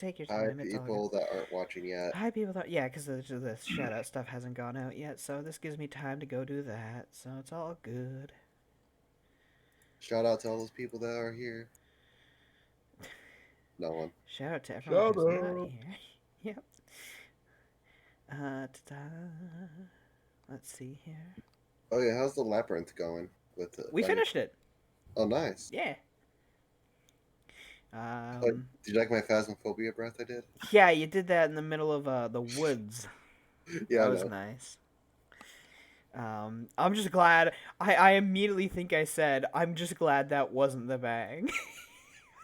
Take your Hi, time. It's all good. people that aren't watching yet. Hi, people. Yeah, because the shout out stuff hasn't gone out yet, so this gives me time to go do that. So it's all good. Shout out to all those people that are here. No one. Shout out to everyone Shout who's not out. here. Yep. Ta-da. Let's see here. Oh yeah, how's the labyrinth going with the We bunny? finished it. Oh, nice. Yeah. Oh, did you like my phasmophobia breath I did? Yeah, you did that in the middle of the woods. Yeah, That I was know. nice. I'm just glad. I immediately think I said, I'm just glad that wasn't the bang.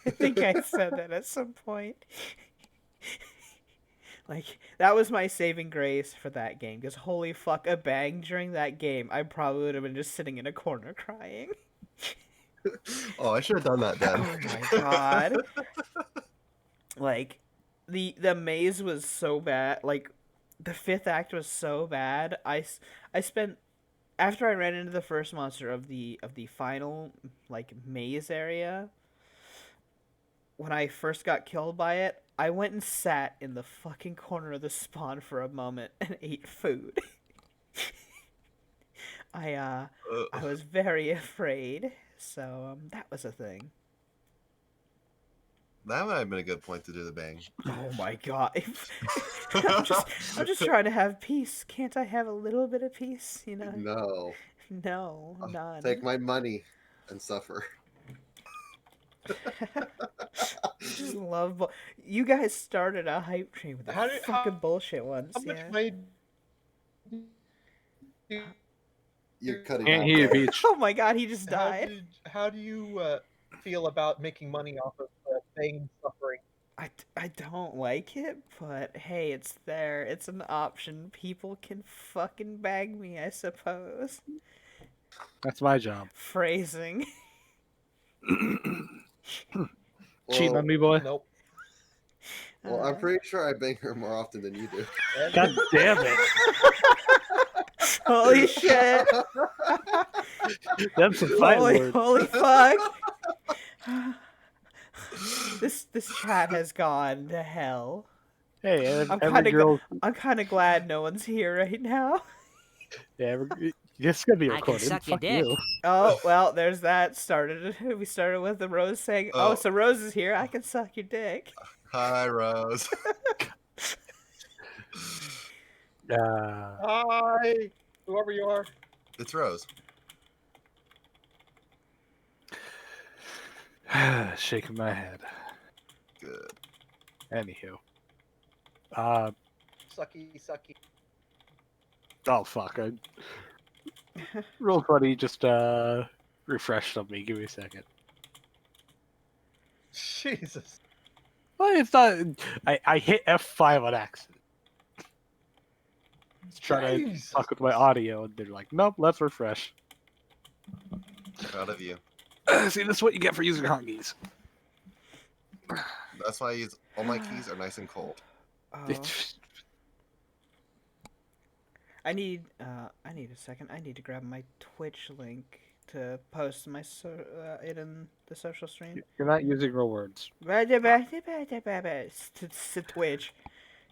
I think I said that at some point. Like, that was my saving grace for that game. Because holy fuck, a bang during that game, I probably would have been just sitting in a corner crying. Oh, I should have done that then. Oh my god. Like, the maze was so bad. Like, the fifth act was so bad. I spent after I ran into the first monster of the final like maze area, when I first got killed by it, I went and sat in the fucking corner of the spawn for a moment and ate food. I was very afraid, so that was a thing. That might have been a good point to do the bang. Oh my god. I'm just trying to have peace. Can't I have a little bit of peace, you know? No. No, Take none. my money and suffer. Just love you guys started a hype train with that How did fucking bullshit once, how much yeah. money do You're cutting Can't off hear you, there. Peach. Oh my god, he just died. how do you feel about making money off of pain suffering? I don't like it, but hey, it's there. It's an option. People can fucking bag me, I suppose. That's my job. Phrasing. Cheating on Well, me, boy. Nope. well, I'm pretty sure I bang her more often than you do. God damn it. Holy shit. That's some fighting words. Holy fuck. This chat has gone to hell. Hey, I'm every kind of girl. I'm kind of glad no one's here right now. Yeah, this is gonna be I can recorded. suck your Fuck dick. you. Oh, well, there's that. We started with the Rose saying, "Oh, so Rose is here. I can suck your dick." Hi, Rose. Hi, whoever you are. It's Rose. Shaking my head. Good. Anywho. Sucky. Oh fuck. Real funny, just refreshed on me. Give me a second. Jesus. Well, it's not. I hit F5 on accident. Just trying to Jesus. fuck with my audio, and they're like, "Nope, let's refresh." Proud of you. See, this is what you get for using hotkeys. That's why I use all my keys are nice and cold. Oh, I need a second. I need to grab my Twitch link to post my it in the social stream. You're not using real words.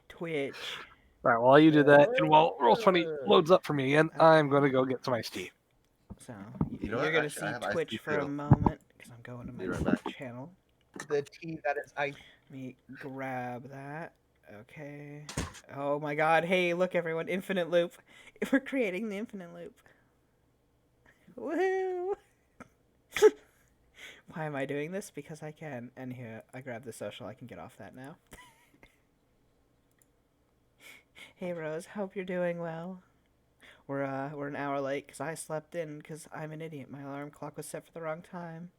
Twitch. Right, while you do that, and while Roll20 loads up for me again, I'm gonna go get some iced tea. So You know you're what? gonna Actually, I see have iced Twitch tea, for a too. moment because I'm going to Be right my back. channel. The tea that is ice. Let me grab that. Okay. Oh my god. Hey, look everyone. Infinite loop. We're creating the infinite loop. Woohoo! Why am I doing this? Because I can. And here, I grab the social. I can get off that now. Hey Rose, hope you're doing well. We're an hour late because I slept in because I'm an idiot. My alarm clock was set for the wrong time.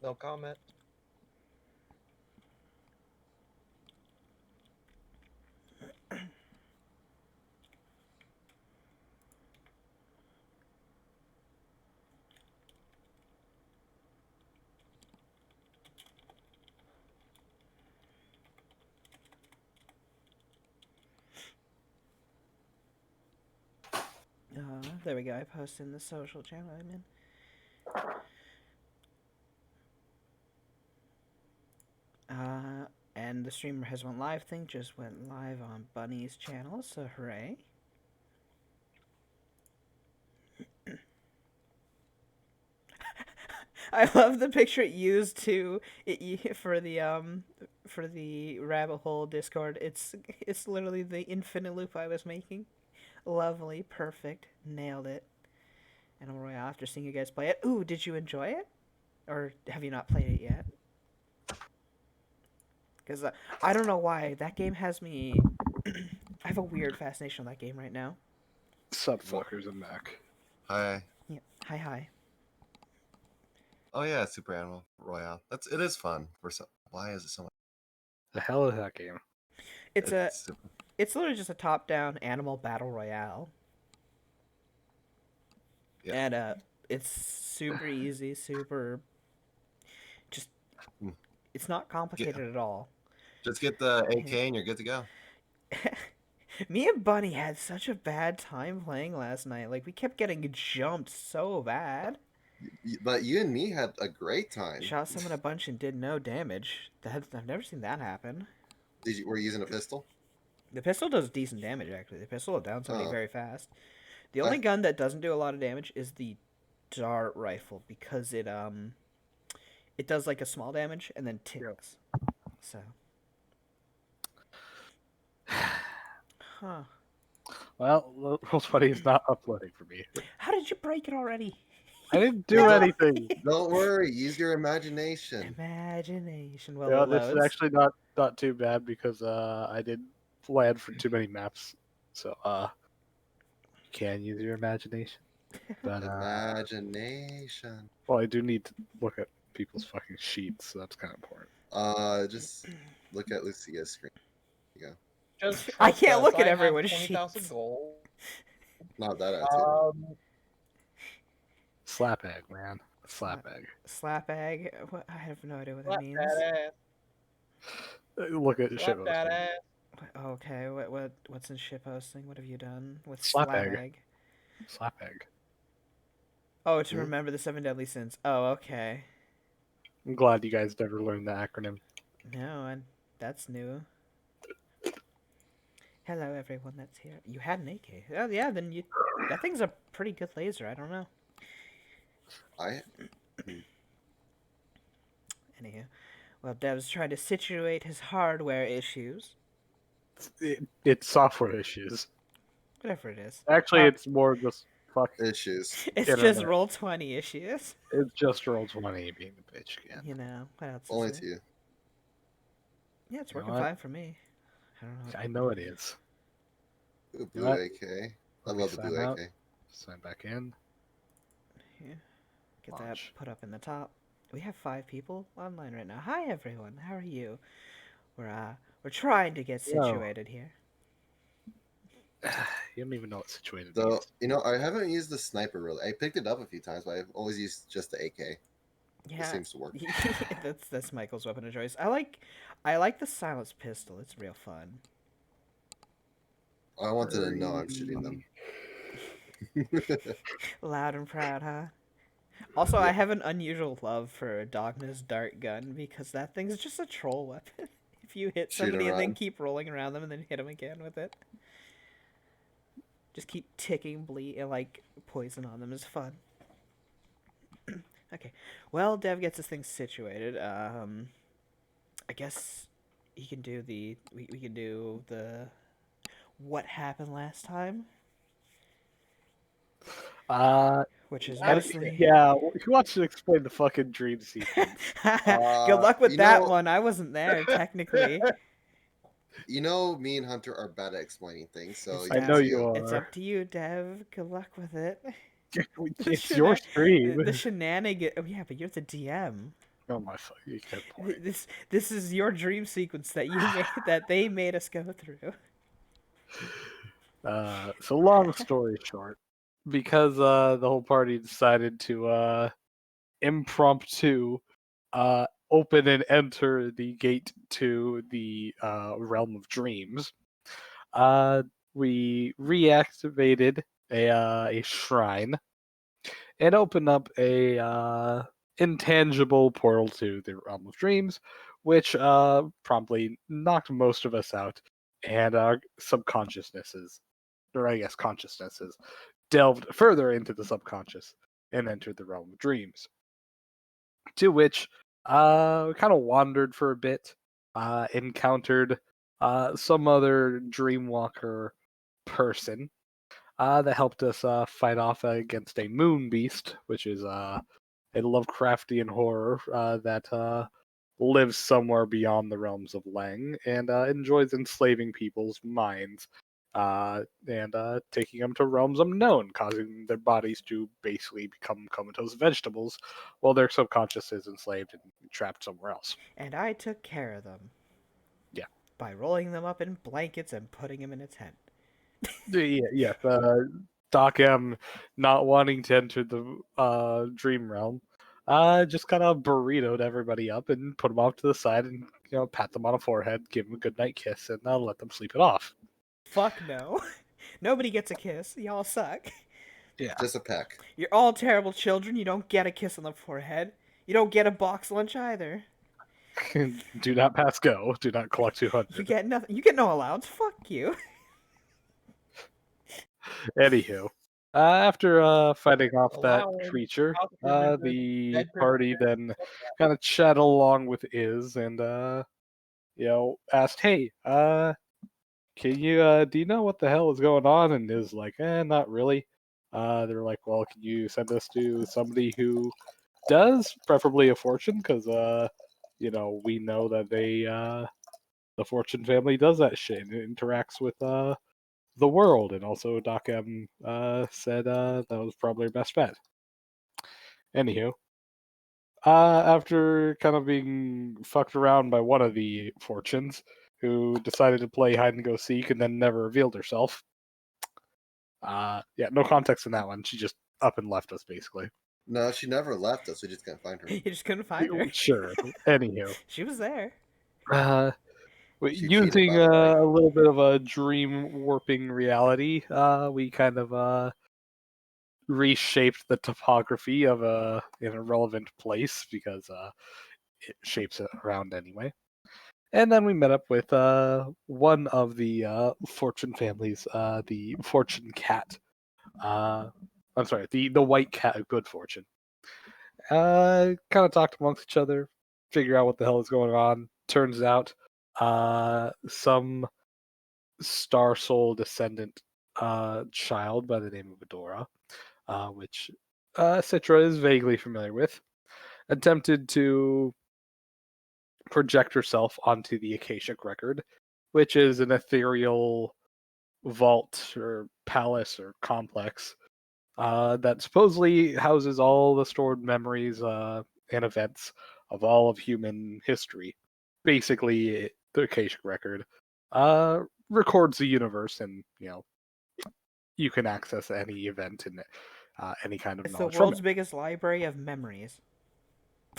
No comment. There we go. I posted in the social channel I'm in. and the streamer has went live thing just went live on Bunny's channel, so hooray. I love the picture it used for the rabbit hole Discord. It's literally the infinite loop I was making. Lovely, perfect, nailed it. And Royale after seeing you guys play it. Ooh, did you enjoy it? Or have you not played it yet? Because I don't know why. That game has me... I have a weird fascination with that game right now. Sub fuckers and Mac. Hi. Yeah. Hi, hi. Oh yeah, Super Animal Royale. It is fun. Why is it so much? The hell is that game? It's super, it's literally just a top-down animal battle royale. Yeah. And it's super easy, super... Just... It's not complicated at all. just get the AK and you're good to go. Me and Bunny had such a bad time playing last night. Like, we kept getting jumped so bad. But you and me had a great time. Shot someone a bunch and did no damage. I've never seen that happen. Were you using a pistol? The pistol does decent damage, actually. The pistol will down somebody very fast. The only I- gun that doesn't do a lot of damage is the dart rifle, because it does like a small damage and then ticks. So. Huh. Well, Rolls Funny is not uploading for me. How did you break it already? I didn't do anything. Don't worry. Use your imagination. Imagination. Well, Yeah, it this is loads. actually not too bad because I didn't land for too many maps. So you can use your imagination. But Imagination. well, I do need to look at people's fucking sheets, so that's kind of important. Just look at Lucia's screen. There you go. Just I trust can't us, look at I have everyone's 20,000 sheets. gold. Not that attitude. Slap egg, man. Slap egg. Slap egg? What? I have no idea what that Slap means. that ass. Look at Slap shit. that ass. Okay, what's in shitposting? What have you done with Slap slap egg. egg? Slap egg. Oh, to remember the 7 deadly sins. Oh, okay. I'm glad you guys never learned the acronym. No, and that's new. Hello, everyone that's here. You had an AK. Oh, yeah, then that thing's a pretty good laser. I don't know. Anywho. Well, Dev's trying to situate his hardware issues. It's software issues. Whatever it is. Actually, it's more just fuck. Issues. It's Internet. just Roll20 issues. It's just Roll20 being the bitch again. You know, what else Only is to there? you. Yeah, it's You know working what? fine for me. I don't know. I know it is. Ooh, You blue know what? AK. I Let me love the sign blue out. AK. Sign back in. Here. Get Launch. that put up in the top. We have 5 people online right now. Hi everyone, how are you? We're trying to get Hello. situated here. You don't even know what situated So, means. I haven't used the sniper really. I picked it up a few times, but I've always used just the AK. It Yeah, seems to work. that's Michael's weapon of choice. I like the silenced pistol. It's real fun. I wanted to know I'm shooting them. Loud and proud, huh? Also, I have an unusual love for Dogma's dart gun because that thing's just a troll weapon. If you hit Shoot somebody and then around. keep rolling around them and then hit them again with it. Just keep ticking poison on them is fun. Okay. Well, Dev gets this thing situated. I guess he can do we can do the what happened last time, which is mostly Yeah, who wants to explain the fucking dream sequence? Good luck with that one. I wasn't there technically. Me and Hunter are bad at explaining things, so It's I know you are. It's up to you, Dev. Good luck with it. It's your stream. The shenanigan. Oh yeah, but you're the DM. Oh my fucking good point. This is your dream sequence that you made, that they made us go through. So long story short, because the whole party decided to impromptu open and enter the gate to the realm of dreams, we reactivated a shrine and opened up a intangible portal to the realm of dreams, which promptly knocked most of us out, and our subconsciousnesses, or I guess consciousnesses, delved further into the subconscious and entered the realm of dreams. To which we kind of wandered for a bit, encountered some other Dreamwalker person that helped us fight off against a moon beast, which is a Lovecraftian horror that lives somewhere beyond the realms of Lang and enjoys enslaving people's minds and taking them to realms unknown, causing their bodies to basically become comatose vegetables while their subconscious is enslaved and trapped somewhere else. And I took care of them. Yeah. By rolling them up in blankets and putting them in a tent. Yes. Doc M not wanting to enter the dream realm, just kind of burritoed everybody up and put them off to the side and pat them on the forehead, give them a good night kiss, and let them sleep it off. Fuck no. Nobody gets a kiss. Y'all suck. Yeah. Just a peck. You're all terrible children. You don't get a kiss on the forehead. You don't get a box lunch either. Do not pass go. Do not collect 200. You get nothing. You get no allowance. Fuck you. Anywho, after fighting off that Allowing creature, house privileges, the bed party privileges, then kind of chatted along with Iz and asked, "Hey, can you do you know what the hell is going on?" And Iz like, not really. They're like, "Well, can you send us to somebody who does, preferably a fortune, because we know that the fortune family does that shit and it interacts with the world." And also Doc M said that was probably her best bet. Anywho, after kind of being fucked around by one of the fortunes, who decided to play hide and go seek and then never revealed herself. No context in that one. She just up and left us basically. No, she never left us. We just can't find her. You just couldn't find her. Sure. Anywho, She was there. She cheated, using by the way. a little bit of a dream warping reality, we kind of reshaped the topography of in a relevant place because it shapes it around anyway. And then we met up with one of the fortune families, the fortune cat. I'm sorry, the white cat of good fortune. Kind of talked amongst each other, figure out what the hell is going on. Turns out some Star Soul descendant child by the name of Adora, which Citra is vaguely familiar with, attempted to project herself onto the Akashic record, which is an ethereal vault or palace or complex that supposedly houses all the stored memories and events of all of human history. Basically, the Akashic record records the universe, and you can access any event and any kind of It's the knowledge from world's it. biggest library of memories.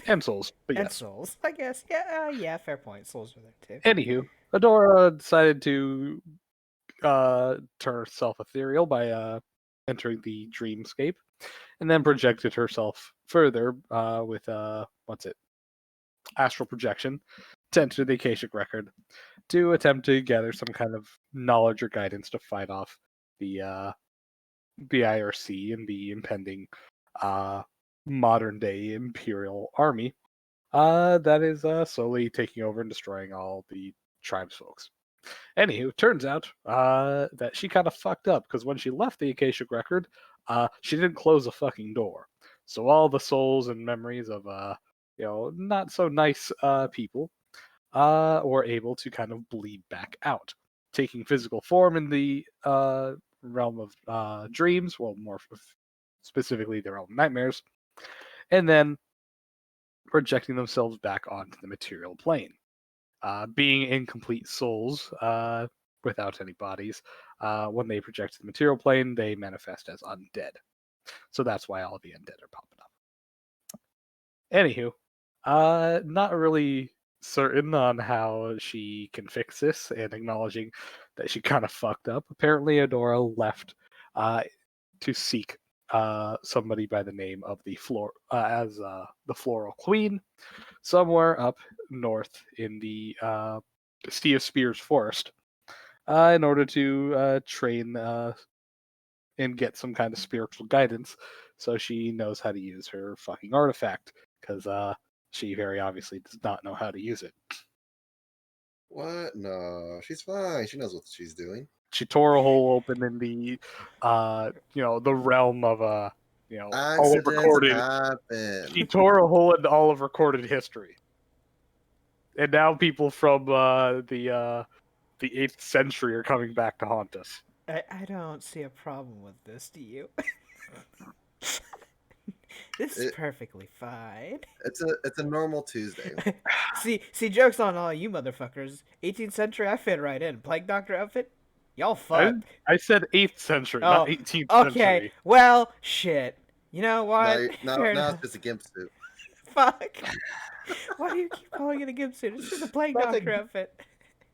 And souls, but And yes. souls. I guess. Yeah, fair point. Souls are there too. Anywho, Adora decided to turn herself ethereal by entering the dreamscape, and then projected herself further with astral projection to enter the Akashic record to attempt to gather some kind of knowledge or guidance to fight off the IRC and the impending modern day Imperial army that is slowly taking over and destroying all the tribes folks. Anywho, turns out that she kind of fucked up because when she left the Akashic record, she didn't close a fucking door. So all the souls and memories of not so nice people were able to kind of bleed back out, taking physical form in the realm of dreams, well, more specifically the realm of nightmares, and then projecting themselves back onto the material plane. Being incomplete souls without any bodies, when they project to the material plane, they manifest as undead. So that's why all the undead are popping up. Anywho, not really certain on how she can fix this and acknowledging that she kind of fucked up. Apparently, Adora left to seek somebody by the name of the Floral Queen, somewhere up north in the Sea of Spears forest, in order to train and get some kind of spiritual guidance, so she knows how to use her fucking artifact, because she very obviously does not know how to use it. What? No, she's fine. She knows what she's doing. She tore a hole open in the, the realm of all of Accidents recorded. happen. She tore a hole in all of recorded history, and now people from the 8th century are coming back to haunt us. I don't see a problem with this, do you? This is It- perfectly fine. It's a normal Tuesday. See, joke's on all you motherfuckers. 18th century, I fit right in. Plague Doctor outfit? Y'all fuck. I said 8th century, Oh, not 18th okay. century. Well, shit. You know what? Now Fair it's enough. just a gimp suit. Fuck. Why do you keep calling it a gimp suit? It's just a Plague That's a Doctor outfit.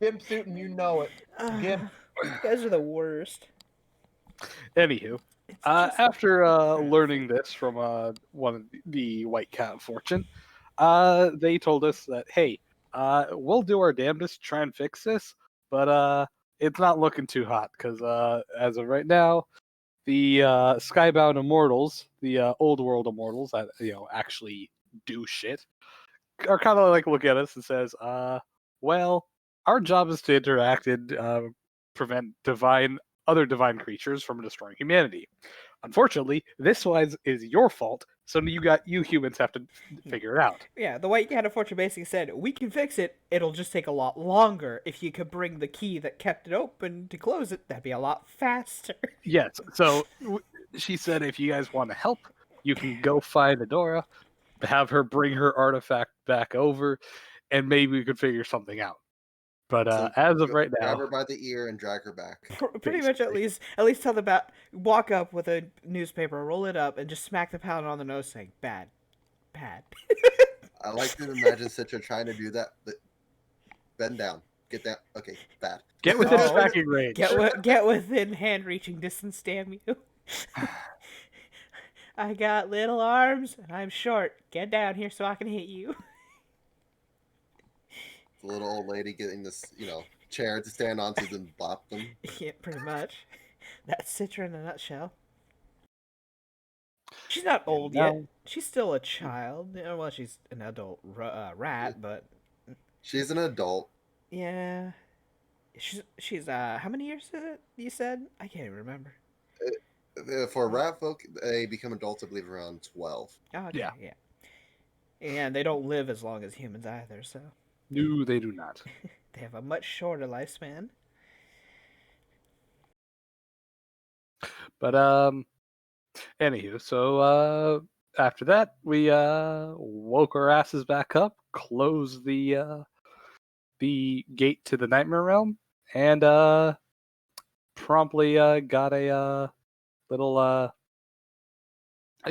Gimp suit, and you know it. Gimp. You guys are the worst. Anywho, It's just after perfect. learning this from one of the White Cat of Fortune, they told us that, hey, we'll do our damnedest to try and fix this, but it's not looking too hot, because as of right now, the Skybound Immortals, the old world Immortals that actually do shit, are kind of like look at us and says, well, our job is to interact and prevent other divine creatures from destroying humanity. Unfortunately, this one is your fault, so you humans have to figure it out. Yeah, the White Cat of Fortune basically said, we can fix it, it'll just take a lot longer. If you could bring the key that kept it open to close it, that'd be a lot faster. Yes, so she said if you guys want to help, you can go find Adora, have her bring her artifact back over, and maybe we could figure something out. But So as of right grab now, her by the ear and drag her back. Pretty much at least tell the bat, walk up with a newspaper, roll it up, and just smack the pound on the nose saying, bad. Bad. I like to imagine Citra trying to do that, but bend down. Get down. Okay, bad. get within Oh, tracking range. Get within hand-reaching distance, damn you. I got little arms, and I'm short. Get down here so I can hit you. The little old lady getting this, chair to stand on to then bop them. Yeah, pretty much. That's Citra in a nutshell. She's not old yet. She's still a child. Well, she's an adult rat, but She's an adult. yeah. She's how many years is it? You said I can't even remember. For rat folk, they become adults, I believe, around 12. Oh, okay, yeah. And they don't live as long as humans either, so No, they do not. they have a much shorter lifespan. But anywho, so after that, we woke our asses back up, closed the gate to the Nightmare Realm, and promptly got a little I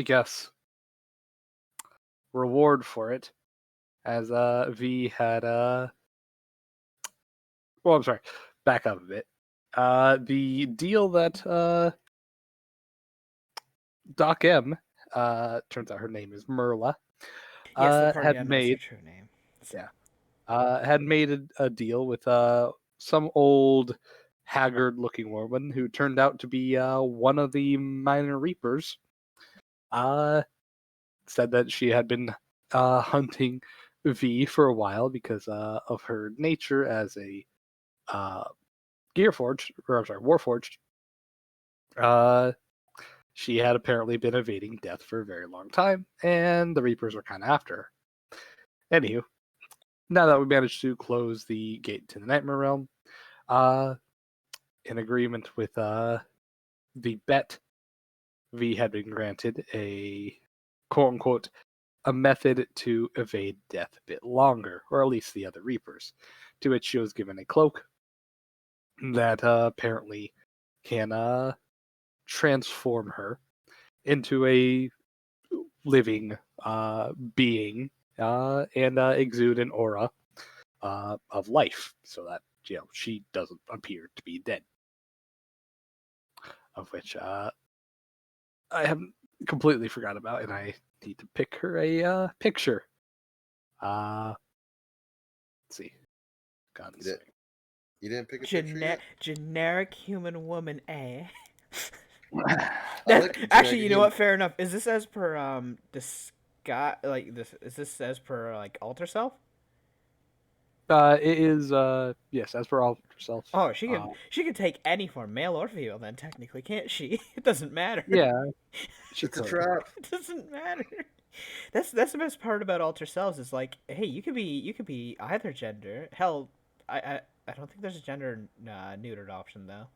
guess reward for it, as V had well, I'm sorry, back up a bit. The deal that Doc M, turns out her name is Merla, Yes, the party had made her true name. had made a deal with some old haggard-looking woman who turned out to be one of the Minor Reapers. Said that she had been hunting V for a while because of her nature as a Warforged. She had apparently been evading death for a very long time, and the Reapers were kind of after her. Anywho, now that we managed to close the gate to the Nightmare Realm, in agreement with the bet, V had been granted a quote-unquote a method to evade death a bit longer, or at least the other Reapers, to which she was given a cloak that apparently can transform her into a living being and exude an aura of life, so that she doesn't appear to be dead. Of which I have completely forgot about, and I need to pick her a picture. Let's see. Gunslinger. You didn't pick a picture yet? Generic human woman, eh? I like a Actually, you generic know human. what? Fair enough. Is this as per this? Is this as per like alter self? It is yes, as per all herself. Oh, she can take any form, male or female. Then technically, can't she? It doesn't matter. Yeah, she It's a could. trap. It doesn't matter. That's the best part about alter selves is like, hey, you could be either gender. Hell, I don't think there's a gender neutered option though.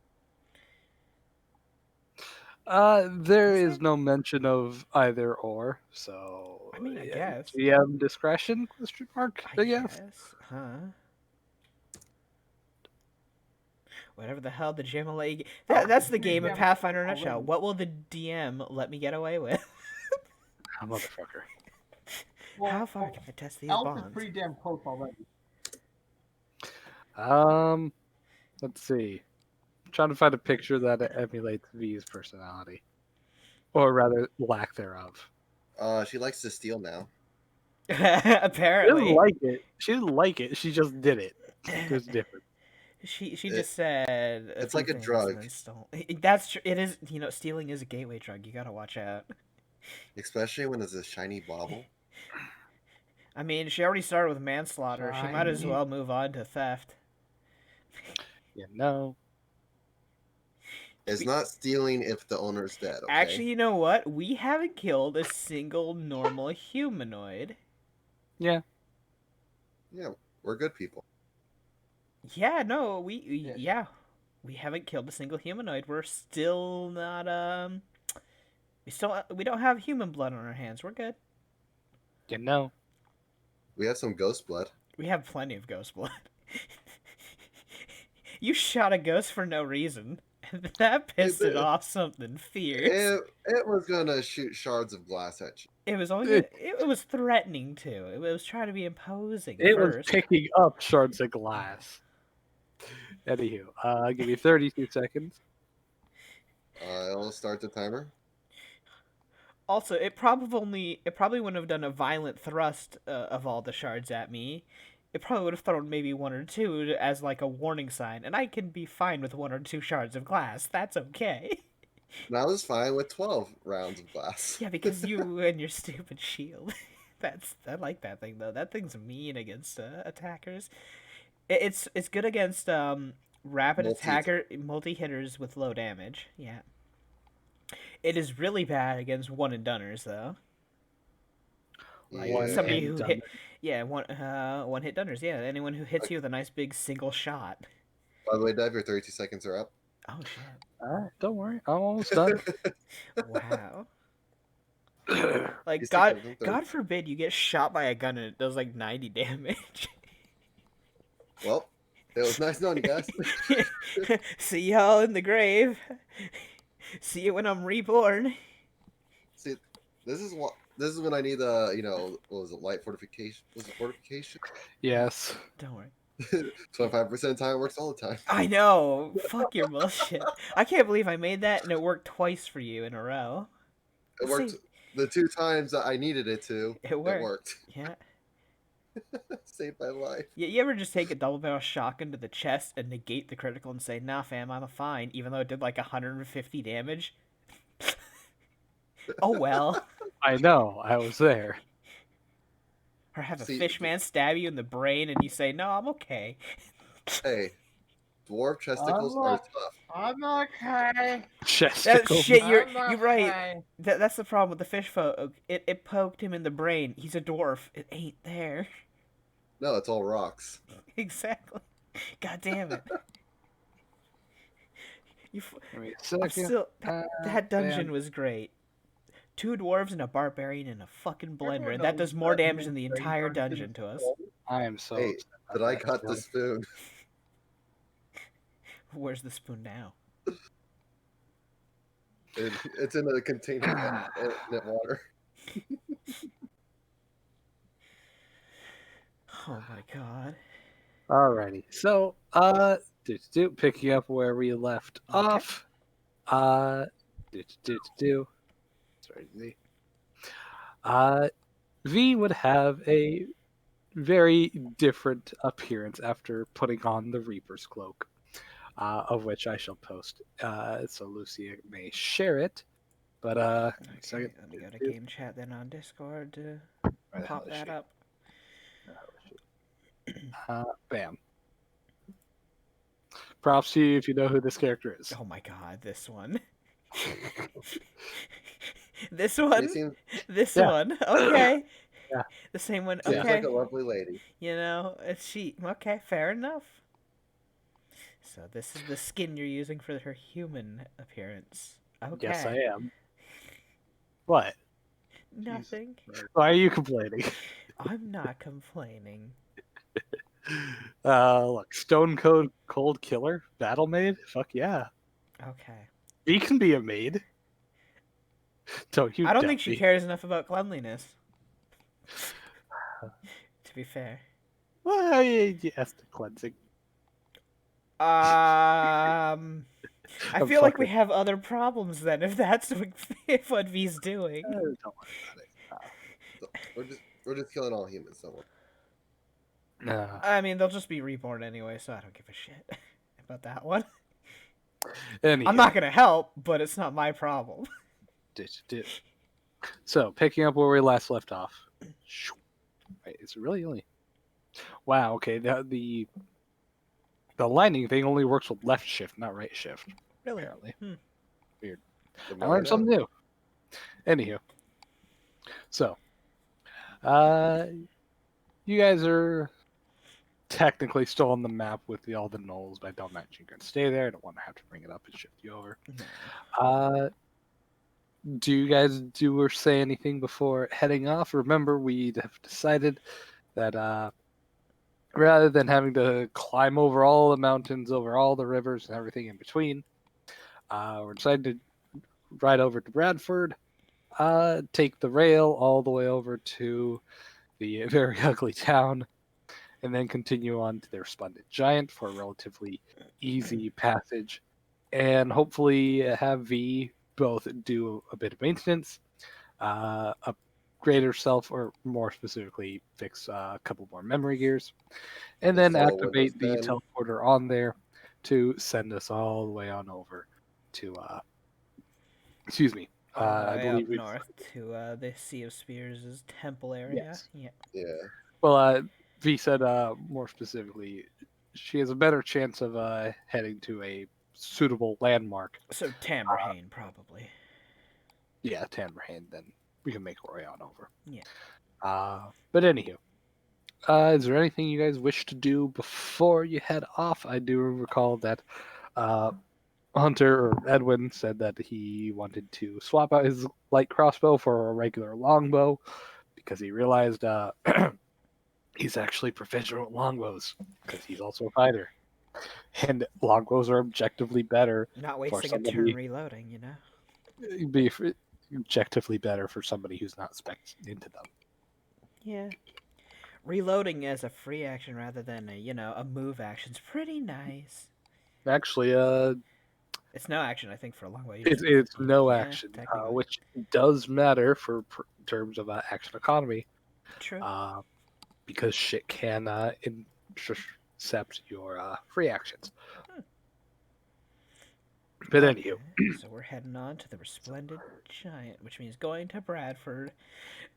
There Is is there? no mention of either or, so I mean, I yeah, guess. GM discretion? Question mark. I I guess. guess, huh? Whatever the hell the GM will let you that's the game of Pathfinder in a nutshell. What will the DM let me get away with? Ah, motherfucker. How far can I test these Elf bonds? is pretty damn close already. Let's see. I'm trying to find a picture that emulates V's personality, or rather, lack thereof. She likes to steal now. She didn't Apparently. like it. She didn't like it. She just did it. There's a difference. She It- just said it's few like a things drug. and then stole. That's true. It is. Stealing is a gateway drug. You gotta watch out. Especially when it's a shiny bauble. I mean, she already started with manslaughter. She might as Shiny. well move on to theft. You know. It's not stealing if the owner's dead. Okay? Actually, you know what? We haven't killed a single normal humanoid. Yeah. Yeah, we're good people. Yeah, no, yeah, we haven't killed a single humanoid. We're still not we don't have human blood on our hands. We're good. You know. We have some ghost blood. We have plenty of ghost blood. You shot a ghost for no reason. That pissed it off something fierce. It was gonna shoot shards of glass at you. It was only it was threatening to. It was trying to be imposing It was first. picking up shards of glass. Anywho, give me 32 seconds. I'll start the timer. Also, it probably wouldn't have done a violent thrust of all the shards at me. It probably would have thrown maybe one or two as like a warning sign, and I can be fine with one or two shards of glass. That's okay. And I was fine with 12 rounds of glass. Yeah, because you and your stupid shield. I like that thing though. That thing's mean against attackers. It's good against rapid attacker multi hitters with low damage. Yeah. It is really bad against one and doneers though. Like Yeah. somebody who hit one hit doners. Yeah, anyone who hits you with a nice big single shot. By the way, Dev, your 32 seconds are up. Oh shit! Alright, don't worry. I'm almost done. Wow. You Like still have them God forbid you get shot by a gun and it does like 90 damage. Well, it was nice knowing you guys. See y'all in the grave. See you when I'm reborn. See, this is when I need what was it, light fortification? Was it fortification? Yes. Don't worry. 25% of the time it works all the time. I know. Fuck your bullshit. I can't believe I made that and it worked twice for you in a row. It worked the 2 times that I needed it to. It worked. Yeah. Saved my life. You ever just take a double barrel shotgun to the chest and negate the critical and say, "Nah, fam, I'm fine," even though it did like 150 damage? Oh well. I know. I was there. Or have a fish man stab you in the brain and you say, "No, I'm okay." Hey, dwarf chesticles are tough. I'm okay. That shit, you're I'm right. okay. That's the problem with the fish folk. It poked him in the brain. He's a dwarf. It ain't there. No, it's all rocks. Exactly. God damn it. Give me a I'm second. still that dungeon was great. 2 dwarves and a barbarian and a fucking blender, Everyone and that knows does more that damage than the brain entire dungeon dungeon is to us. I am so Hey, upset but about I that got the story. spoon. Where's the spoon now? It's in a container in water. Oh my god. Alrighty. So, picking up where we left off. Do. very easy. V would have a very different appearance after putting on the Reaper's cloak, of which I shall post, so Lucia may share it. But Okay, let me go to game chat then on Discord to Where the hell pop is that she? up. Bam. Props to you if you know who this character is. Oh my god, this one. This She one? seems, This Yeah. one. Okay. Yeah. The same one. seems Okay. like a lovely lady. You know, it's she. Okay, fair enough. So this is the skin you're using for her human appearance. Okay. Yes, I am. What? Nothing. Why are you complaining? I'm not complaining. Look, Stone Cold Killer, Battle Maid. Fuck yeah, Okay. he can be a maid. Don't you? I don't doubt think she me. cares enough about cleanliness. To be fair. Well, yes, the cleansing. I I'm feel like we fucking- have other problems then, if that's if what V's doing. Don't worry about it. So we're just killing all humans. Don't worry. I mean, they'll just be reborn anyway, so I don't give a shit about that one. Anyway, I'm not gonna help, but it's not my problem. So, picking up where we last left off. Wait, is it really only? Wow. Okay. The lightning thing only works with left shift, not right shift. Really? Apparently. The I more learned you something know. new. Anywho, so you guys are technically still on the map with all the gnolls, but I don't imagine you're gonna stay there. I don't want to have to bring it up and shift you over. No. Do you guys do or say anything before heading off? Remember, we have decided that rather than having to climb over all the mountains, over all the rivers, and everything in between, we're deciding to ride over to Bradford, take the rail all the way over to the very ugly town, and then continue on to their Splendid Giant for a relatively easy passage, and hopefully have V both do a bit of maintenance, upgrade herself, or more specifically, fix a couple more memory gears, and then Install Windows activate the 10. teleporter on there to send us all the way on over to, excuse me, All the I way up believe it's, north to the Sea of Spears' temple area. Yes. Yeah. Yeah. well, V said more specifically, she has a better chance of heading to a suitable landmark. So Tamberhane, probably. Yeah, Tamberhane, then we can make our way on over. Yeah. But anywho, is there anything you guys wish to do before you head off? I do recall that Hunter or Edwin said that he wanted to swap out his light crossbow for a regular longbow because he realized he's actually proficient with longbows because he's also a fighter, and longbows are objectively better Not for wasting a somebody. turn reloading, you know? Be objectively better for somebody who's not spec into them. Yeah. Reloading as a free action rather than a move action's pretty nice. Actually, It's no action, I think, for a long way. it's no Yeah, action, technically. which does matter for terms of action economy, True. because shit can intercept your free actions. But anywho, So we're heading on to the Resplendent Giant, which means going to Bradford.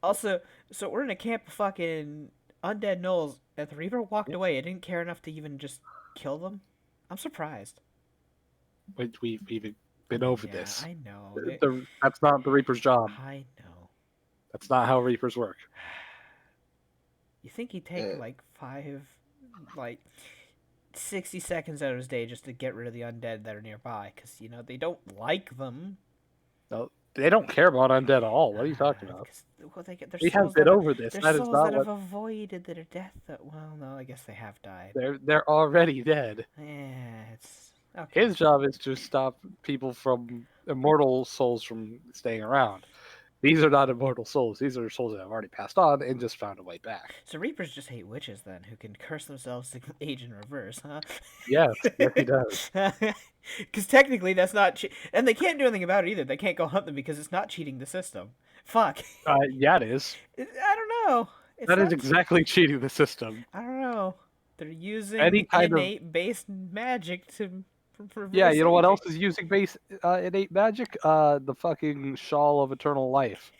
Also, so we're in a camp of fucking undead gnolls, and the Reaper walked away. It didn't care enough to even just kill them. I'm surprised. we've even been over Yeah, this. I know. That's not the Reaper's job. I know. That's not how Reapers work. You think he'd take like 60 seconds out of his day just to get rid of the undead that are nearby, because they don't like them. No, they don't care about undead at all. What are you talking about? Well, they're We have souls been that over this. They're That is souls not that what have avoided their death. Well, no, I guess they have died. they're already dead. Yeah, it's okay. His job is to stop people from immortal souls from staying around. These are not immortal souls. These are souls that have already passed on and just found a way back. So Reapers just hate witches then, who can curse themselves to age in reverse, huh? Yes, yes, he does. Because technically that's not, and they can't do anything about it either. They can't go hunt them because it's not cheating the system. Fuck. Yeah, it is. I don't know. It's That is not- exactly cheating the system. I don't know. They're using Any kind of innate based magic to reverse yeah, you know what aging. else is using base innate magic? The fucking shawl of eternal life.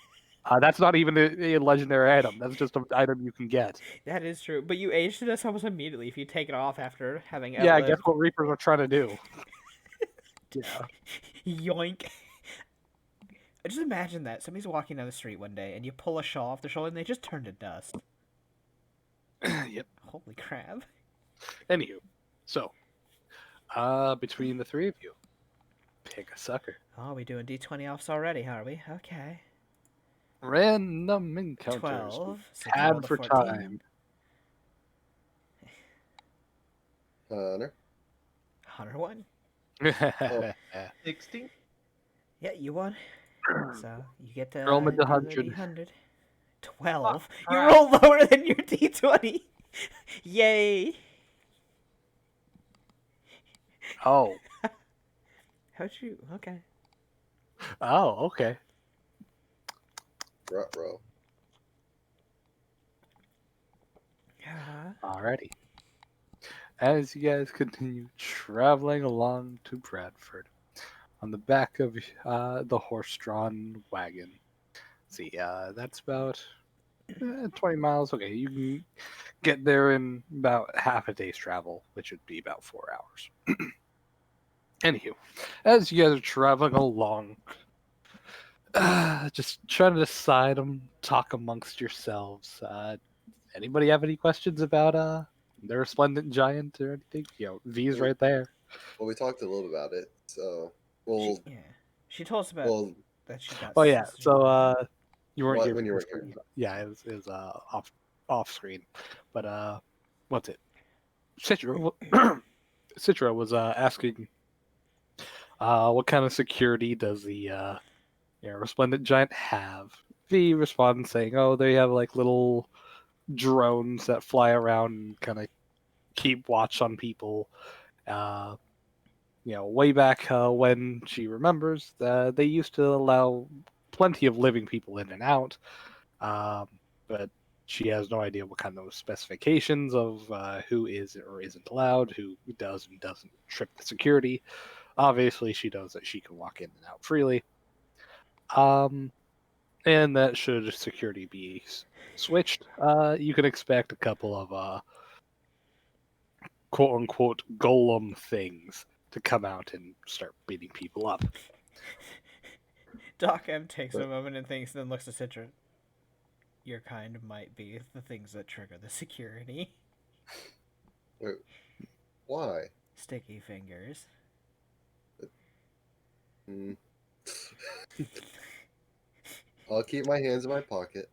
That's not even a legendary item. That's just an item you can get. That is true, but you age to this almost immediately if you take it off after having Yeah, guess outlived. what Reapers are trying to do? Yeah. Yoink. Just imagine that somebody's walking down the street one day and you pull a shawl off their shoulder and they just turn to dust. Yep. Holy crap! Anywho, so between the three of you, pick a sucker. Oh, we doing D20 offs already, are we? Okay. Random encounters. 12. So you rolled Add a for 14. time. Hunter. 101. 16. Yeah, you won. So you get to Roll me the do 100. D100. 12. You crap. roll lower than your D20. Yay! Oh. How'd you? Okay. Oh, okay. Ruh-roh. Alrighty. As you guys continue traveling along to Bradford, on the back of the horse-drawn wagon. See, that's about 20 miles. Okay, you can get there in about half a day's travel, which would be about 4 hours. Anywho, as you guys are traveling along, just trying to decide talk amongst yourselves. Anybody have any questions about the resplendent giant or anything? V's right there. Well, we talked a little bit about it, so we'll Yeah. She told us about well that she got. Oh yeah, sisters. so you weren't What- here when you for weren't this here. one. Yeah, it was off screen, but what's it? Citra was asking, what kind of security does the resplendent giant have? V responds saying, oh, they have like little drones that fly around and kind of keep watch on people. Way back when she remembers, they used to allow plenty of living people in and out, but she has no idea what kind of specifications of who is or isn't allowed, who does and doesn't trip the security. Obviously, she knows that she can walk in and out freely. And that should security be switched, you can expect a couple of quote unquote golem things to come out and start beating people up. Doc M takes a moment and thinks, then looks at Citra. Your kind might be the things that trigger the security. wait, why? Sticky fingers. Hmm. I'll keep my hands in my pocket.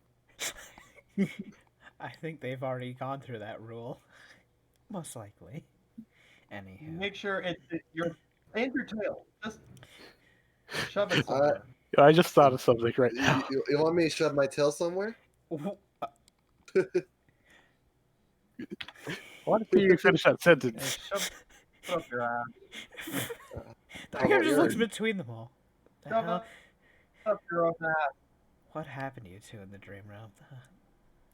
I think they've already gone through that rule. Most likely. Anyhow. Make sure it's your and your tail. Just shove it somewhere. I just thought of something right You, now. you want me to shove my tail somewhere? Why don't you finish that And sentence? shove it up your ass. Doc M about just looks yours? between them all. The Shove hell? it up your own ass. What happened to you two in the dream realm?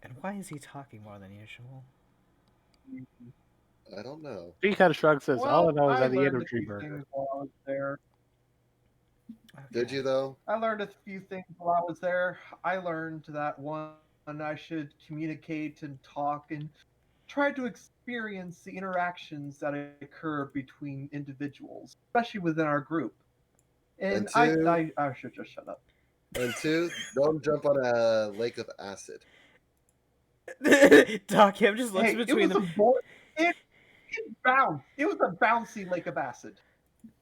And why is he talking more than usual? I don't know. He kind of shrugs, says, all I know is that the learned a energy few burger. things while I was there. Did Okay. you though? I learned a few things while I was there. I learned that one, I should communicate and talk and try to experience the interactions that occur between individuals, especially within our group. And And two- I should just shut up. And two, don't jump on a lake of acid. Doc M just looks Hey, it between was them. it bounced. It was a bouncy lake of acid.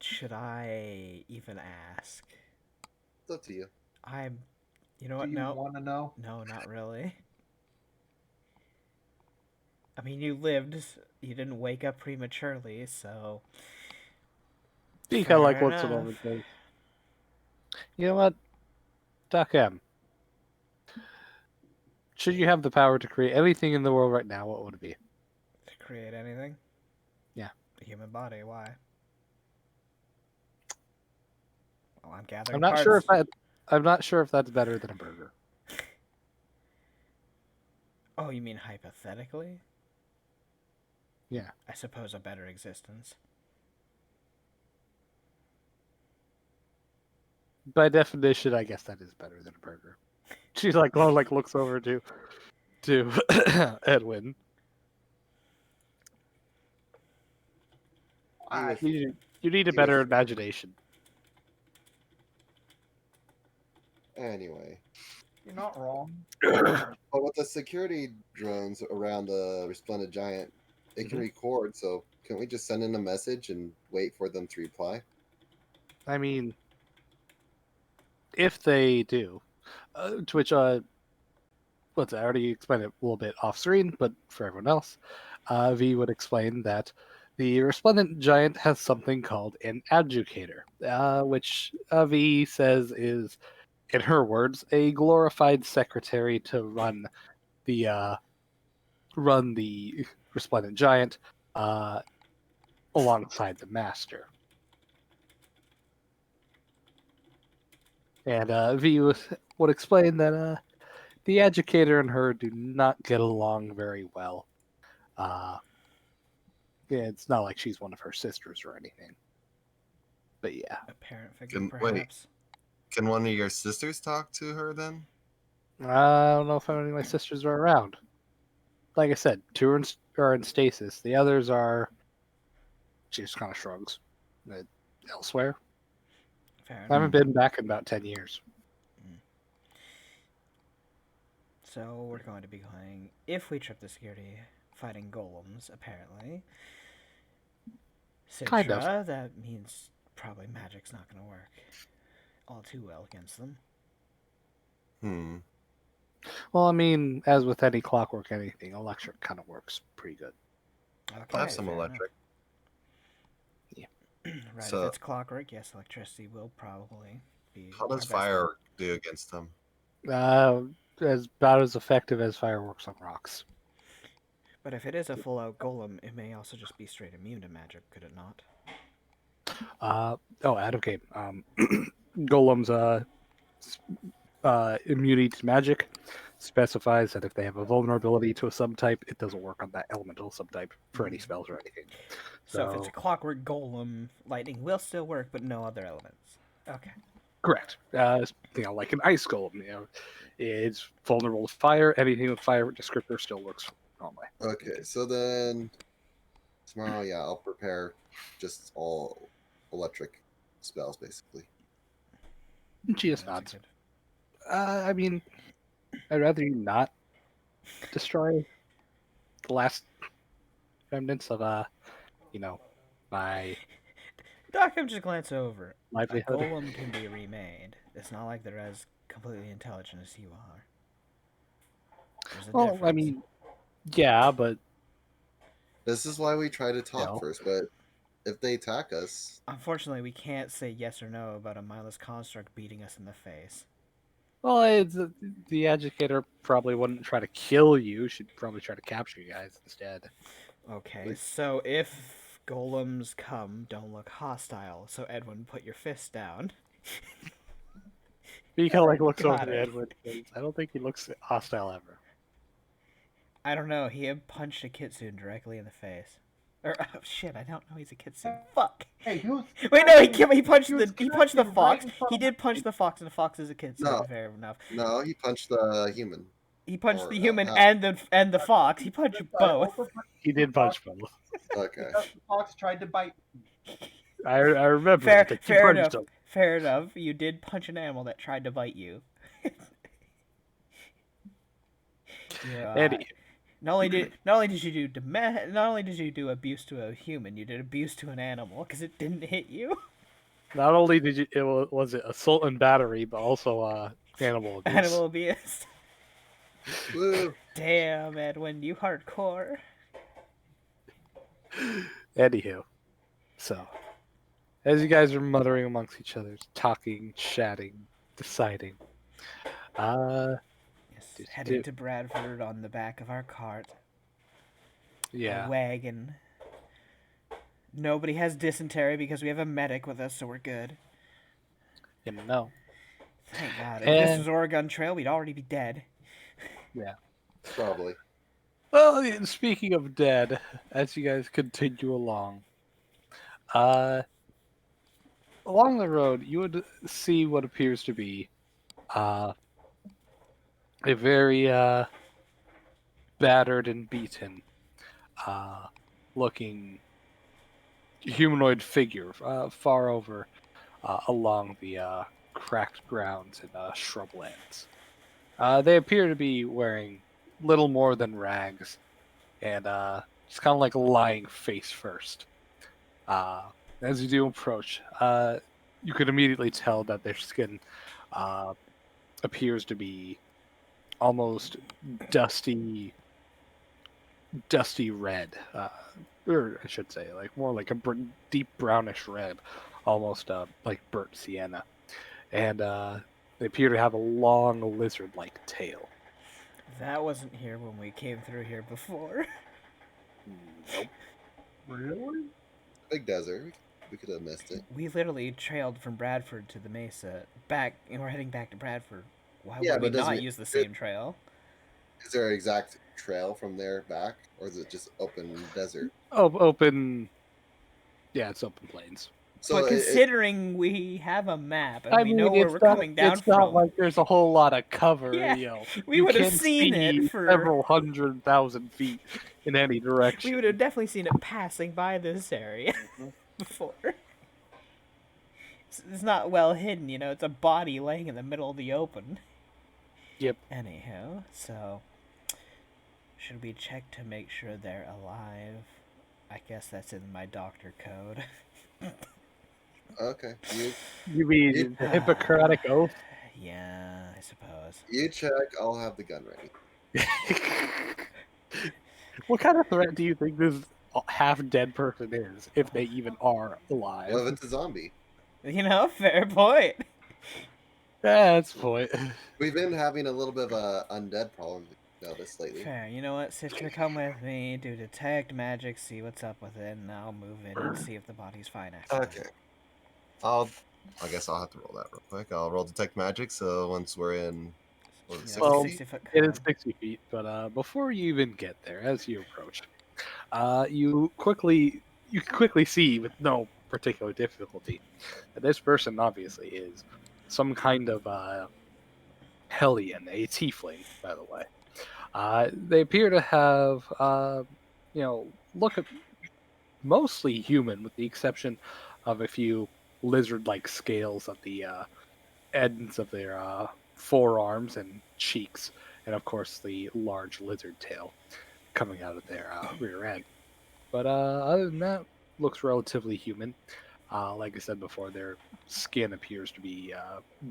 Should I even ask? It's up to you. You know Do what? you No. want to know? No, not really. I mean, you lived. You didn't wake up prematurely, so. He kind of like Fair looks at him enough. and says, you know what? Doc M, Should you have the power to create anything in the world right now, what would it be? To create anything? Yeah. The human body. Why? Well, I'm I'm gathering not parts. sure if that. I'm not sure if that's better than a burger. Oh, you mean hypothetically? Yeah. I suppose a better existence. By definition, I guess that is better than a burger. She's like, looks over to Edwin. I, You need a better imagination. Anyway, you're not wrong. but with the security drones around the resplendent giant, it can record. So can we just send in a message and wait for them to reply? I mean, if they do, to which I already explained it a little bit off screen, but for everyone else, V would explain that the resplendent giant has something called an adjudicator, which V says is, in her words, a glorified secretary to run the resplendent giant alongside the master. And V would explain that the educator and her do not get along very well. Yeah, it's not like she's one of her sisters or anything. But yeah. A parent figure, Wait, perhaps. can one of your sisters talk to her then? I don't know if any of my sisters are around. Like I said, two are in stasis. The others are. She just kind of shrugs. Elsewhere. Fair I enough. haven't been back in about 10 years. So we're going to be going, if we trip the security, fighting golems, apparently. Citra, Kind of. that means probably magic's not going to work all too well against them. Hmm. Well, I mean, as with any clockwork, anything, electric kind of works pretty good. Okay, I have some fair electric. enough. Right, So- if it's clockwork, yes, electricity will probably be. How does our best fire bet. do against them? As about as effective as fireworks on rocks. But if it is a full out golem, it may also just be straight immune to magic, could it not? Adam came. Golem's immunity to magic specifies that if they have a vulnerability to a subtype, it doesn't work on that elemental subtype for any spells or anything. So if it's a clockwork golem, lightning will still work, but no other elements. Okay. Correct. Like an ice golem, it's vulnerable to fire. Anything with fire descriptor still works normally. Okay, so then tomorrow, yeah, I'll prepare just all electric spells basically. She just That's nods. good. I mean, I'd rather you not destroy the last remnants of my Doc, I'm just glance over. A livelihood. golem can be remade. It's not like they're as completely intelligent as you are. There's a Well, difference. I mean, yeah, but This is why we try to talk No. first, but if they attack us, Unfortunately, we can't say yes or no about a mindless construct beating us in the face. the educator probably wouldn't try to kill you. She'd probably try to capture you guys instead. Okay, Like- so if golems come, don't look hostile. So Edwin, put your fist down. He kind of looks Got over to it. Edward. I don't think he looks hostile ever. I don't know. He had punched a kitsune directly in the face. Or oh shit, I don't know. He's a kitsune. Fuck. Hey, who's Wait, no, he punched He was the fox. cracking right in front He of did punch the fox, and the fox is a kitsune. No. Fair enough. no, he punched the human. He punched Or, the human uh, and the fox. He punched both. He did punch both. Okay. Because the fox tried to bite. I remember. Fair, that he fair punched enough. him. Fair enough. You did punch an animal that tried to bite you. Yeah. Eddie. Not only did you do abuse to a human, you did abuse to an animal because it didn't hit you. Not only did you was it assault and battery, but also animal abuse. Animal abuse. Woo. Damn, Edwin, you hardcore. Anywho, so as you guys are muttering amongst each other, talking, chatting, deciding, Yes, Yes, heading to Bradford on the back of our cart. Yeah. A wagon. Nobody has dysentery because we have a medic with us, so we're good. No. Thank God. If this And was Oregon Trail, we'd already be dead. yeah. Probably. Well, speaking of dead, as you guys continue along, uh, along the road, you would see what appears to be uh, a very battered and beaten uh, looking humanoid figure far over along the cracked grounds and shrublands. They appear to be wearing little more than rags and just kind of like lying face first. Uh, as you do approach, you could immediately tell that their skin uh, appears to be almost dusty, dusty red, or I should say, like more like a deep brownish red, almost like burnt sienna, and they appear to have a long lizard-like tail. That wasn't here when we came through here before. Nope. Really? Big desert. We could have missed it. We literally trailed from Bradford to the Mesa. Back, and we're heading back to Bradford. Why Yeah, would we but doesn't not it? use the same trail? Is there an exact trail from there back, or is it just open desert? Open. Yeah, it's open plains. So But considering we have a map and I we know mean, where we're coming down it's not from, like there's a whole lot of cover. yeah, You know, we you would have can seen it see for. several 100,000 feet in any We direction. would have definitely seen it passing by this area before. It's not well hidden, you know. It's a body laying in the middle of the open. Yep. Anyhow, so should we check to make sure they're alive? I guess that's in my doctor code. okay, You you mean the Hippocratic Oath? Yeah, I suppose. you check. I'll have the gun ready. What kind of threat do you think this half dead person is, if they even are What alive? if it's a zombie? You know, fair point. Yeah, that's the point. We've been having a little bit of a undead problem. If you noticed lately. Fair. You know what, sister? Come with me. Do detect magic. See what's up with it, and I'll move in and see if the body's fine after Okay. that. I'll. I guess I'll have to roll that real quick. I'll roll detect magic. So once we're in, what was it, You know, 60 Well, feet? 60-foot it cone. is 60 feet, but before you even get there, as you approach, you quickly see with no particular difficulty that this person obviously is some kind of hellion, a tiefling, by the way. They appear to have, look at mostly human, with the exception of a few lizard-like scales at the ends of their forearms and cheeks, and of course the large lizard tail coming out of their rear end. But other than that, looks relatively human. Like I said before, their skin appears to be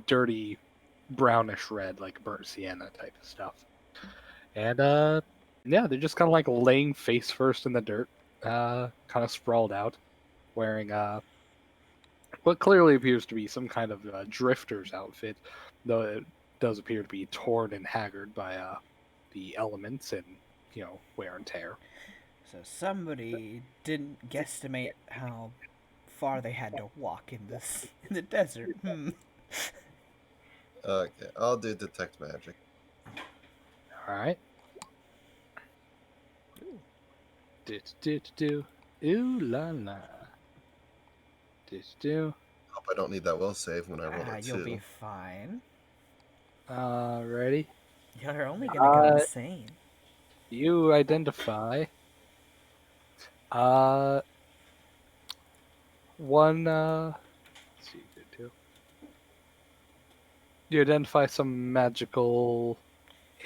dirty, brownish red, like burnt sienna type of stuff. And yeah, they're just kind of like laying face first in the dirt, kind of sprawled out, wearing what clearly appears to be some kind of drifter's outfit, though it does appear to be torn and haggard by the elements and wear and tear. So somebody didn't guesstimate how far they had to walk in this in the desert. Okay, I'll do detect magic. All right. Do. Ooh la la. Do. Hope I don't need that will save when I roll a You'll be 2. fine. Ready? You're only gonna go Uh, insane. you identify uh one let's see, two. You identify some magical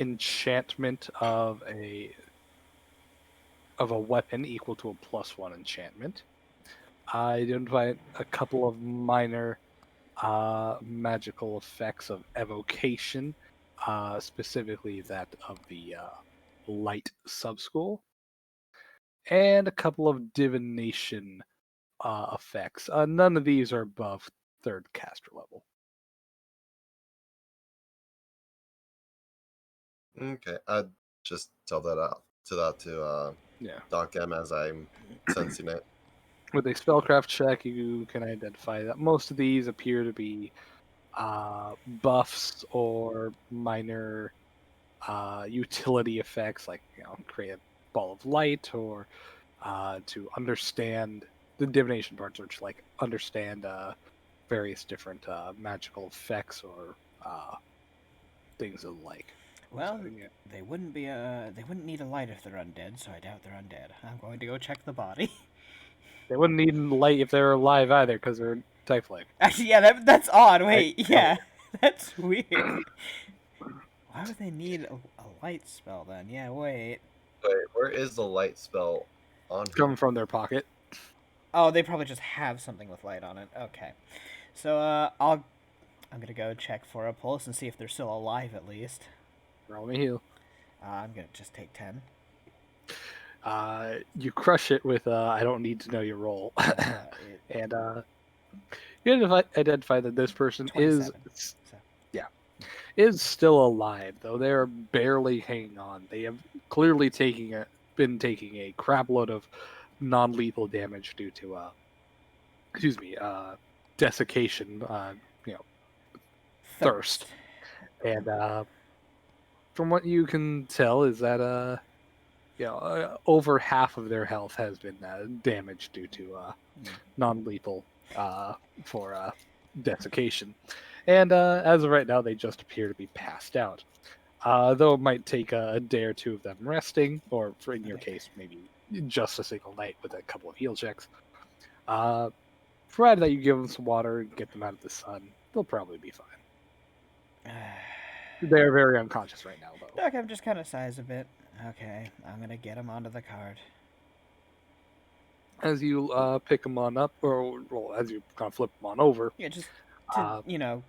enchantment of a weapon equal to a +1 enchantment. I identify a couple of minor magical effects of evocation, specifically that of the light subschool, and a couple of divination effects. None of these are above 3rd caster level. Okay, I'd just tell that to Yeah. Doc M as I'm sensing it. With a spellcraft check, you can identify that most of these appear to be buffs or minor utility effects, like create a ball of light, or to understand the divination parts, or to like understand various different magical effects or things of the like. Well, So, yeah. they wouldn't be. They wouldn't need a light if they're undead, so I doubt they're undead. I'm going to go check the body. They wouldn't need light if they're alive either, because they're typhlink. Actually, yeah, that's odd. Right? Wait, yeah, that's weird. Why would they need a light spell then? Yeah, wait. Wait, where is the light spell on her? Coming from their pocket. Oh, they probably just have something with light on it. Okay, so I'm gonna go check for a pulse and see if they're still alive at least. Roll me heal. I'm gonna just take 10. You crush it with I don't need to know your roll. And you identify that this person 27. So. is still alive, though they are barely hanging on. They have clearly been taking a crap load of non-lethal damage due to desiccation, thirst. And from what you can tell is that over half of their health has been damaged due to non-lethal for desiccation. And as of right now, they just appear to be passed out. Though it might take a day or two of them resting, or in your case, maybe just a single night with a couple of heal checks. Provided that you give them some water and get them out of the sun, they'll probably be fine. They're very unconscious right now, though. Doc, I'm just kind of sighs a bit. Okay, I'm gonna get him onto the card. As you pick them on up, or well, as you kind of flip them on over. Yeah, just to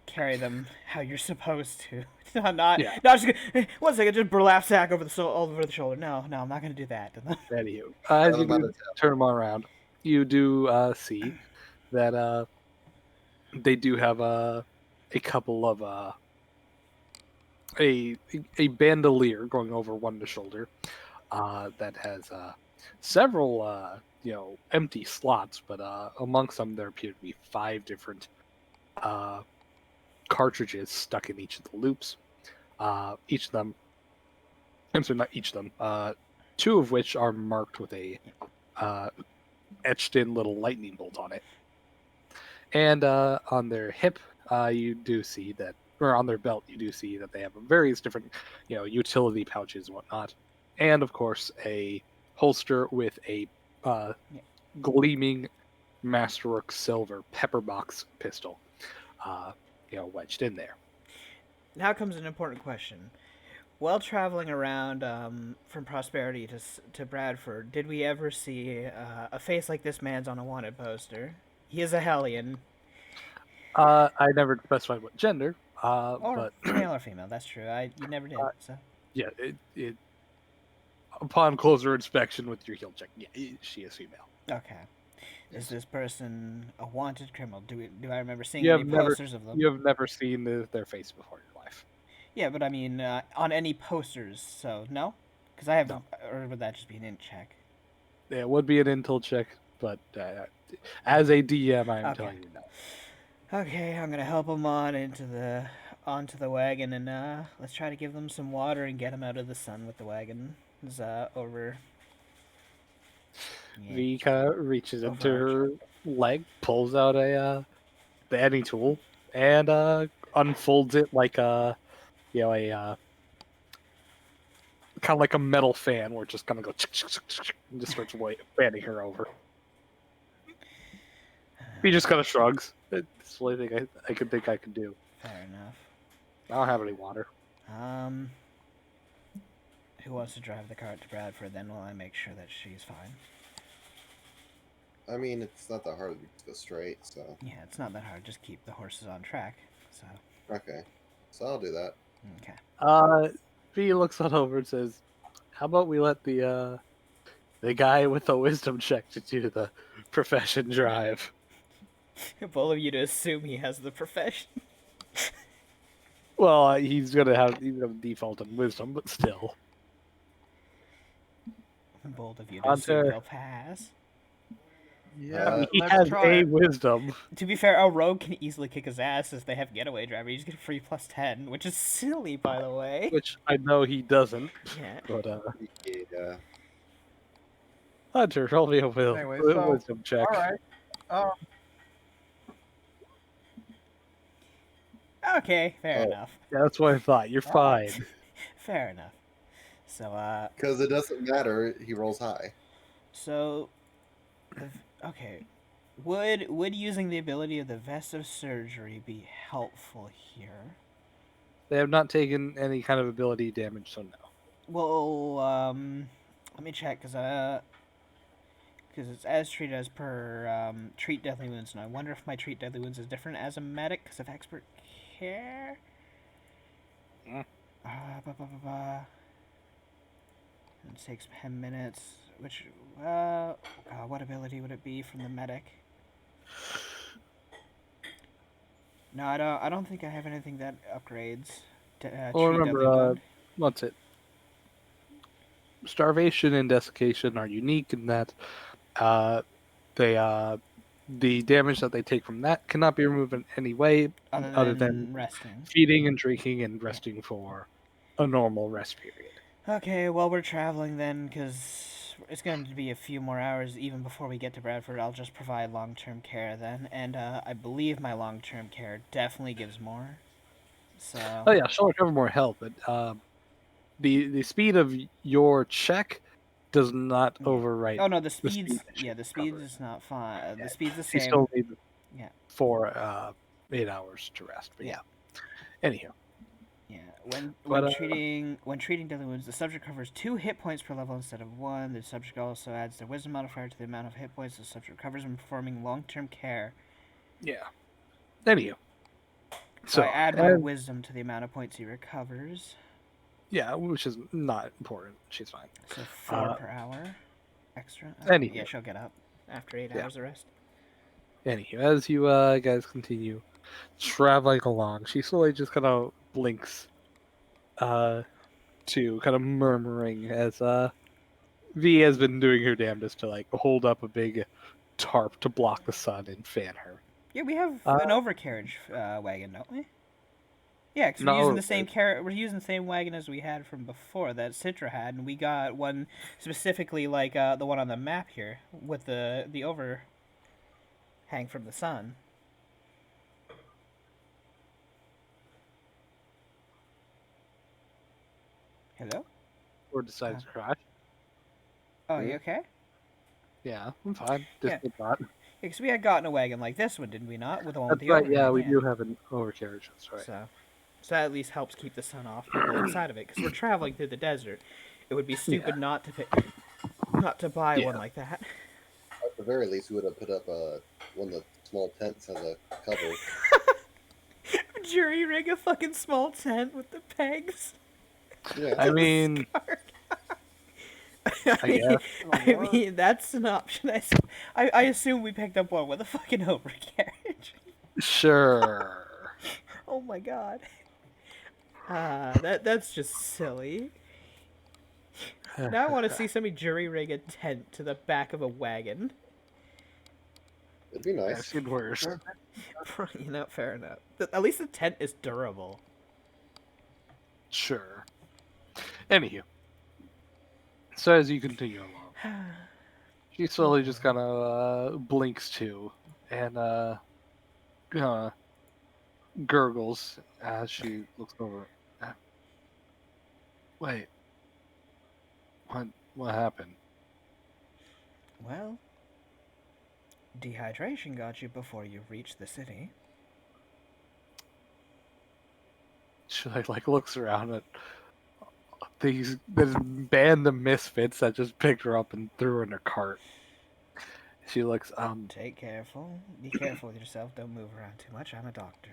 carry them how you're supposed to. I'm Yeah. not just gonna, one second, just burlap sack over over the shoulder. No, I'm not gonna do that. Anywho, as you turn them around, you do see that they do have a couple of a bandolier going over one shoulder that has several empty slots, but amongst them there appear to be 5 different cartridges stuck in each of the loops. Each of them, I'm sorry, not each of them. 2 of which are marked with a etched in little lightning bolt on it. And on their hip, you do see that, or on their belt, you do see that they have various different, utility pouches and whatnot. And of course, a holster with a gleaming Masterwork silver pepperbox pistol, wedged in there. Now comes an important question. While traveling around from Prosperity to Bradford, did we ever see a face like this man's on a wanted poster? He is a Hellion. I never specified what gender, Or but male or female. That's true. You never did. So yeah, it upon closer inspection with your heal check, yeah, she is female. okay. Is this person a wanted criminal? Do I remember seeing any posters of them? You have never seen their face before in your life. Yeah, but I mean, on any posters, so no? Because I have, No. Or would that just be an int check? Yeah, it would be an intel check, but as a DM, I'm Okay. telling you no. Okay, I'm gonna help them onto the wagon, and let's try to give them some water and get them out of the sun with the wagon. Over. Yeah. V kind of reaches into her leg, pulls out a banding tool, and unfolds it like a kind of like a metal fan, where it just kind of goes and just starts fanning her over. He just kind of shrugs. It's the only thing I could think I could do. Fair enough. I don't have any water. Who wants to drive the cart to Bradford? Then while I make sure that she's fine. I mean, it's not that hard to go straight, so. Yeah, it's not that hard. Just keep the horses on track. So. Okay, so I'll do that. Okay. V looks on over and says, "How about we let the guy with the wisdom check to do the profession drive?" Both of you to assume he has the profession. Well, he's gonna default on wisdom, but still. Bold of you to assume Hunter, he'll pass. Yeah, he let's has try a it. wisdom. To be fair, a rogue can easily kick his ass as they have getaway driver. He's get free +10, which is silly, by the way. Which I know he doesn't. Yeah. But Yeah. Hunter, roll me a Anyway, so wisdom check. all right. Um, Okay, fair Oh. enough. Yeah, that's what I thought. You're Alright. fine. Fair enough. So, Because it doesn't matter. He rolls high. so, okay. Would using the ability of the Vest of Surgery be helpful here? They have not taken any kind of ability damage, so no. Well, let me check, because it's as treated as per treat deadly wounds, and I wonder if my treat deadly wounds is different as a medic because of expert care. Mm. Ba, ba, ba, ba. It takes 10 minutes. Which, what ability would it be from the medic? No, I don't think I have anything that upgrades to Well, treat deadly remember, wound. what's it? Starvation and desiccation are unique in that they the damage that they take from that cannot be removed in any way Other other than than resting. feeding and drinking and resting for a normal rest period. Okay, well, we're traveling then, because it's going to be a few more hours even before we get to Bradford. I'll just provide long-term care then, and I believe my long-term care definitely gives more. So. Oh yeah, she'll recover more health, but the speed of your check does not Yeah. overwrite. Oh no, the the speed speed's that she the speed recovers. is not fine. Yeah, The speed's the she same. still needs Yeah. 8 hours to rest. But Yeah. Anyhow, Yeah. When but treating deadly wounds, the subject recovers 2 hit points per level instead of 1. The subject also adds their wisdom modifier to the amount of hit points the subject recovers when performing long-term care. yeah. Anyhow, So I add my and- wisdom to the amount of points he recovers. yeah, which is not important. She's fine. So 4 per hour extra. Anywho. Yeah, she'll get up after 8 Yeah. hours of rest. Anywho, as you guys continue traveling along, she slowly just kind of blinks to kind of murmuring as V has been doing her damnedest to like hold up a big tarp to block the sun and fan her. Yeah, we have an overcarriage wagon, don't we? Yeah, because we're No, using the same we're using the same wagon as we had from before that Citra had, and we got one specifically like the one on the map here with the overhang from the sun. Hello? or decides to crash. Oh, you okay? Yeah, I'm fine. Just Yeah. did not. Yeah, because we had gotten a wagon like this one, didn't we not? With the one with That's the right. overhang. Yeah, we do have an overcarriage. That's right. So that at least helps keep the sun off people inside of it, because we're traveling through the desert. It would be stupid not to buy one like that. At the very least, we would have put up one of the small tents as a cover. Jury rig a fucking small tent with the pegs. Yeah. I mean, I mean, that's an option. I assume we picked up one with a fucking overcarriage. sure. Oh my god. That's just silly. Now I want to see somebody jury rig a tent to the back of a wagon. It'd be I've nice. seen worse. You know, fair enough. At least the tent is durable. Sure. Anywho, so as you continue along, she slowly just kind of blinks too, and gurgles as she looks over. Wait, what happened? Well, dehydration got you before you reached the city. She like looks around at this band of misfits that just picked her up and threw her in a cart. She looks Be careful with yourself. Don't move around too much. I'm a doctor.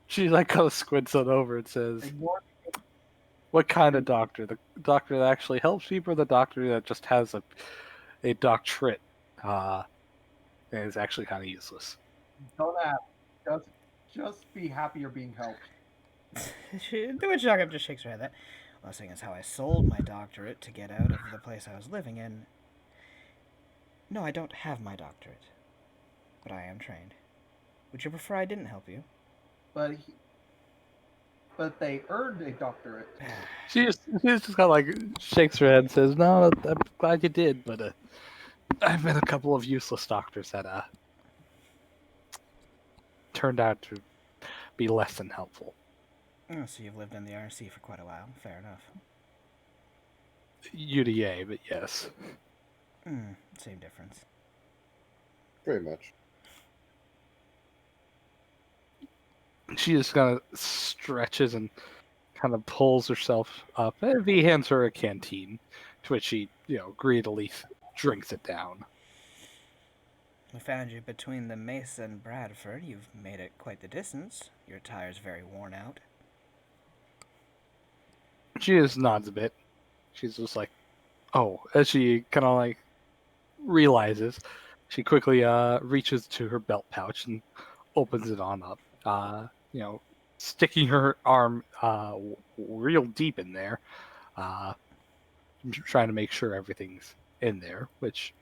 She like kind of squints on over and says, "What kind of doctor? The doctor that actually helps people, or the doctor that just has a doctorate, and is actually kind of useless?" Don't ask. just be happy you're being helped. The witch doctor just shakes her head. That, well, seeing as how I sold my doctorate to get out of the place I was living in. No, I don't have my doctorate, but I am trained. Would you prefer I didn't help you? But they earned a doctorate. She just kind of like shakes her head and says, "No, I'm glad you did, but I've met a couple of useless doctors that turned out to be less than helpful." Oh, so you've lived in the RC for quite a while. Fair enough. UDA, but yes. Same difference. Pretty much. She just kind of stretches and kind of pulls herself up. And V hands her a canteen, to which she, greedily drinks it down. We found you between the Mace and Bradford. You've made it quite the distance. Your tire's very worn out. She just nods a bit. She's just like, oh, as she kind of like realizes, she quickly reaches to her belt pouch and opens it on up. Sticking her arm real deep in there, trying to make sure everything's in there, which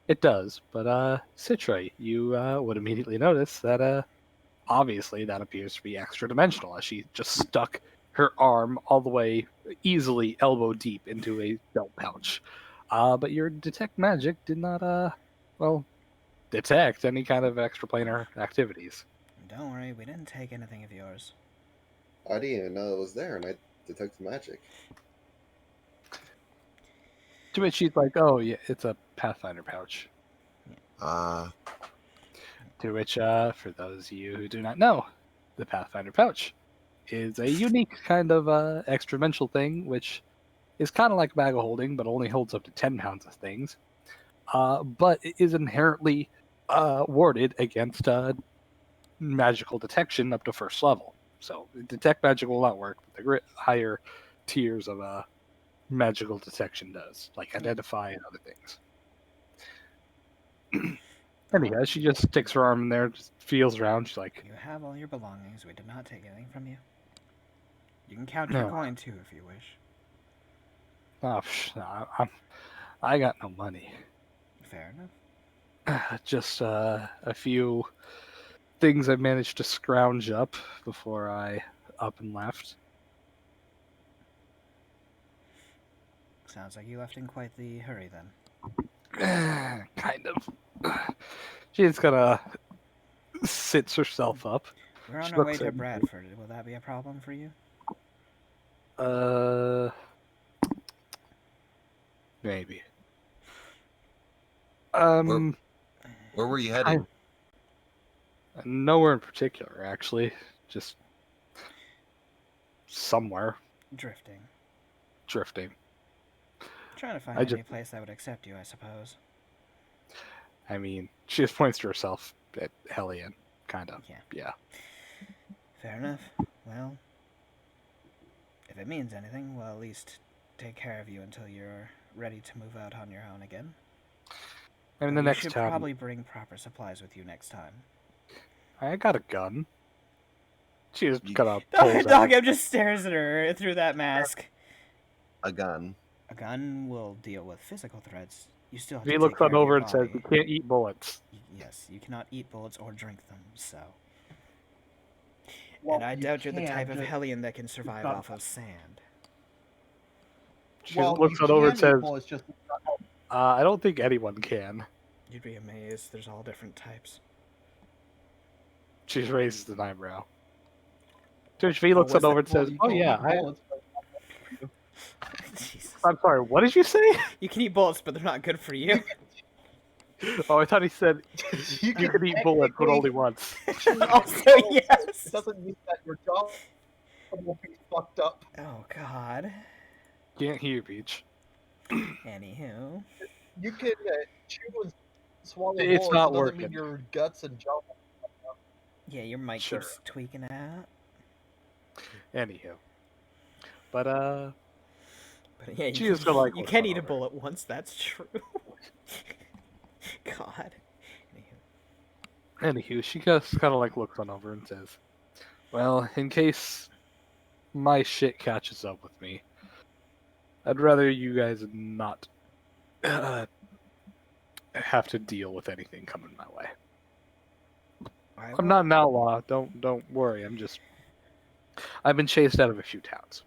it does. But Citra, you would immediately notice that obviously that appears to be extra dimensional, as she just stuck her arm all the way easily elbow deep into a belt pouch. But your detect magic did not detect any kind of extraplanar activities. Don't worry, we didn't take anything of yours. I didn't even know it was there, and I detected magic. To which she's like, "Oh yeah, it's a Pathfinder pouch." Ah. To which, for those of you who do not know, the Pathfinder pouch is a unique kind of extra-dimensional thing, which is kind of like a bag of holding, but only holds up to 10 pounds of things. But it is inherently warded against magical detection up to first level. So detect magic will not work, but the higher tiers of magical detection does, like identify and other things. Anyhow, she just sticks her arm in there, just feels around. She's like, You have all your belongings. We did not take anything from you. You can count your No. coin too if you wish. "Oh, I got no money. Fair enough. Just a few things I managed to scrounge up before I up and left." Sounds like you left in quite the hurry then. Kind of. She just kind of sits herself up. We're on She our way looks to at- Bradford. Will that be a problem for you? Maybe. Where were you heading? Nowhere in particular, actually. Just somewhere Drifting. drifting. Trying to find I any just- place that would accept you, I suppose. I mean, she just points to herself at Hellion, kind of. Yeah. Fair enough. Well, if it means anything, we'll at least take care of you until you're ready to move out on your own again. I mean, Though the you next should time, probably bring proper supplies with you next time. I got a gun. She just You- kind of pulls out. Dogem just stares at her through that mask. A gun. A gun will deal with physical threats. You still have He to looks take on care of over your and says, body. "You can't eat bullets." Yes, you cannot eat bullets or drink them, so. Well, And I you doubt you're the can, type of just- Hellion that can survive not- off of sand. She well, looks you on over and can eat says, bullets, just I don't think anyone can." You'd be amazed. There's all different types. She raises an eyebrow. To which V looks was on over that- and says, you "Oh can yeah, eat bullets, but Jesus. I'm sorry, what did you say?" You can eat bullets, but they're not good for you. Oh, I thought he said you can could eat bullets, but technically- only once. Also, yes. It doesn't mean that your jaw will be fucked up. Oh, God. Can't hear, Peach. Anywho. You can chew and swallow It's bullets. not It doesn't mean working. your guts and jaw. Yeah, your mic Sure. keeps tweaking out. Anywho. But, But yeah, She is gonna like you what's can on eat a over. bullet once, that's true. God. Anywho, she just kind of like looks on over and says, "Well, in case my shit catches up with me, I'd rather you guys not have to deal with anything coming my way. I I'm not will. an outlaw. Don't worry. I've been chased out of a few towns.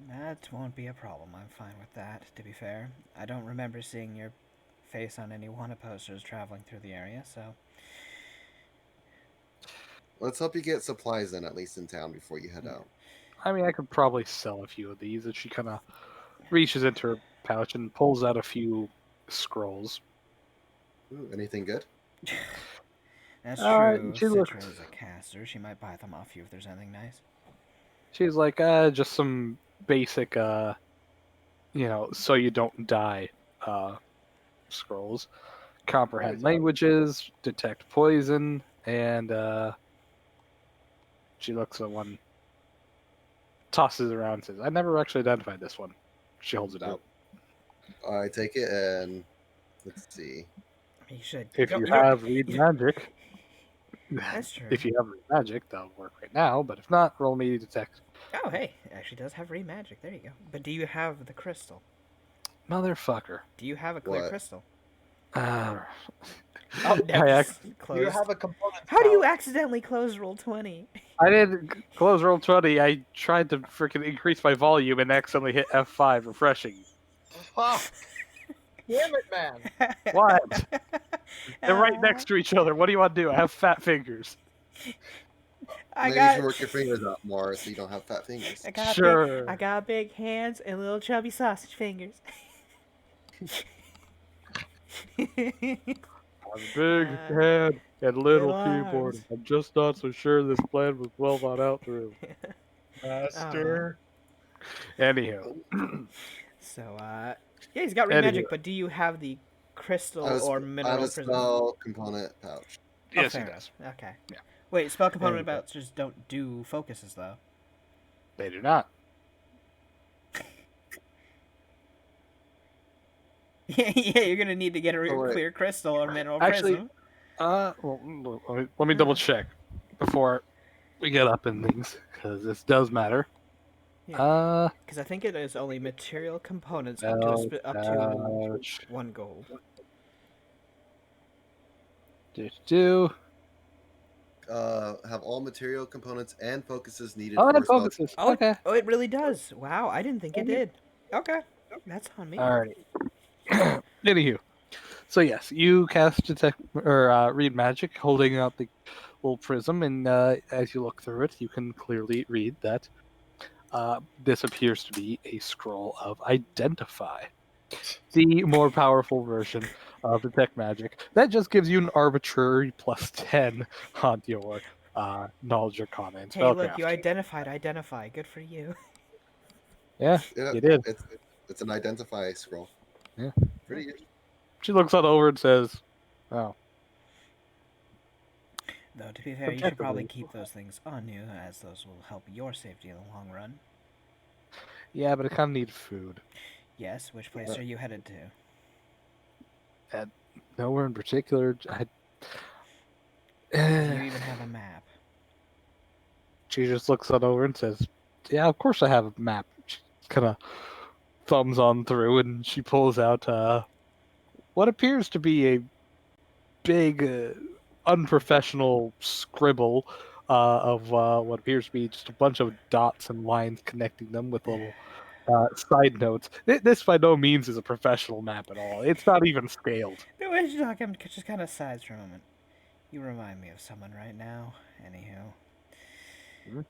That won't be a problem. I'm fine with that, to be fair. I don't remember seeing your face on any wanted posters traveling through the area, so. Let's hope you get supplies in, at least in town, before you head out. I mean, I could probably sell a few of these." And she kind of reaches into her pouch and pulls out a few scrolls. Ooh, anything good? That's true. She Citra looks. is a caster. She might buy them off you if there's anything nice. She's like, just some basic, so you don't die, scrolls. Comprehend Right. languages, detect poison, and she looks at one, tosses it around, and says, "I never actually identified this one." She holds it out. I take it and let's see. You should. If No, you don't- have read you- magic, That's true. if you have read magic, that'll work right now. But if not, roll me detect. Oh, hey, it actually does have re-magic. There you go. But do you have the crystal? Motherfucker. Do you have a clear What? crystal? Uh, Oh, I, that's ac- closed. You have a component. How do you pouch. accidentally close roll 20? I did close roll 20. I tried to freaking increase my volume and accidentally hit F5, refreshing. Fuck. Damn it, man. What? They're right next to each other. What do you want to do? I have fat fingers. I Maybe you should got. work your fingers out more so you don't have fat fingers. I got Sure. I got big hands and little chubby sausage fingers. I'm a big Uh, head and little little keyboard. arms. I'm just not so sure this plan was well thought out through. Master. Anywho. So, yeah, he's got re-magic, Anywho. but do you have the crystal I have or I have mineral a prism? spell component pouch. Oh, Yes, he fair does. enough. Okay. Yeah. Wait, spell component There you go. pouches don't do focuses, though. They do not. Yeah, you're gonna need to get a Oh, wait. clear crystal or mineral Actually, prism. let me double check before we get up in things, because this does matter. Yeah. Because I think it is only material components up to Pouch. 1 gold. Do. Have all material components and focuses needed Oh, for that spell. focuses. Oh, Okay. oh, it really does. Wow, I didn't think it did. Okay, that's on me. Alrighty. Anywho, so yes, you cast detect or read magic, holding out the little prism, and as you look through it, you can clearly read that this appears to be a scroll of identify, the more powerful version of detect magic. That just gives you an arbitrary +10 on your knowledge or common Hey, look, spellcraft. you identified identify. Good for you. Yeah, Yeah, you did. it's an identify scroll. Yeah. Pretty good. She looks on over and says, "Oh, Though, to be fair, you should probably keep those things on you, as those will help your safety in the long run. yeah, but I kind of need food. Yes, which place are you headed to? Nowhere in particular. Do you even have a map? She just looks on over and says, "Yeah, of course I have a map." She kind of thumbs on through, and she pulls out what appears to be a big, unprofessional scribble of what appears to be just a bunch of dots and lines connecting them with little side notes. This by no means is a professional map at all. It's not even scaled. No, I just kind of sighs for a moment. You remind me of someone right now. Anywho. Mhm.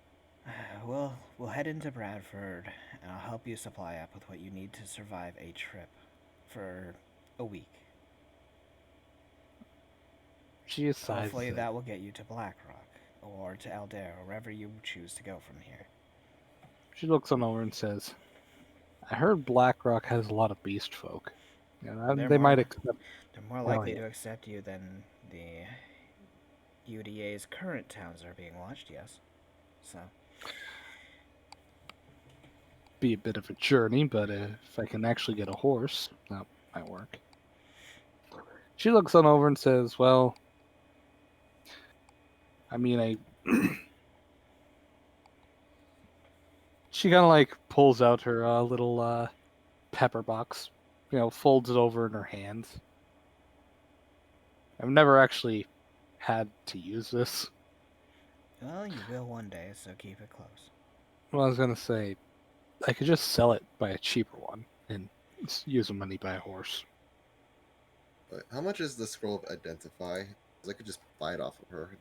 We'll head into Bradford, and I'll help you supply up with what you need to survive a trip for a week. She is sighs. Hopefully that will get you to Blackrock, or to Aldera, or wherever you choose to go from here. She looks on over and says, "I heard Blackrock has a lot of beast folk. They're They might more- accept." They're more Oh, likely yeah. to accept you than the UDA's current towns are being watched, yes. So, Be a bit of a journey, but if I can actually get a horse, that might work. She looks on over and says, "Well, I mean, she kind of like pulls out her little pepper box, folds it over in her hands. I've never actually had to use this. Well, you will one day, so keep it close. Well, I was gonna say, I could just sell it, buy a cheaper one, and use the money buy a horse. But how much is the scroll of identify? 'Cause I could just buy it off of her. Sure,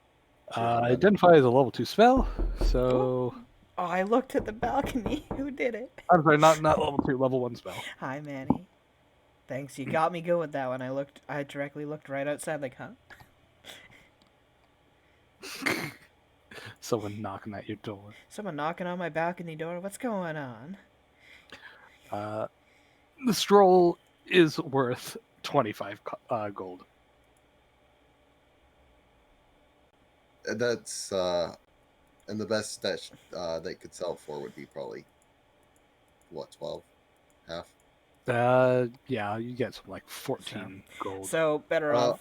for better. Identify is a level 2 spell, so Oh, I looked at the balcony. Who did it? I'm sorry, not level 2, level 1 spell. Hi, Manny. Thanks, you got me good with that one. I directly looked right outside, like, huh? Someone knocking at your door. Someone knocking on my balcony door. What's going on? The scroll is worth 25 gold. That's and the best that they could sell it for would be probably what, 12, half. Yeah, you get some like 14 gold. So better off.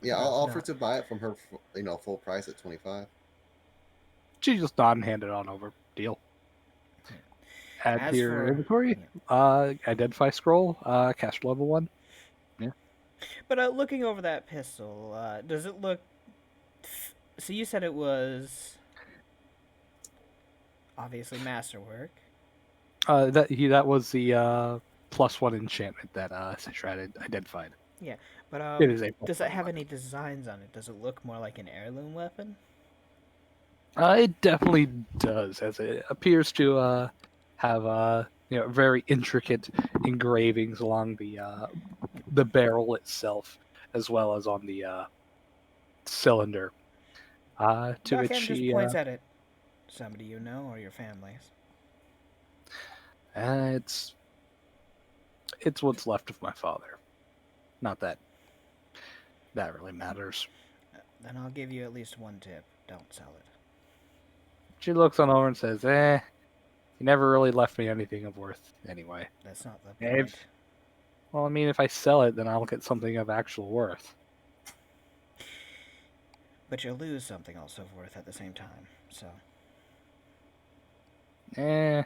Yeah, I'll offer not. to buy it from her, full price at 25. She just nod and hand it on over. Deal. Add As to your for- inventory. Identify scroll. Cast level 1. But looking over that pistol, does it look? So you said it was obviously masterwork. That was the +1 enchantment that Citra had identified. But It is a does it +1 have weapon. any designs on it? Does it look more like an heirloom weapon? It definitely does, as it appears to have very intricate engravings along the barrel itself, as well as on the cylinder. To Doc which M just she points at it. Somebody you know or your family's? it's what's left of my father. Not that really matters. Then I'll give you at least one tip. Don't sell it. She looks on over and says, he never really left me anything of worth anyway. That's not the If- point. Well, I mean, if I sell it, then I'll get something of actual worth. But you'll lose something also of worth at the same time. So Eh.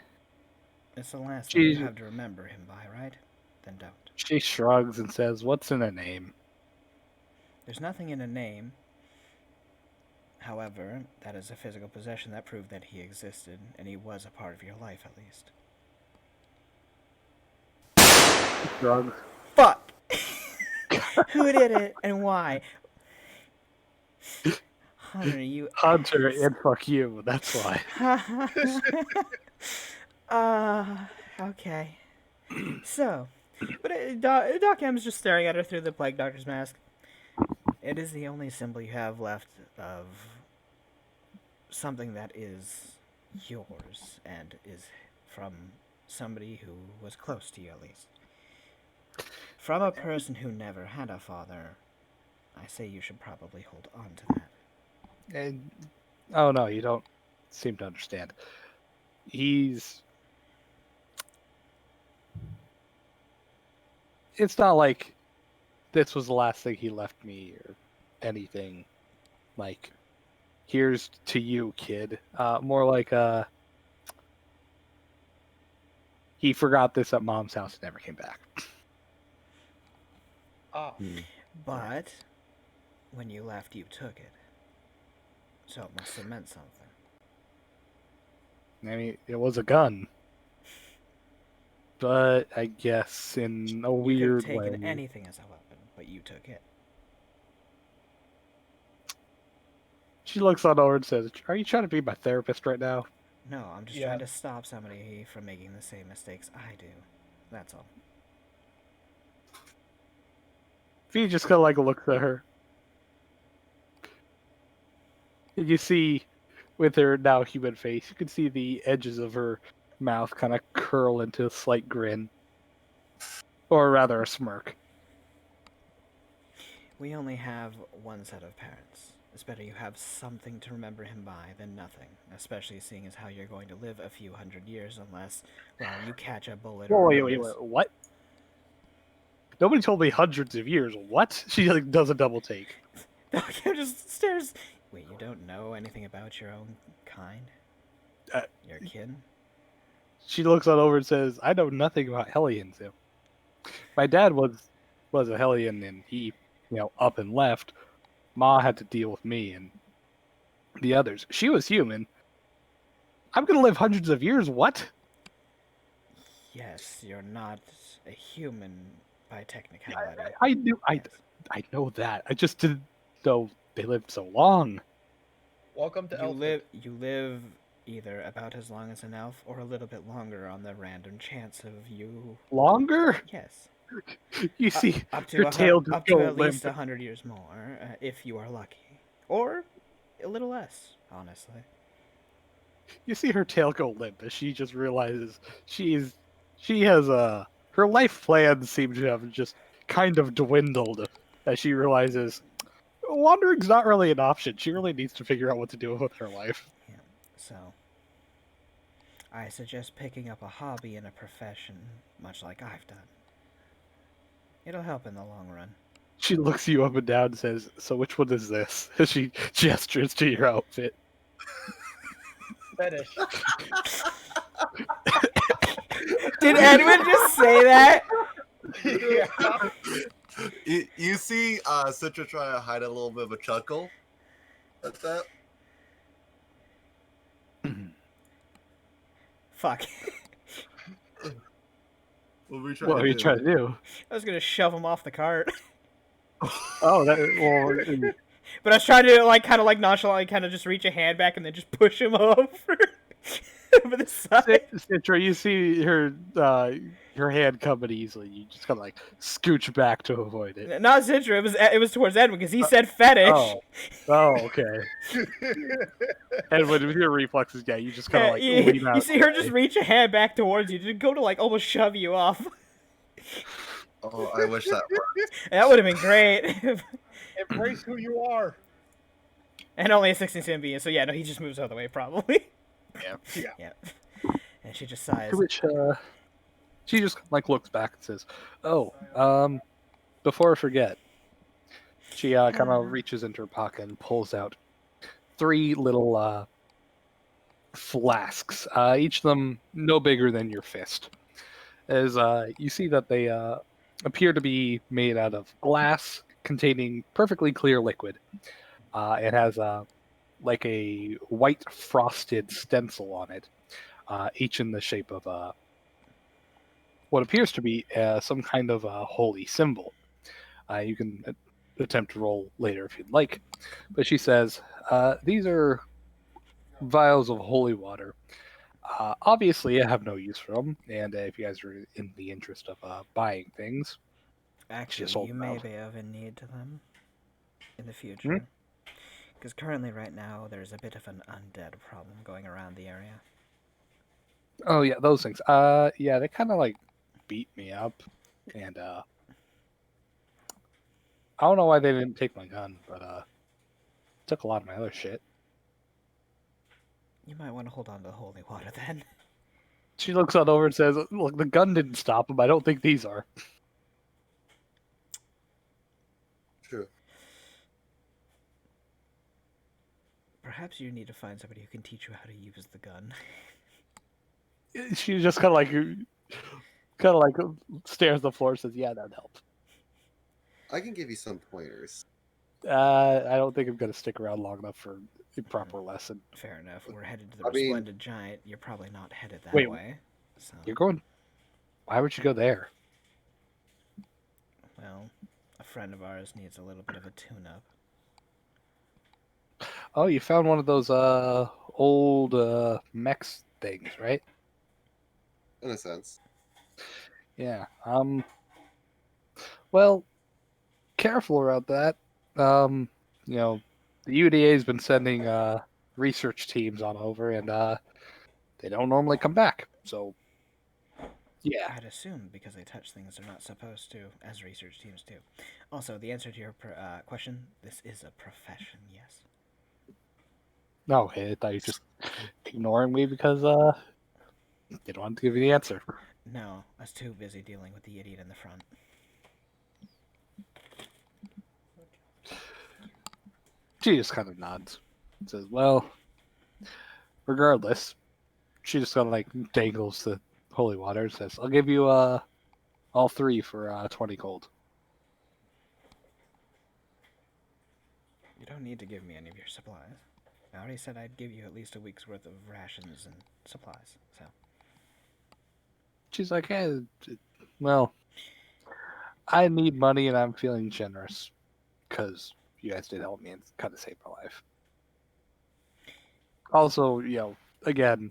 it's the last thing you She- have to remember him by, right? Then don't. She shrugs and says, "What's in a name?" There's nothing in a name. However, that is a physical possession that proved that he existed, and he was a part of your life at least. Shrugs. Fuck! Who did it and why? Hunter, you. Hunter and fuck you. That's why. Okay. So, but Doc M's just staring at her through the plague doctor's mask. It is the only symbol you have left of something that is yours and is from somebody who was close to you at least. From a person who never had a father, I say you should probably hold on to that. And oh no, you don't seem to understand. It's not like this was the last thing he left me or anything. Like, here's to you, kid. More like he forgot this at mom's house and never came back. Ah, But when you left, you took it. So it must have meant something. I mean, it was a gun. But I guess in a You could weird have taken way. anything as a weapon, but you took it. She looks on over and says, "Are you trying to be my therapist right now?" No, I'm just Yeah. trying to stop somebody from making the same mistakes I do. That's all. Fee just kind of like looks at her. And you see, with her now human face, you can see the edges of her mouth kind of curl into a slight grin. Or rather, a smirk. We only have one set of parents. It's better you have something to remember him by than nothing, especially seeing as how you're going to live a few hundred years unless, well, you catch a bullet or Wait, what? Nobody told me hundreds of years. What? She like does a double take. Doctor just stares. Wait, you don't know anything about your own kind? Uh, Your kin? She looks on over and says, "I know nothing about Hellions. My dad was a Hellion, and he, up and left. Ma had to deal with me and the others. She was human. I'm gonna live hundreds of years. What? Yes, you're not a human by technicality. I knew. Yes. I know that. I just didn't know they lived so long. Welcome to You Elfland. live either about as long as an elf or a little bit longer on the random chance of you. Longer? Yes. You see, Up to her tail just up to go at least limp. 100 years more, if you are lucky, or a little less, honestly. You see her tail go limp as she just realizes she has her life plans seem to have just kind of dwindled as she realizes wandering's not really an option. She really needs to figure out what to do with her life. Yeah. So, I suggest picking up a hobby and a profession, much like I've done. It'll help in the long run. She looks you up and down and says, "So which one is this?" As she gestures to your outfit. Fetish. Did Edwin just say that? Yeah. You see Citra try to hide a little bit of a chuckle at that. Fuck. What were we trying What to are you do? trying to do? I was gonna shove him off the cart. Oh, well, But I was trying to kind of nonchalantly kind of just reach a hand back and then just push him over the side. Citra, you see her hand coming easily. You just kind of scooch back to avoid it. Not Citra, it was towards Edwin because he said fetish. Oh, okay. And with your reflexes, yeah, you just kind of you, lean out. you see her just reach a hand back towards you to go to almost shove you off. Oh, I wish that worked. That would have been great. Embrace who you are. And only a 16 cm, so yeah, no, he just moves out of the way probably. Yeah. Yeah. And she just sighs. To which she just looks back and says, "Oh, before I forget." She kind of reaches into her pocket and pulls out 3 little flasks, each of them no bigger than your fist. As you see that they appear to be made out of glass containing perfectly clear liquid. It has a white frosted stencil on it, each in the shape of what appears to be some kind of holy symbol. You can attempt to roll later if you'd like. But she says, these are vials of holy water. Obviously, I have no use for them, and if you guys are in the interest of buying things, just Actually, hold you may around. be of a need to them in the future. Because currently, right now, there's a bit of an undead problem going around the area. Oh yeah, those things. Yeah, they kind of beat me up, and I don't know why they didn't take my gun, but took a lot of my other shit. You might want to hold on to the holy water then. She looks on over and says, "Look, the gun didn't stop him. I don't think these are." True. Perhaps you need to find somebody who can teach you how to use the gun. She just kind of stares at the floor and says, "Yeah, that'd help." I can give you some pointers. I don't think I'm gonna stick around long enough for a proper lesson. Fair enough. We're headed to the I mean- Resplendent Giant. You're probably not headed that Wait. way. So, You're going. Why would you go there? well, a friend of ours needs a little bit of a tune-up. Oh, you found one of those old mechs things, right? In a sense. Yeah. Well, careful about that. The UDA's been sending research teams on over, and they don't normally come back. So, yeah. I'd assume because they touch things they're not supposed to, as research teams do. Also, the answer to your question, this is a profession, yes. No, I thought you were just ignoring me because they don't want to give you the answer. No, I was too busy dealing with the idiot in the front. She just kind of nods and says, "Well, regardless," she just kind of like dangles the holy water and says, "I'll give you all 3 for 20 gold." You don't need to give me any of your supplies. I already said I'd give you at least a week's worth of rations and supplies. So She's like, "Hey, well, I need money and I'm feeling generous because you guys did help me and kind of saved my life. Also, again,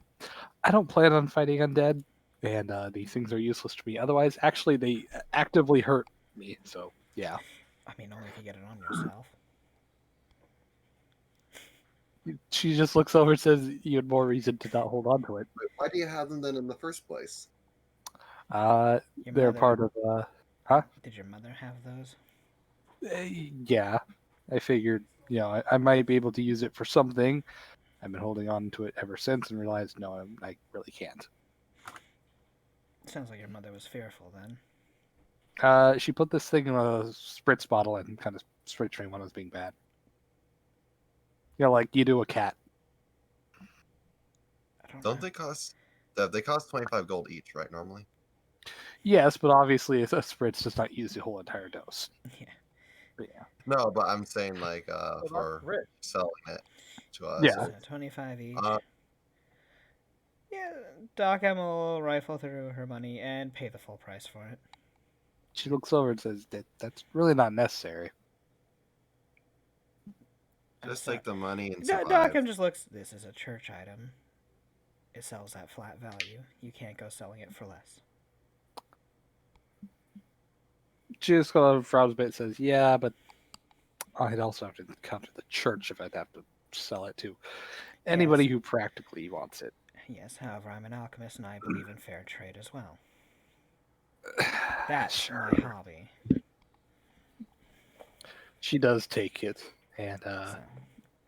I don't plan on fighting undead, and these things are useless to me. Otherwise, actually, they actively hurt me. So, yeah." I mean, only if you get it on yourself. She just looks over and says, "You had more reason to not hold on to it." But why do you have them then in the first place? Your They're mother- part of, Did your mother have those? yeah. I figured, I might be able to use it for something. I've been holding on to it ever since and realized, no, I really can't. Sounds like your mother was fearful then. She put this thing in a spritz bottle and kind of spritz trained when I was being bad. Like you do a cat. I don't Don't know. they cost? They cost 25 gold each, right? Normally. Yes, but obviously a spritz does not use the whole entire dose. Yeah. But yeah. No, but I'm saying like Well, for that's rich. selling it to us. Yeah. So 25 each. Uh, Yeah, Doc Emma will rifle through her money and pay the full price for it. She looks over and says, "That's really not necessary." just So- take the money and Doc survive. Em just looks. This is a church item. It sells at flat value. You can't go selling it for less. She just kind of frowns a bit and says, "Yeah, but I'd also have to come to the church if I'd have to sell it to anybody Yes. who practically wants it." Yes, however, I'm an alchemist and I believe in fair trade as well. That's Sure. my hobby. She does take it and So.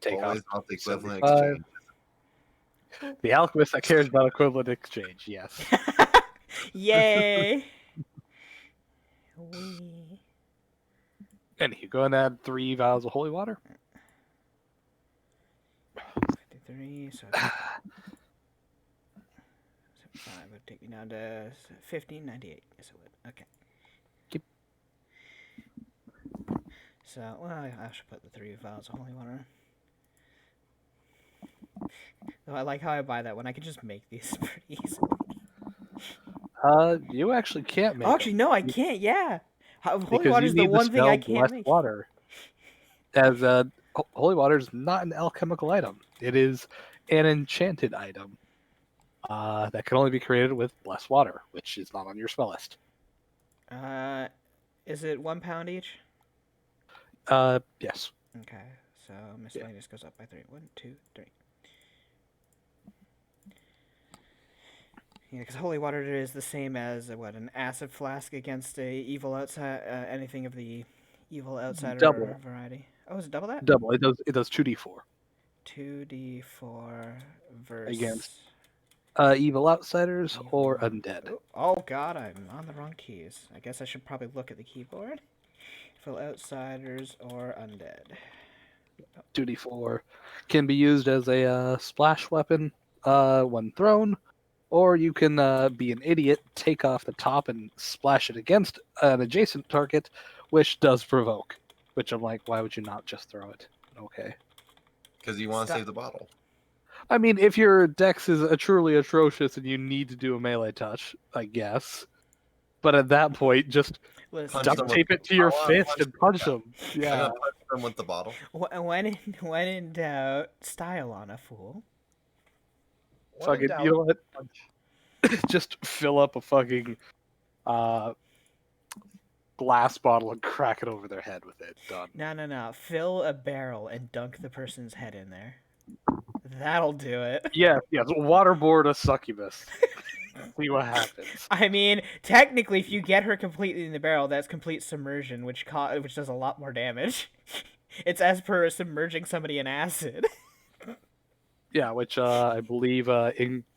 take Always off off the equivalent 75. exchange. The alchemist that cares about equivalent exchange, yes. Yay! Wee. And you go and add 3 vials of holy water. 53, so 75 would take me down to 1598. Yes, it would. Okay. Yep. So, well, I should put the 3 vials of holy water. Though I like how I buy that when I can just make these pretty easily. You actually can't make Oh, actually, them no, I can't. Yeah, holy because water you is the need one the thing I spell can't blessed make. water. As holy water is not an alchemical item; it is an enchanted item that can only be created with blessed water, which is not on your spell list. Is it £1 each? Yes. Okay, so miscellaneous goes up by 3. 1, 2, 3. Yeah, because holy water is the same as an acid flask against a evil outside, anything of the evil outsider Double. variety. Oh, is it double that? Double. It does 2d4 2d4 versus against evil outsiders or evil- undead. Oh God, I'm on the wrong keys. I guess I should probably look at the keyboard. Evil outsiders or undead. 2d4 can be used as a splash weapon when thrown, or you can be an idiot, take off the top and splash it against an adjacent target, which does provoke. Which I'm like, why would you not just throw it? Okay. Because you want to Stop. save the bottle. I mean, if your dex is truly atrocious and you need to do a melee touch, I guess. But at that point, just Listen, Punch duct them tape with- it to your I wanna fist punch and them, punch yeah. them. I'm Yeah. gonna punch them with the bottle. when in doubt, style on a fool. When in Fucking, you know what? doubt, Just fill up a fucking glass bottle and crack it over their head with it. Done. No. Fill a barrel and dunk the person's head in there. That'll do it. Yes. Waterboard a succubus. See what happens. I mean, technically, if you get her completely in the barrel, that's complete submersion, which does a lot more damage. It's as per submerging somebody in acid. Yeah, which I believe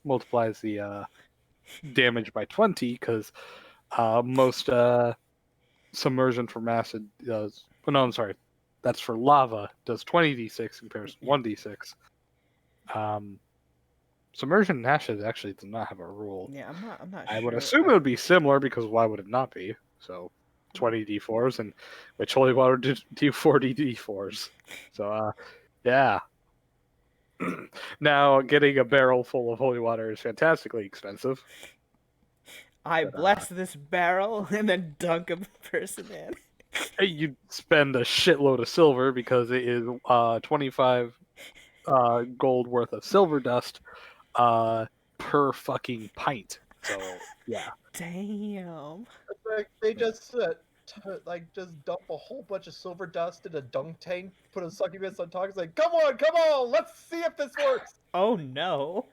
multiplies the damage by 20 because most submersion from acid does. Oh, no, I'm sorry. that's for lava, does 20d6 in comparison to 1d6. Submersion and ashes actually does not have a rule. Yeah, I'm not I sure. would assume it would be similar because why would it not be? So 20 d4s, and which holy water do 40 d4s. So yeah. Now getting a barrel full of holy water is fantastically expensive. I But, bless this barrel and then dunk a person in. you spend a shitload of silver because it is 25 gold worth of silver dust per fucking pint. So yeah. Damn. They just just dump a whole bunch of silver dust in a dunk tank, put a succubus on top, and say, come on, let's see if this works." Oh no.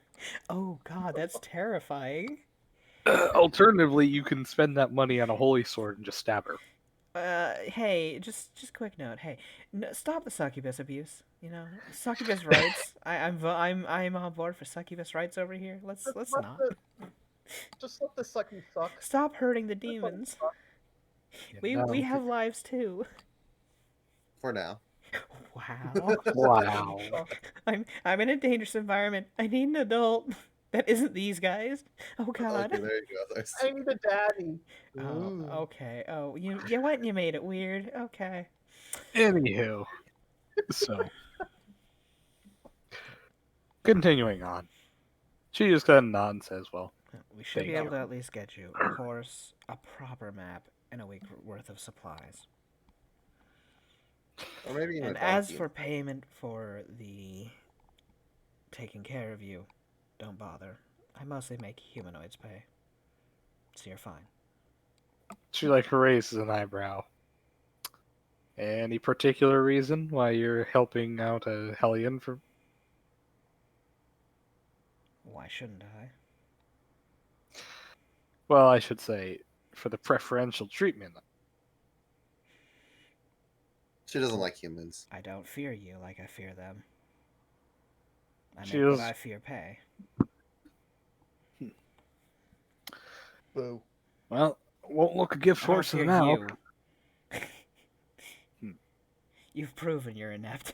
Oh god, that's terrifying. Alternatively, you can spend that money on a holy sword and just stab her. Hey, just quick note. Hey, stop the succubus abuse. You know, succubus rights. I'm on board for succubus rights over here. Just Let's let not. just let the sucky suck. Stop hurting the Just let it demons. suck. We have lives too. For now. Wow. Wow. I'm in a dangerous environment. I need an adult that isn't these guys. Oh god. Okay, there you go. There's... I need a daddy. Oh, Ooh. okay. Oh, you went and you made it weird. Okay. Anywho, so continuing on, she just kind of nods and says, "Well, We should be Thank able you. to at least get you a horse, a proper map, and a week worth of supplies. Or maybe even And a as donkey. for payment for the taking care of you, don't bother. I mostly make humanoids pay. So you're fine. she like raises an eyebrow. Any particular reason why you're helping out a Hellion for?" Why shouldn't I? Well, I should say for the preferential treatment. She doesn't like humans. I don't fear you like I fear them. I She make what is- I fear pay. Boo. Well, won't look a gift I don't horse in fear the mouth. you. Hmm. You've proven you're inept.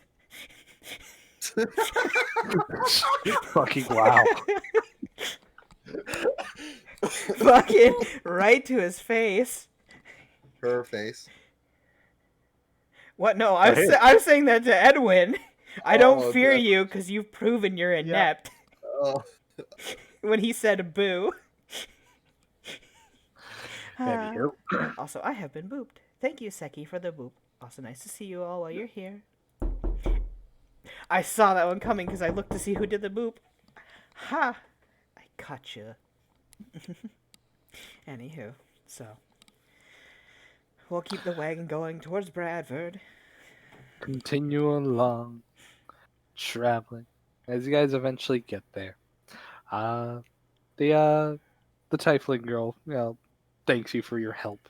Fucking wow. Fucking right to his face. Her face. What? No, Hey. I'm saying that to Edwin. I don't Oh, fear okay. you because you've proven you're inept. Oh, When he said boo. Anywho. Also, I have been booped. Thank you, Seki, for the boop. Also, nice to see you all while you're here. I saw that one coming because I looked to see who did the boop. Ha! I caught you. Anywho, so we'll keep the wagon going towards Bradford. Continue along, traveling. As you guys eventually get there, the Tiefling girl, thanks you for your help,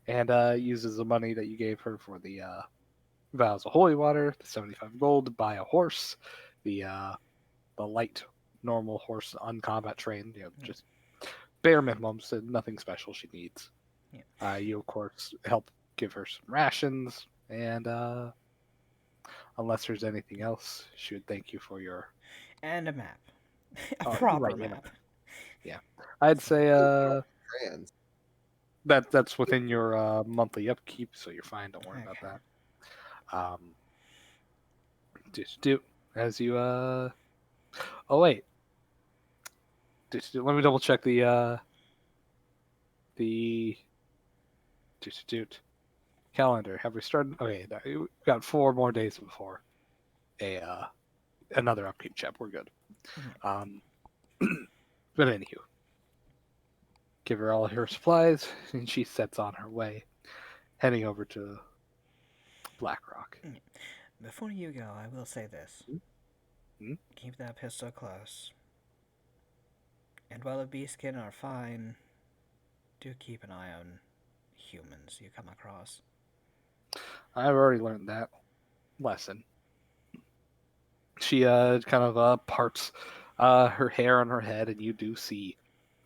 and uses the money that you gave her for the vows of holy water, the 75 gold, to buy a horse, the light normal horse, uncombat trained, just bare minimums, and nothing special she needs. Yeah. You of course help give her some rations, and unless there's anything else, she would thank you for your And a map. A Oh, proper right, yeah. map. I'd say trans. that's within your monthly upkeep, so you're fine. Don't worry about Okay. that. Do as you Oh wait, let me double check the calendar. Have we started? Okay, no, we got 4 more days before a another upkeep check. We're good. But anywho, give her all her supplies, and she sets on her way, heading over to Blackrock. Before you go, I will say this. Hmm? Keep that pistol close. And while the beastkin are fine, do keep an eye on humans you come across. I've already learned that lesson. She kind of parts her hair on her head, and you do see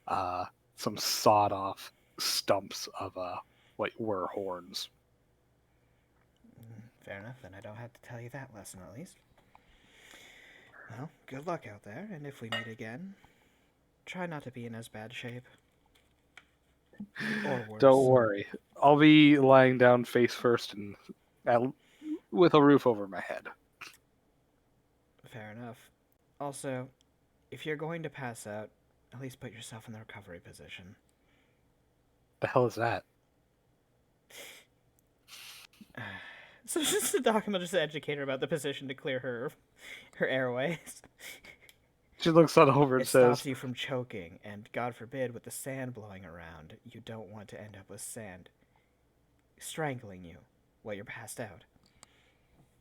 some sawed off stumps of what were horns. Fair enough, then I don't have to tell you that lesson at least. Well, good luck out there, and if we meet again, try not to be in as bad shape. Or worse. Don't worry. I'll be lying down face first and at, with a roof over my head. Fair enough. Also, if you're going to pass out, at least put yourself in the recovery position. The hell is that? So just a document just educate her about the position to clear her airways. She looks on over and It says, stops you from choking, and God forbid, with the sand blowing around, you don't want to end up with sand strangling you while you're passed out.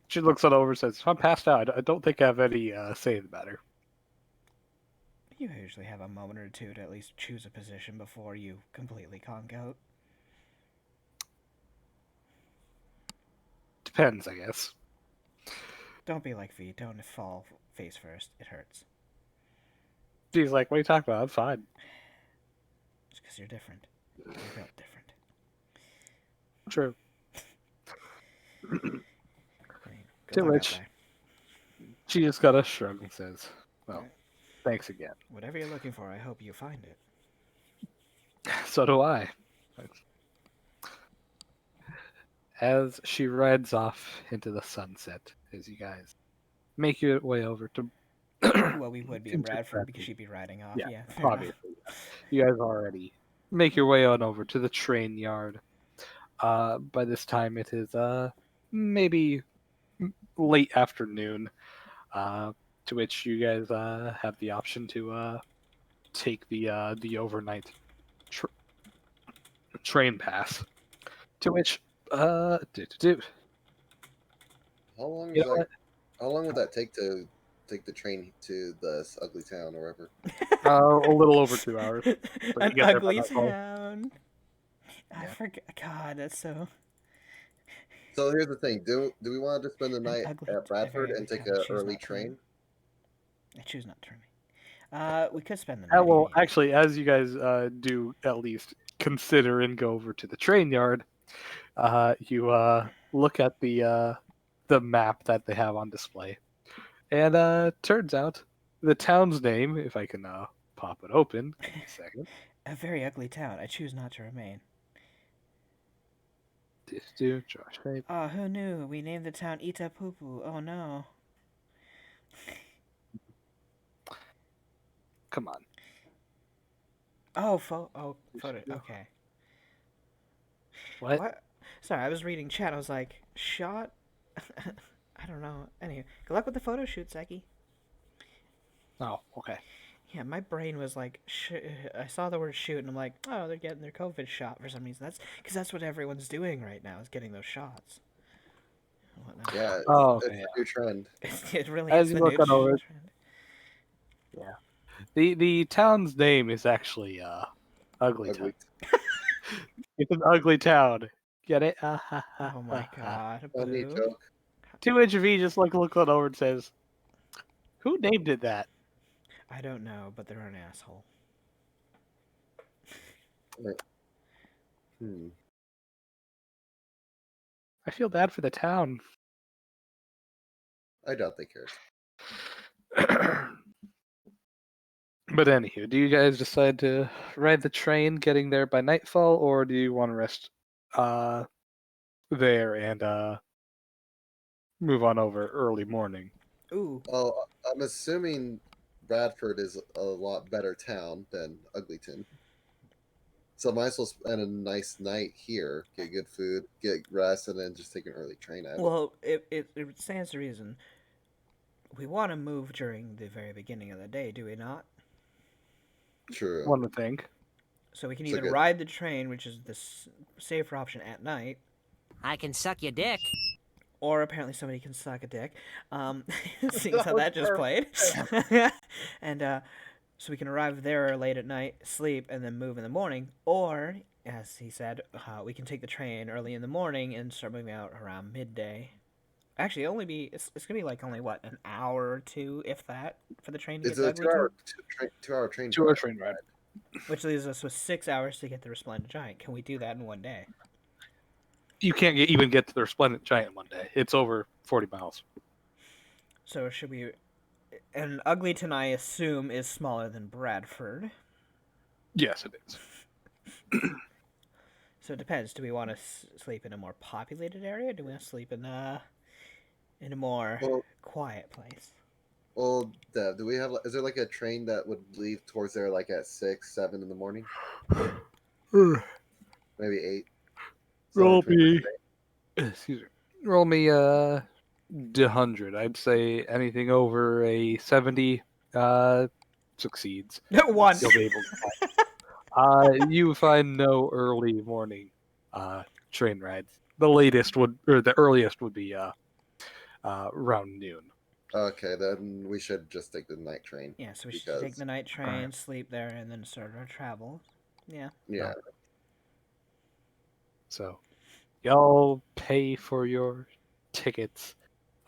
she looks on over and says, if I'm passed out, I don't think I have any say in the matter. You usually have a moment or two to at least choose a position before you completely conk out. Depends, I guess. Don't be like V. Don't fall face first. It hurts. She's like, what are you talking about? I'm fine. It's because you're different. You're built different. True. I mean, good To luck out which there. she just got a shrug and says, well, Alright. thanks again. Whatever you're looking for, I hope you find it. So do I. As she rides off into the sunset, as you guys make your way over to Well, we would be in into Bradford because Bradford. she'd be riding off. Yeah, Yeah, fair enough. obviously. You guys already make your way on over to the train yard. By this time, it is maybe late afternoon. To which you guys have the option to take the overnight train pass. To which do. How long You is know that? what? How long would that take to take the train to this ugly town or whatever? A little over 2 hours. But An you get there by ugly nightfall. town. I Yeah. forgot. God, that's so. So here's the thing: do we want to just spend the night ugly, at Bradford very and ugly take town. an Choose early not to. train? I choose not to. We could spend the night. Well, yeah. actually, as you guys do at least consider and go over to the train yard, you look at the map that they have on display, and turns out the town's name, if I can pop it open, give me a second. A very ugly town. I choose not to remain. Josh, hey, Oh, who knew? We named the town Itapupu. Oh no. come on. Oh, photo. Okay. What? Sorry, I was reading chat. I was like, shot. I don't know. Anyway, good luck with the photo shoot, Seki. Oh, okay. Yeah, my brain was like, I saw the word shoot, and I'm like, oh, they're getting their COVID shot for some reason. That's because that's what everyone's doing right now is getting those shots. And whatnot. Yeah, Oh, it's okay. a new trend. It really As is you the look new on over, trend. the town's name is actually Ugly Town. Ugly. It's an ugly town. Get it? Oh my god, Funny boo. joke. To which V just looks on over and says, "Who named it that?" I don't know, but they're an asshole. Hmm. I feel bad for the town. I doubt they cares. But anywho, do you guys decide to ride the train getting there by nightfall, or do you want to rest there and move on over early morning? Ooh. Oh, I'm assuming Bradford is a lot better town than Uglyton. So might as well spend a nice night here, get good food, get rest, and then just take an early train out. Well, it stands to reason. We want to move during the very beginning of the day, do we not? True. One would think. So we can So either good. ride the train, which is the safer option at night, I can suck your dick. or apparently somebody can suck a dick. Seeing as how that just Perfect. played. And so we can arrive there late at night, sleep, and then move in the morning. Or, as he said, we can take the train early in the morning and start moving out around midday. Actually, it's gonna be like only what, an hour or two, if that, for the train to It's get to a Uglyton? 2 hour train 2 hour drive. train ride. Which leaves us with 6 hours to get the Resplendent Giant. Can we do that in one day? you can't even get to the Resplendent Giant one day. It's over 40 miles. So should we? And Uglyton, I assume, is smaller than Bradford. Yes, it is. So it depends. Do we want to sleep in a more populated area? Or do we want to sleep in a more Well, quiet place? well, Dev, do we have? Is there like a train that would leave towards there like at 6, 7 in the morning? Maybe 8. Roll Train me. Excuse me. Roll me D100. I'd say anything over a 70 succeeds. One. You'll be able to you find no early morning train rides. The latest or the earliest would be around noon. Okay, then we should just take the night train. Yeah, so we should because take the night train, sleep there, and then start our travel. Yeah. yeah, So y'all pay for your tickets.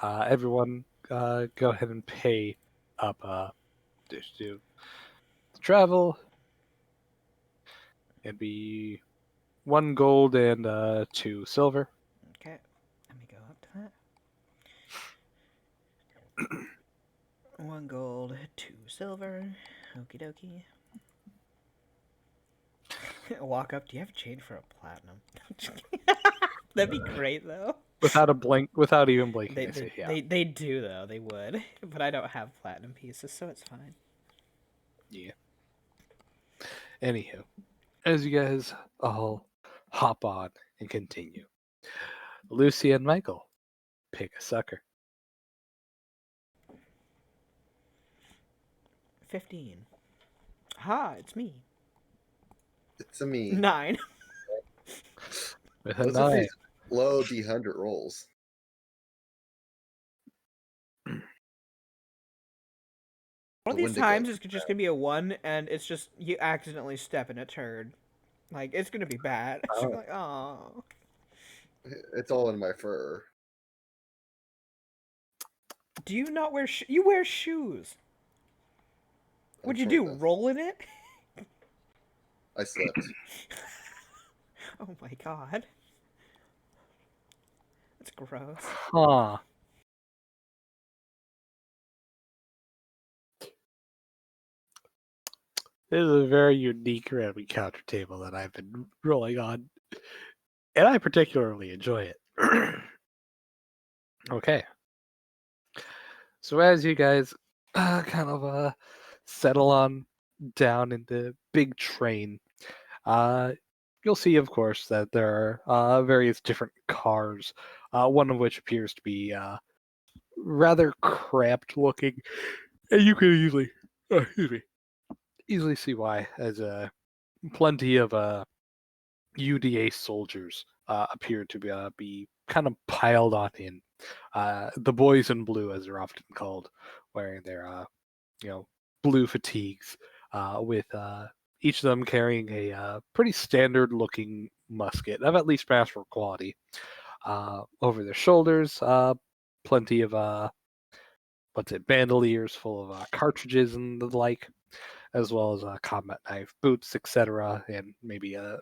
Everyone go ahead and pay up to travel. It'd be 1 gold and 2 silver. Okay. Let me go up to that. 1 gold, 2 silver. Okie dokie. Walk up. Do you have change for a platinum? That'd be great though. Without even blinking. They I say, yeah. they do though. They would, but I don't have platinum pieces, so it's fine. Yeah. Anywho, as you guys all hop on and continue, Lucy and Michael pick a sucker. 15. Ha! It's me. it's a me. 9. With a Those are 9. pretty low D100 rolls. One of The these Wendigo. times it's just gonna be a 1, and it's just you accidentally step in a turd. Like it's gonna be bad. It's gonna be like, oh. It's all in my fur. Do you not wear you wear shoes? I'm What'd you short do? though. Roll in it? I slipped. Oh my god. That's gross. Huh. This is a very unique random encounter table that I've been rolling on, and I particularly enjoy it. Okay. So as you guys kind of settle on down in the big train, uh, you'll see, of course, that there are various different cars, one of which appears to be rather cramped looking, and you can easily see why, as plenty of UDA soldiers appear to be kind of piled on in. The boys in blue, as they're often called, wearing their blue fatigues, with each of them carrying a pretty standard looking musket of at least master quality over their shoulders. Plenty of bandoliers full of cartridges and the like, as well as a combat knife, boots, etc., and maybe a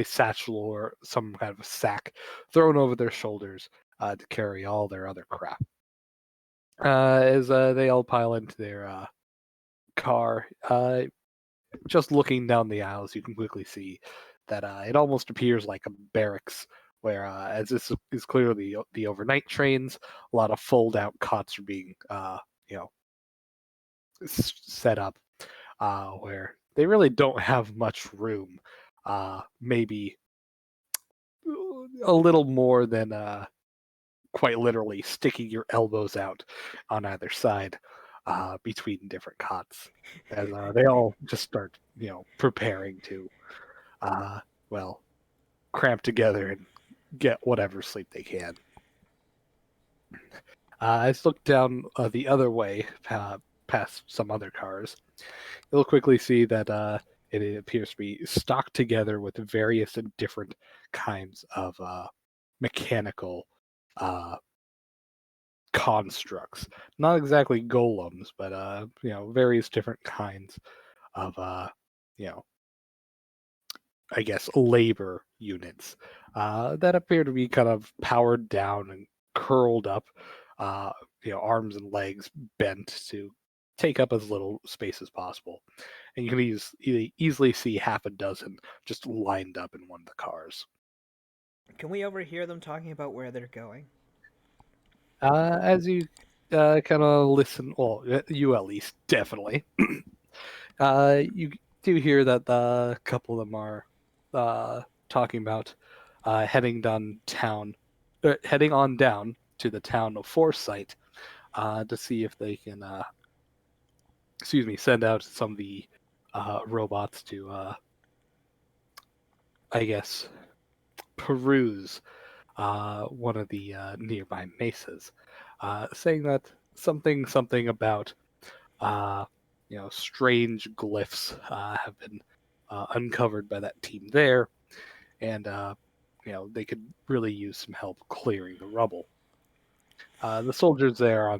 satchel or some kind of a sack thrown over their shoulders to carry all their other crap. As they all pile into their car, just looking down the aisles, you can quickly see that it almost appears like a barracks, where as this is clearly the overnight trains, a lot of fold-out cots are being set up, where they really don't have much room. Maybe a little more than quite literally sticking your elbows out on either side between different cots, as they all just start, preparing to, well, cramp together and get whatever sleep they can. I look down the other way, past some other cars. You'll quickly see that it appears to be stocked together with various and different kinds of mechanical constructs. Not exactly golems, but various different kinds of I guess labor units that appear to be kind of powered down and curled up, uh, arms and legs bent to take up as little space as possible. And you can easily see half a dozen just lined up in one of the cars. Can we overhear them talking about where they're going? As you kind of listen, well, you at least definitely, you do hear that a couple of them are talking about heading on down to the town of Foresight to see if they can, send out some of the robots to, I guess, peruse one of the nearby mesas, saying that something about strange glyphs have been uncovered by that team there, and they could really use some help clearing the rubble. The soldiers there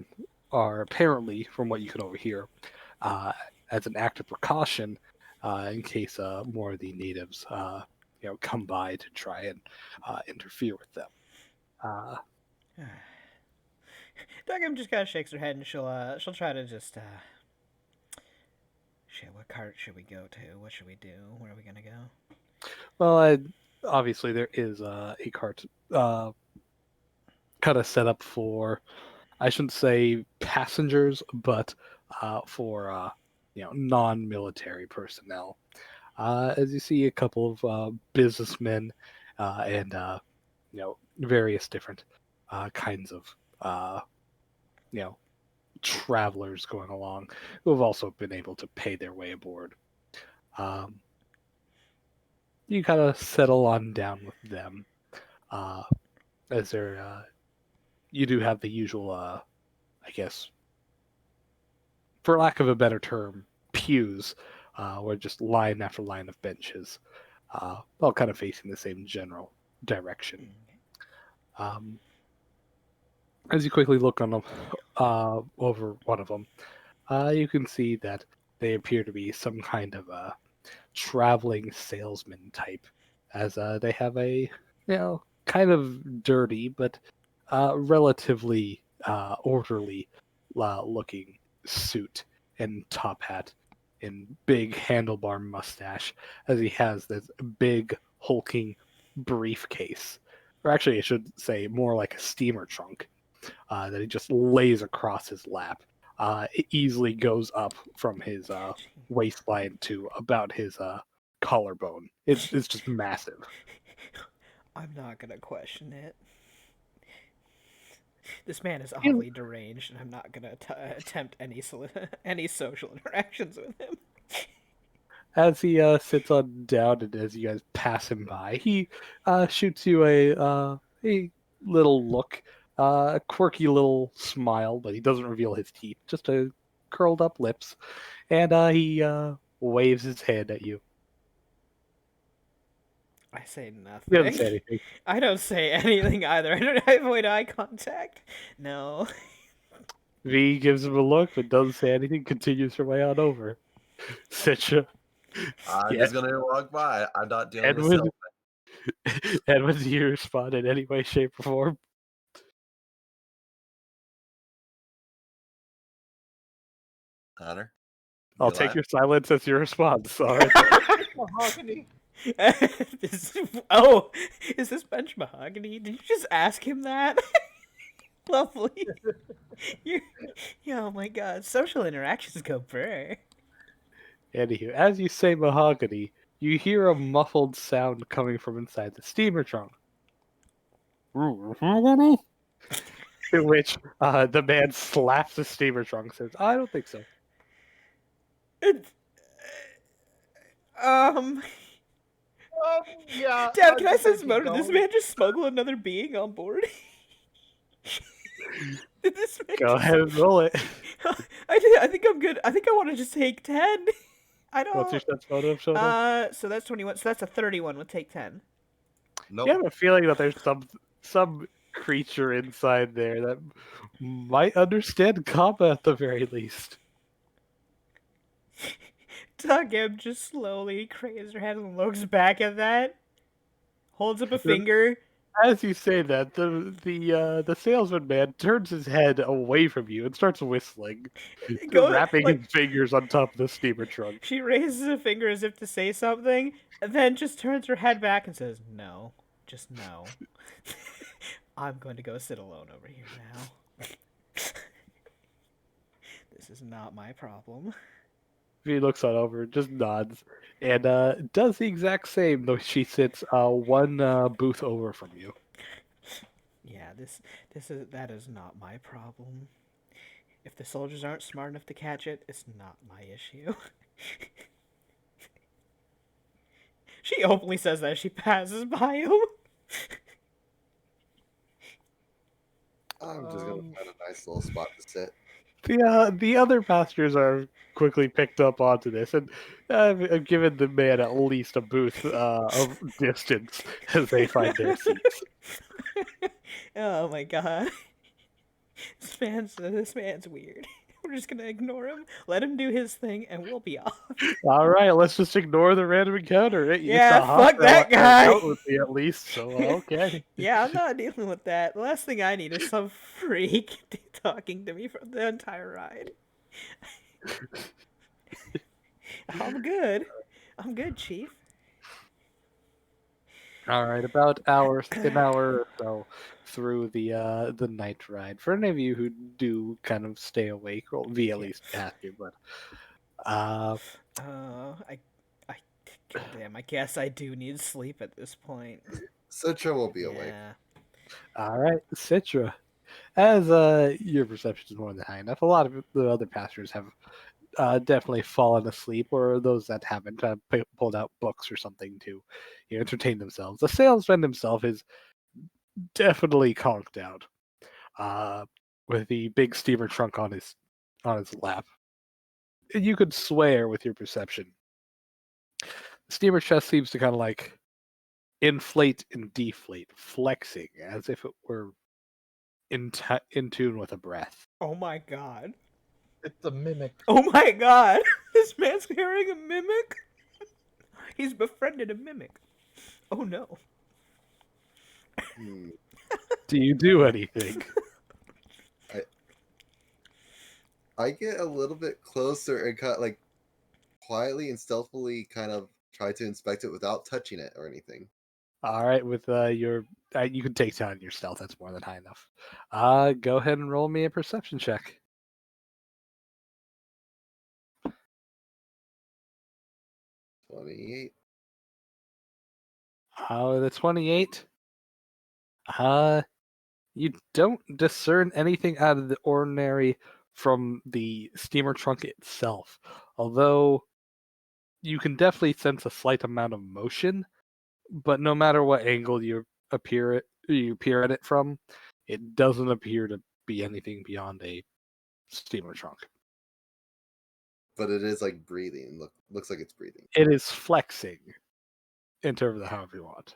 are apparently, from what you can overhear, uh, as an act of precaution, in case more of the natives, come by to try and interfere with them. Uh, Duggan just kind of shakes her head and she'll try to just shit. What cart should we go to? What should we do? Where are we gonna go? well, obviously there is a cart kind of set up for, I shouldn't say passengers, but for non-military personnel. As you see, a couple of businessmen and various different kinds of you know travelers going along who have also been able to pay their way aboard. Um, you kind of settle on down with them, uh, as there you do have the usual, I guess, for lack of a better term, pews, or just line after line of benches, all kind of facing the same general direction. Um, as you quickly look on them, over one of them, you can see that they appear to be some kind of traveling salesman type, as they have a kind of dirty but relatively orderly looking suit and top hat and big handlebar mustache, as he has this big hulking briefcase, or actually I should say more like a steamer trunk, that he just lays across his lap. It easily goes up from his waistline to about his collarbone. It's just massive. I'm not gonna question it. This man is You- awfully deranged, and I'm not gonna attempt any any social interactions with him. As he sits on down and as you guys pass him by, he shoots you a little look, a quirky little smile, but he doesn't reveal his teeth, just a curled up lips, and he waves his hand at you. I say He doesn't nothing. say anything. I don't say anything either. I avoid eye contact. No. V gives him a look, but doesn't say anything. Continues her way on over. Citra. I'm Yeah, just gonna walk by. I'm not dealing with Edwin. self. Edwin, do you respond in any way, shape, or form? Hunter. I'll You take alive? your silence as your response. All right. Mahogany. Oh, is this bench mahogany? Did you just ask him that? Lovely. You, oh my god, social interactions go burr. Anywho, as you say mahogany, you hear a muffled sound coming from inside the steamer trunk. To which the man slaps the steamer trunk and says, I don't think so. It's, um, Yeah. Dad, I'm can I just gonna sense keep motive? Did this going. man just smuggle another being on board? Did this man Go just... ahead and roll it. I think I'm good. I think I want to just take 10. I What's your don't. sense motive, Shoto? So that's 21. So that's a 31. We'll take 10. Nope. You have a feeling that there's some creature inside there that might understand combat at the very least. Tugem just slowly cranes her head and looks back at that. holds up a finger. As you say that, the salesman man turns his head away from you and starts whistling, wrapping his fingers on top of the steamer trunk. She raises a finger as if to say something, and then just turns her head back and says, "No, just no. I'm going to go sit alone over here now. This is not my problem." He looks on over, just nods, and does the exact same, though she sits one booth over from you. Yeah, that is not my problem. If the soldiers aren't smart enough to catch it, it's not my issue. She openly says that as she passes by him. I'm just gonna find a nice little spot to sit. The other passengers are quickly picked up onto this, and I've given the man at least a booth of distance as they find their seats. Oh my god. This man's weird. We're just gonna ignore him, let him do his thing, and we'll be off. All right, let's just ignore the random encounter. Yeah, It's a fuck that hostile guy. encounter with me at least, so okay. Yeah, I'm not dealing with that. The last thing I need is some freak talking to me for the entire ride. I'm good. I'm good, Chief. All right, about an hour or so through the night ride. For any of you who do kind of stay awake, well, we at least have to, but I goddamn, I guess I do need sleep at this point. Citra will be awake. Yeah. all right, Citra. As your perception is more than high enough, a lot of the other passengers have definitely fallen asleep, or those that haven't pulled out books or something to entertain themselves. The salesman himself is definitely conked out, with the big steamer trunk on his lap. You could swear with your perception. The steamer chest seems to kind of like inflate and deflate, flexing as if it were in tune with a breath. Oh my god. It's a mimic. Oh my god. This man's carrying a mimic? He's befriended a mimic. Oh no. Hmm. Do you do anything? I get a little bit closer and kind of like quietly and stealthily kind of try to inspect it without touching it or anything. All right, with your you can take down your stealth. That's more than high enough. Go ahead and roll me a perception check. 28. The 28. You don't discern anything out of the ordinary from the steamer trunk itself, although you can definitely sense a slight amount of motion. But no matter what angle you peer at it from, it doesn't appear to be anything beyond a steamer trunk. But it is like breathing. Looks like it's breathing. It is flexing in terms of however you want.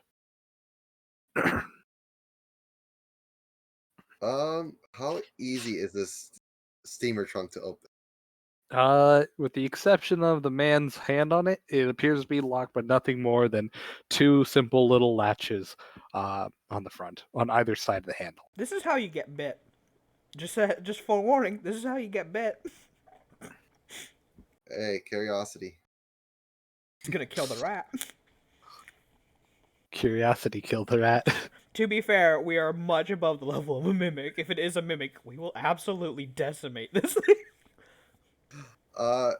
How easy is this steamer trunk to open? With the exception of the man's hand on it, it appears to be locked, but nothing more than two simple little latches on the front, on either side of the handle. This is how you get bit. Just forewarning, this is how you get bit. Hey, curiosity. It's gonna kill the rat. Curiosity killed the rat. To be fair, we are much above the level of a mimic. If it is a mimic, we will absolutely decimate this thing. I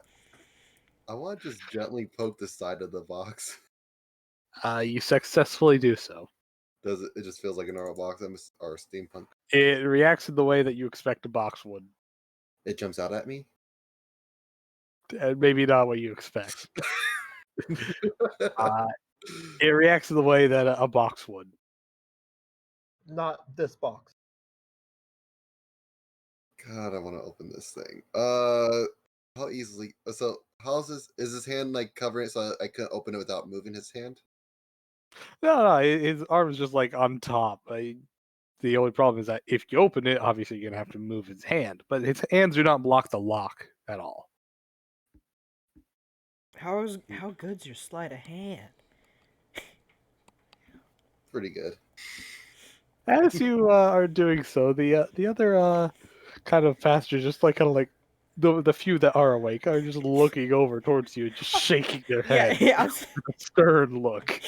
want to just gently poke the side of the box. You successfully do so. Does it? It just feels like a normal box. Or steampunk. It reacts in the way that you expect a box would. It jumps out at me. And maybe not what you expect. It reacts in the way that a box would. Not this box. God, I want to open this thing. How easily? So, how's this? Is his hand like covering it so I couldn't open it without moving his hand? No, his arm's just like on top. The only problem is that if you open it, obviously you're gonna have to move his hand, but his hands do not block the lock at all. How good's your sleight of hand? pretty good. As you are doing so, the other kind of passengers, just like kind of like the few that are awake, are just looking over towards you, just shaking their Yeah, head yeah. with a stern look.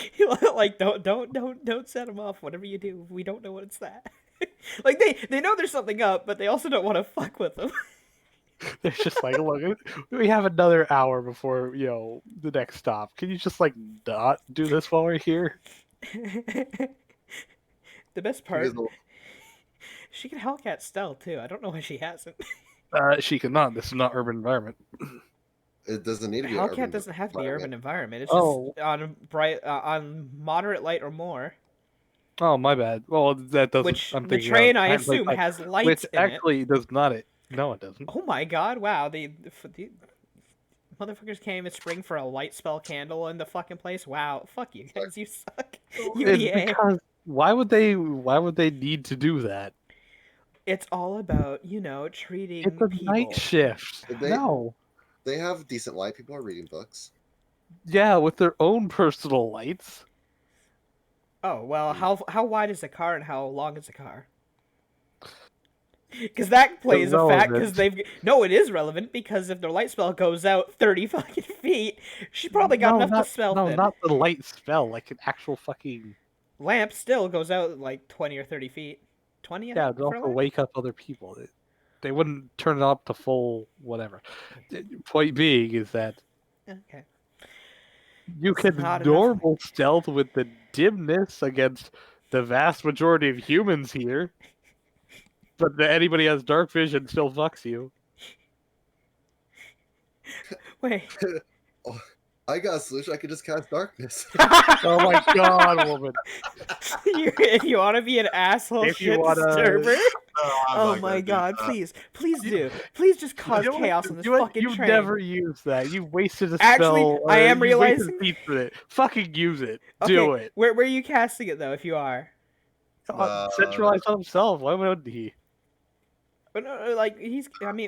Like don't set them off. Whatever you do, we don't know what it's that. Like they know there's something up, but they also don't want to fuck with them. They're just like, look, we have another hour before the next stop. Can you just like not do this while we're here? The best Because part, she can Hellcat stealth too. I don't know why she hasn't. She cannot. This is not urban environment. it doesn't need to be an Hellcat urban doesn't have to be urban environment. environment. It's Oh. just on bright, on moderate light or more. Oh, my bad. Well, that doesn't. Which I'm the thinking train, I hindsight assume, type, has lights which in it. actually does not. It no, it doesn't. Oh my god! Wow, the motherfuckers can't even spring for a light spell candle in the fucking place. Wow, fuck you guys, you suck. It's UDA. because why would they? Why would they need to do that? It's all about treating It's a people. night shift. They- No. They have decent light. People are reading books. Yeah, with their own personal lights. Oh well, how wide is the car and how long is the car? Because that plays a fact. Because it is relevant because if their light spell goes out 30 fucking feet, she's probably got enough to spell. No, not the light spell, like an actual fucking lamp still goes out like 20 or 30 feet. 20. Yeah, they also wake up other people. They wouldn't turn it up to full whatever. Point being is that Okay. you It's can not enough. normal stealth with the dimness against the vast majority of humans here, but anybody has dark vision still fucks you. Wait. I got a solution. I could just cast darkness. Oh my god, woman! If you want to be an asshole If you shit wanna- disturber. I'm Oh not my gonna do god, that. please. Please do. Please just cause chaos on this fucking You've train. never used that. You wasted a Actually, spell. I am you wasted realizing- feats with it. Fucking use it. Okay, Do it. Where are you casting it though, if you are? Centralize on himself. Why would he? But no, like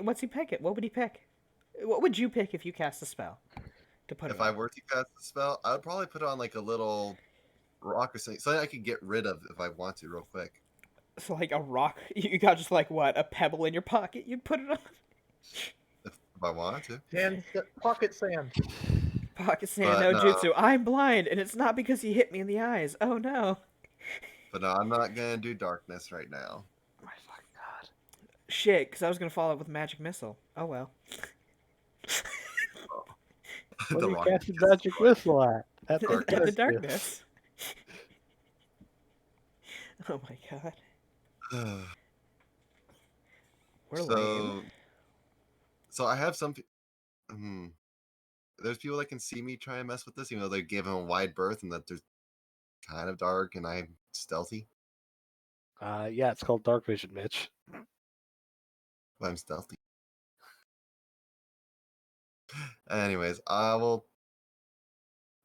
what's he pick it? What would he pick? What would you pick if you cast a spell? To put If it I on? were to cast the spell, I would probably put it on like a little rock or something I could get rid of if I want to real quick. So like a rock, you got just like what, a pebble in your pocket? You'd put it on If I wanted to. And pocket sand. pocket sand, But no no. jutsu. I'm blind, and it's not because he hit me in the eyes. Oh no! But no, I'm not gonna do darkness right now. Oh my fucking god. Shit, because I was gonna follow up with magic missile. Oh well. What The are you wrong- casting magic whistle at? At Darkness. At the darkness. darkness. Oh my god. We're lame. So I have some. There's people that can see me try and mess with this, even though they give him a wide berth and that they're kind of dark and I'm stealthy. Yeah, it's called dark vision, Mitch. But I'm stealthy. Anyways, I will,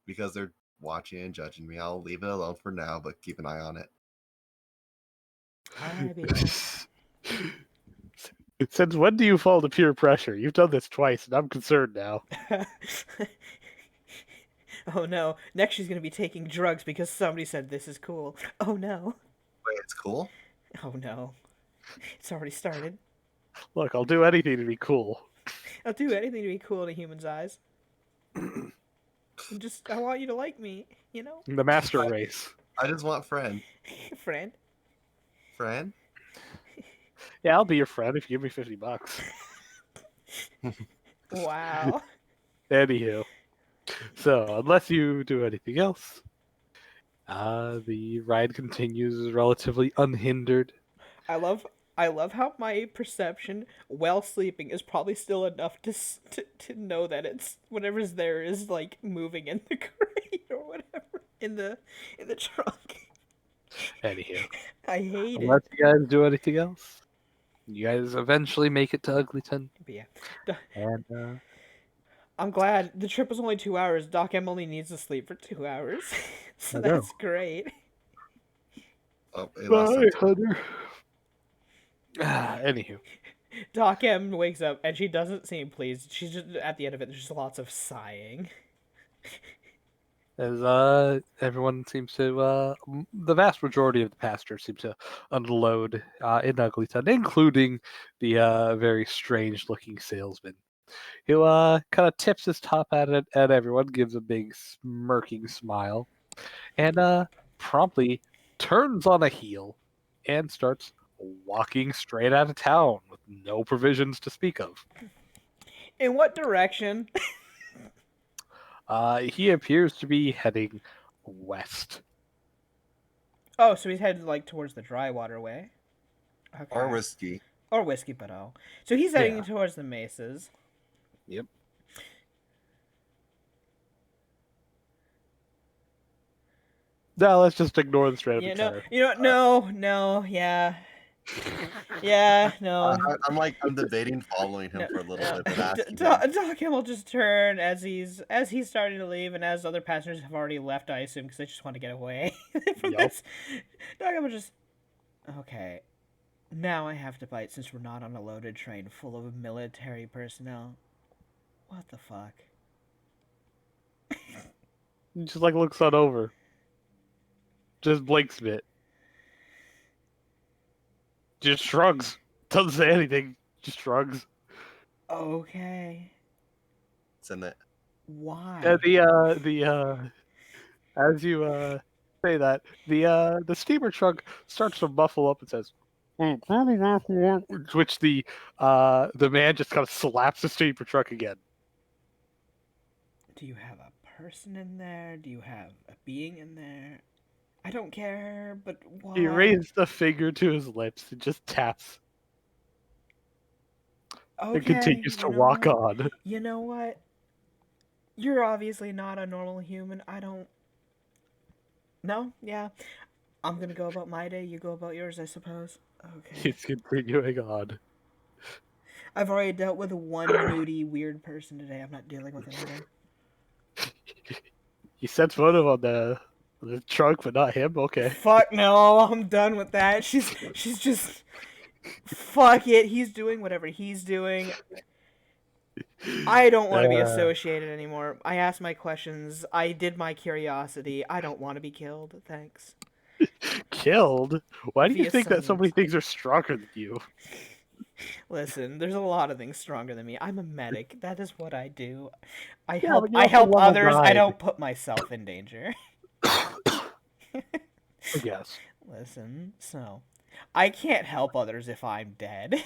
because they're watching and judging me, I'll leave it alone for now, but keep an eye on it. I be Since when do you fall to peer pressure? You've done this twice, and I'm concerned now. Oh no! Next she's gonna be taking drugs because somebody said this is cool. Oh no! Wait, it's cool? Oh no! It's already started. Look, I'll do anything to be cool. I'll do anything to be cool in a human's eyes. I want you to like me, you know, The master race. I just want friend. friend. Friend? Yeah, I'll be your friend if you give me $50. Wow. Anywho. So, unless you do anything else, the ride continues relatively unhindered. I love how my perception while sleeping is probably still enough to know that it's whatever's there is like moving in the crate or whatever in the trunk. Anywho. I hate Unless it. you guys do anything else, you guys eventually make it to Uglyton. But yeah, And, I'm glad the trip was only 2 hours. Doc M only needs to sleep for 2 hours, so I know. that's great. Oh, it lost bye, its- Hunter. Anywho. Doc M wakes up and she doesn't seem pleased. She's just at the end of it. There's just lots of sighing. as everyone seems to, the vast majority of the passengers seem to unload in Uglytown, including the very strange-looking salesman, who kind of tips his top at everyone, gives a big smirking smile, and promptly turns on a heel and starts walking straight out of town with no provisions to speak of. In what direction? He appears to be heading west. Oh, so he's headed like towards the dry waterway. Okay. Or whiskey. Or whiskey, but oh. So he's heading Yeah. towards the mesas. Yep. No, let's just ignore the straight up Yeah, encounter. no, yeah. Yeah, no. I'm debating following him for a little bit, but asking him. Doc Him will just turn as he's starting to leave, and as other passengers have already left, I assume, because they just want to get away from Yup. this. Doc Him will just, okay, now I have to bite since we're not on a loaded train full of military personnel. What the fuck? He just like looks on over. Just blinks a bit. Just shrugs. Doesn't say anything. Just shrugs. Okay, Send it. why? As you say that, the steamer truck starts to muffle up and says, which the man just kind of slaps the steamer truck again. Do you have a person in there? Do you have a being in there? I don't care, but why? He raised a finger to his lips and just taps Okay, and continues to walk on. You know what? You're obviously not a normal human. I don't. No? Yeah. I'm gonna go about my day. You go about yours, I suppose. Okay. He's continuing on. I've already dealt with one moody, weird person today. I'm not dealing with another. He sets photo on the trunk, but not him. Okay. Fuck no, I'm done with that. She's just. Fuck it. He's doing whatever he's doing. I don't want to be associated anymore. I asked my questions. I did my curiosity. I don't want to be killed. Thanks. Killed? Why do you Via think that so many science. things are stronger than you? Listen, there's a lot of things stronger than me. I'm a medic. That is what I do. I Yeah, help. but you're I also help level others. I 9. don't put myself in danger. I guess. Listen, so I can't help others if I'm dead.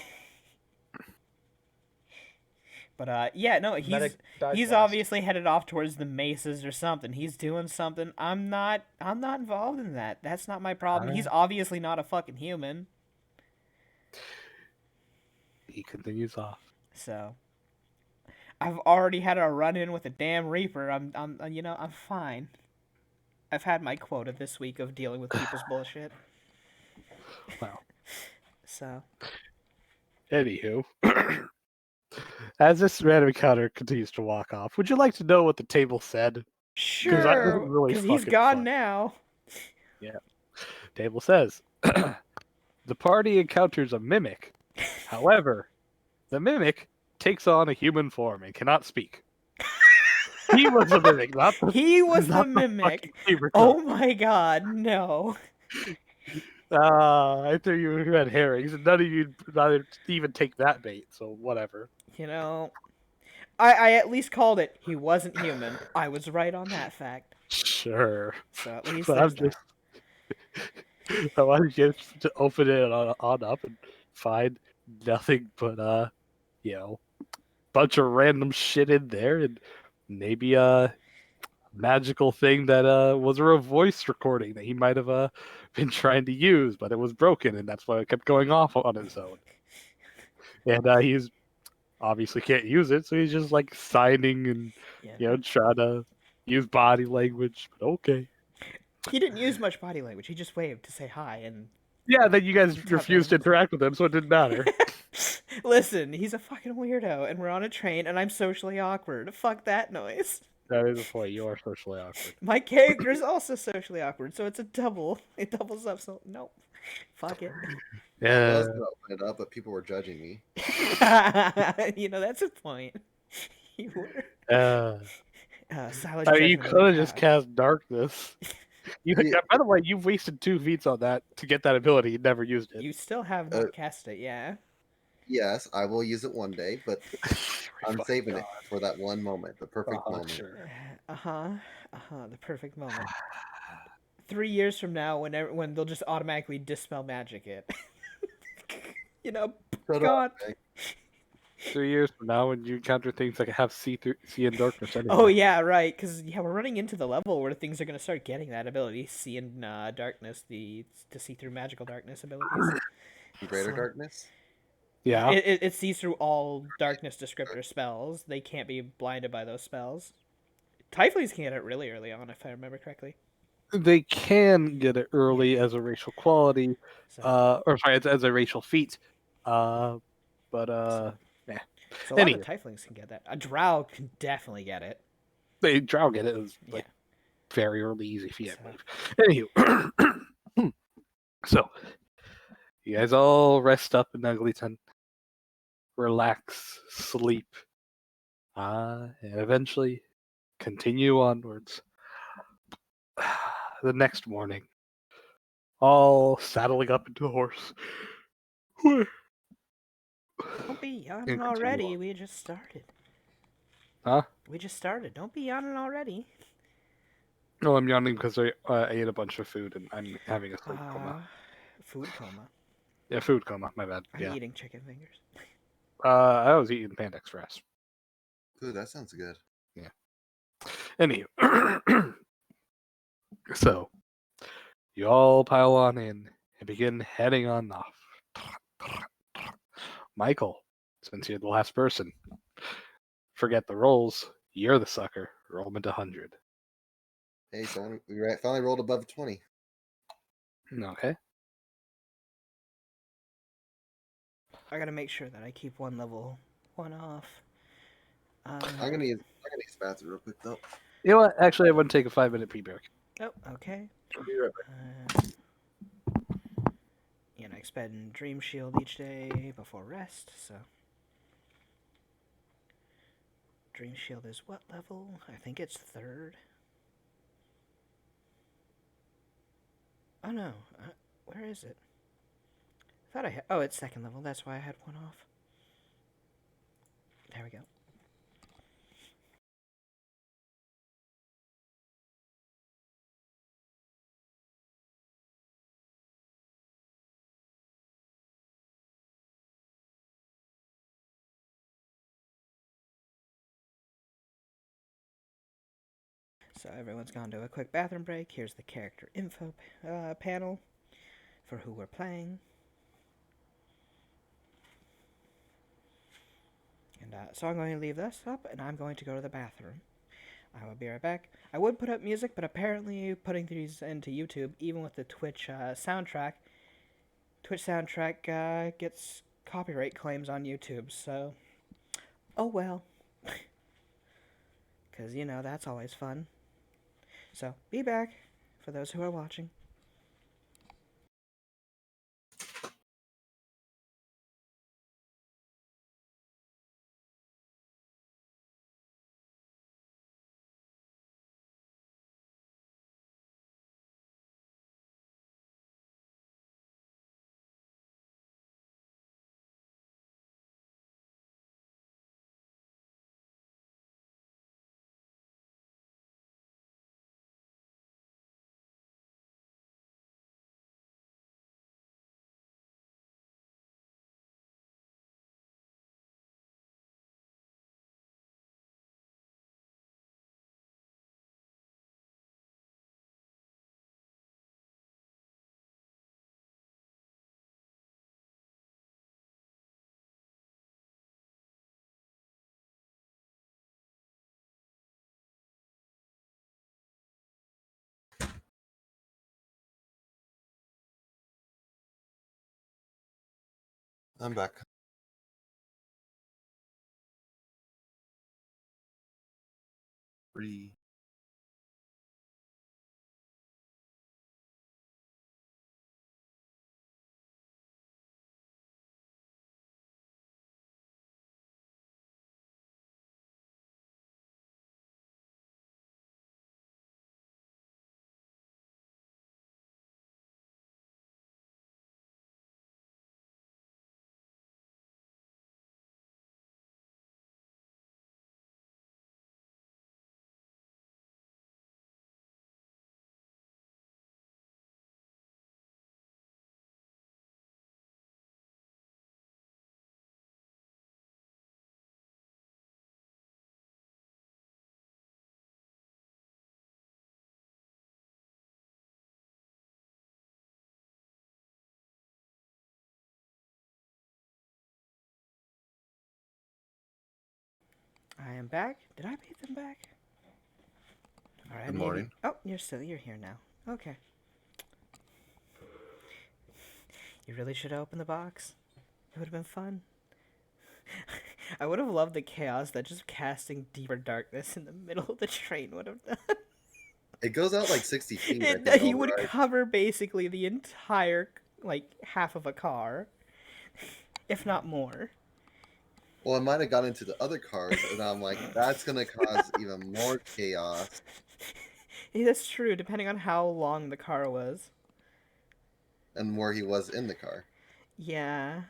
But yeah, no, Medic dies he's last. obviously headed off towards the mesas or something. He's doing something. I'm not involved in that. That's not my problem. He's obviously not a fucking human. He continues off. So I've already had a run in with a damn reaper. I'm fine. I've had my quota this week of dealing with people's bullshit. Wow. So Anywho, as this random encounter continues to walk off, would you like to know what the table said? sure, really because he's fucking gone fun. now. Table says the party encounters a mimic. However, the mimic takes on a human form and cannot speak. He was the mimic, not the He was the not mimic. fucking steamer Oh truck. my god, no. I thought you had herrings, and none of you rather even take that bait. So whatever. You know, I at least called it. He wasn't human. I was right on that fact. Sure, So at least but there's I'm just. I wanted you to open it on up and find nothing but bunch of random shit in there, and maybe a magical thing that was a voice recording that he might have been trying to use, but it was broken, and that's why it kept going off on its own. And he's obviously can't use it, so he's just like signing and Yeah. trying to use body language. But okay. He didn't use much body language. He just waved to say hi and. Yeah, then you guys refused to interact with him, so it didn't matter. Listen, he's a fucking weirdo, and we're on a train, and I'm socially awkward. Fuck that noise. That is a point. You are socially awkward. My character is also socially awkward, so it's a double. It doubles up. So nope. Fuck it. I Yeah. was gonna open it up, but people were judging me. That's a point. You were. Silent I mean, you Judgment of could the have just Path. cast darkness. Yeah. By the way, you've wasted 2 feats on that to get that ability. You never used it. You still have Uh, not cast it, yeah. Yes, I will use it one day, but I'm Fucking saving God. it for that one moment, the perfect moment. Sure. The perfect moment. 3 years from now, when they'll just automatically dispel magic it. Shut God. up, Meg. 3 years from now, when you encounter things like have see in darkness anyway. Oh yeah, right. Because we're running into the level where things are gonna start getting that ability, see in darkness, to see through magical darkness abilities. Greater So- darkness? Yeah. It sees through all darkness descriptor spells. They can't be blinded by those spells. Typhlings can get it really early on, if I remember correctly. They can get it early as a racial quality, So, or sorry, as a racial feat. But yeah. so a lot of Anyway, Typhlings can get that. A Drow can definitely get it. they drow get it as Yeah. like very early, easy feat, I So- believe. Anywho, so you guys all rest up in Uglyton, relax, sleep, and eventually continue onwards. The next morning, all saddling up into the horse. Don't be yawning And continue already. on. We just started. Huh? We just started. Don't be yawning already. No, I'm yawning because I ate a bunch of food and I'm having a sleep coma. Food coma. Yeah, food coma. My bad. I'm Yeah. eating chicken fingers. I was eating Panda Express. Ooh, that sounds good. Anywho, so you all pile on in and begin heading on off. Michael, since you're the last person, forget the rolls. You're the sucker. Roll them into 100. Hey, finally rolled above 20. Okay. I gotta make sure that I keep one level one off. I'm gonna use the bathroom real quick though. You know what? Actually, I want to take a 5-minute pee break. Oh, okay. I'll be right back. I expend Dream Shield each day before rest, so. Dream Shield is what level? I think it's 3rd. Oh no, where is it? I thought I had. Oh, it's 2nd level. That's why I had one off. There we go. So everyone's gone to a quick bathroom break. Here's the character info panel for who we're playing. And so I'm going to leave this up, and I'm going to go to the bathroom. I will be right back. I would put up music, but apparently putting these into YouTube, even with the Twitch soundtrack, gets copyright claims on YouTube, so... Oh well. Because, that's always fun. So, be back, for those who are watching. I'm back. Free. I am back. Did I beat them back? All right, Good maybe. morning. Oh, you're here now. Okay. You really should have opened the box. It would have been fun. I would have loved the chaos that just casting deeper darkness in the middle of the train would have done. It goes out like 60 feet, I think, He all would right. cover basically the entire like half of a car, if not more. Well, I might have got into the other cars, and I'm like, that's gonna cause even more chaos. Yeah, that's true, depending on how long the car was. And where he was in the car. Yeah.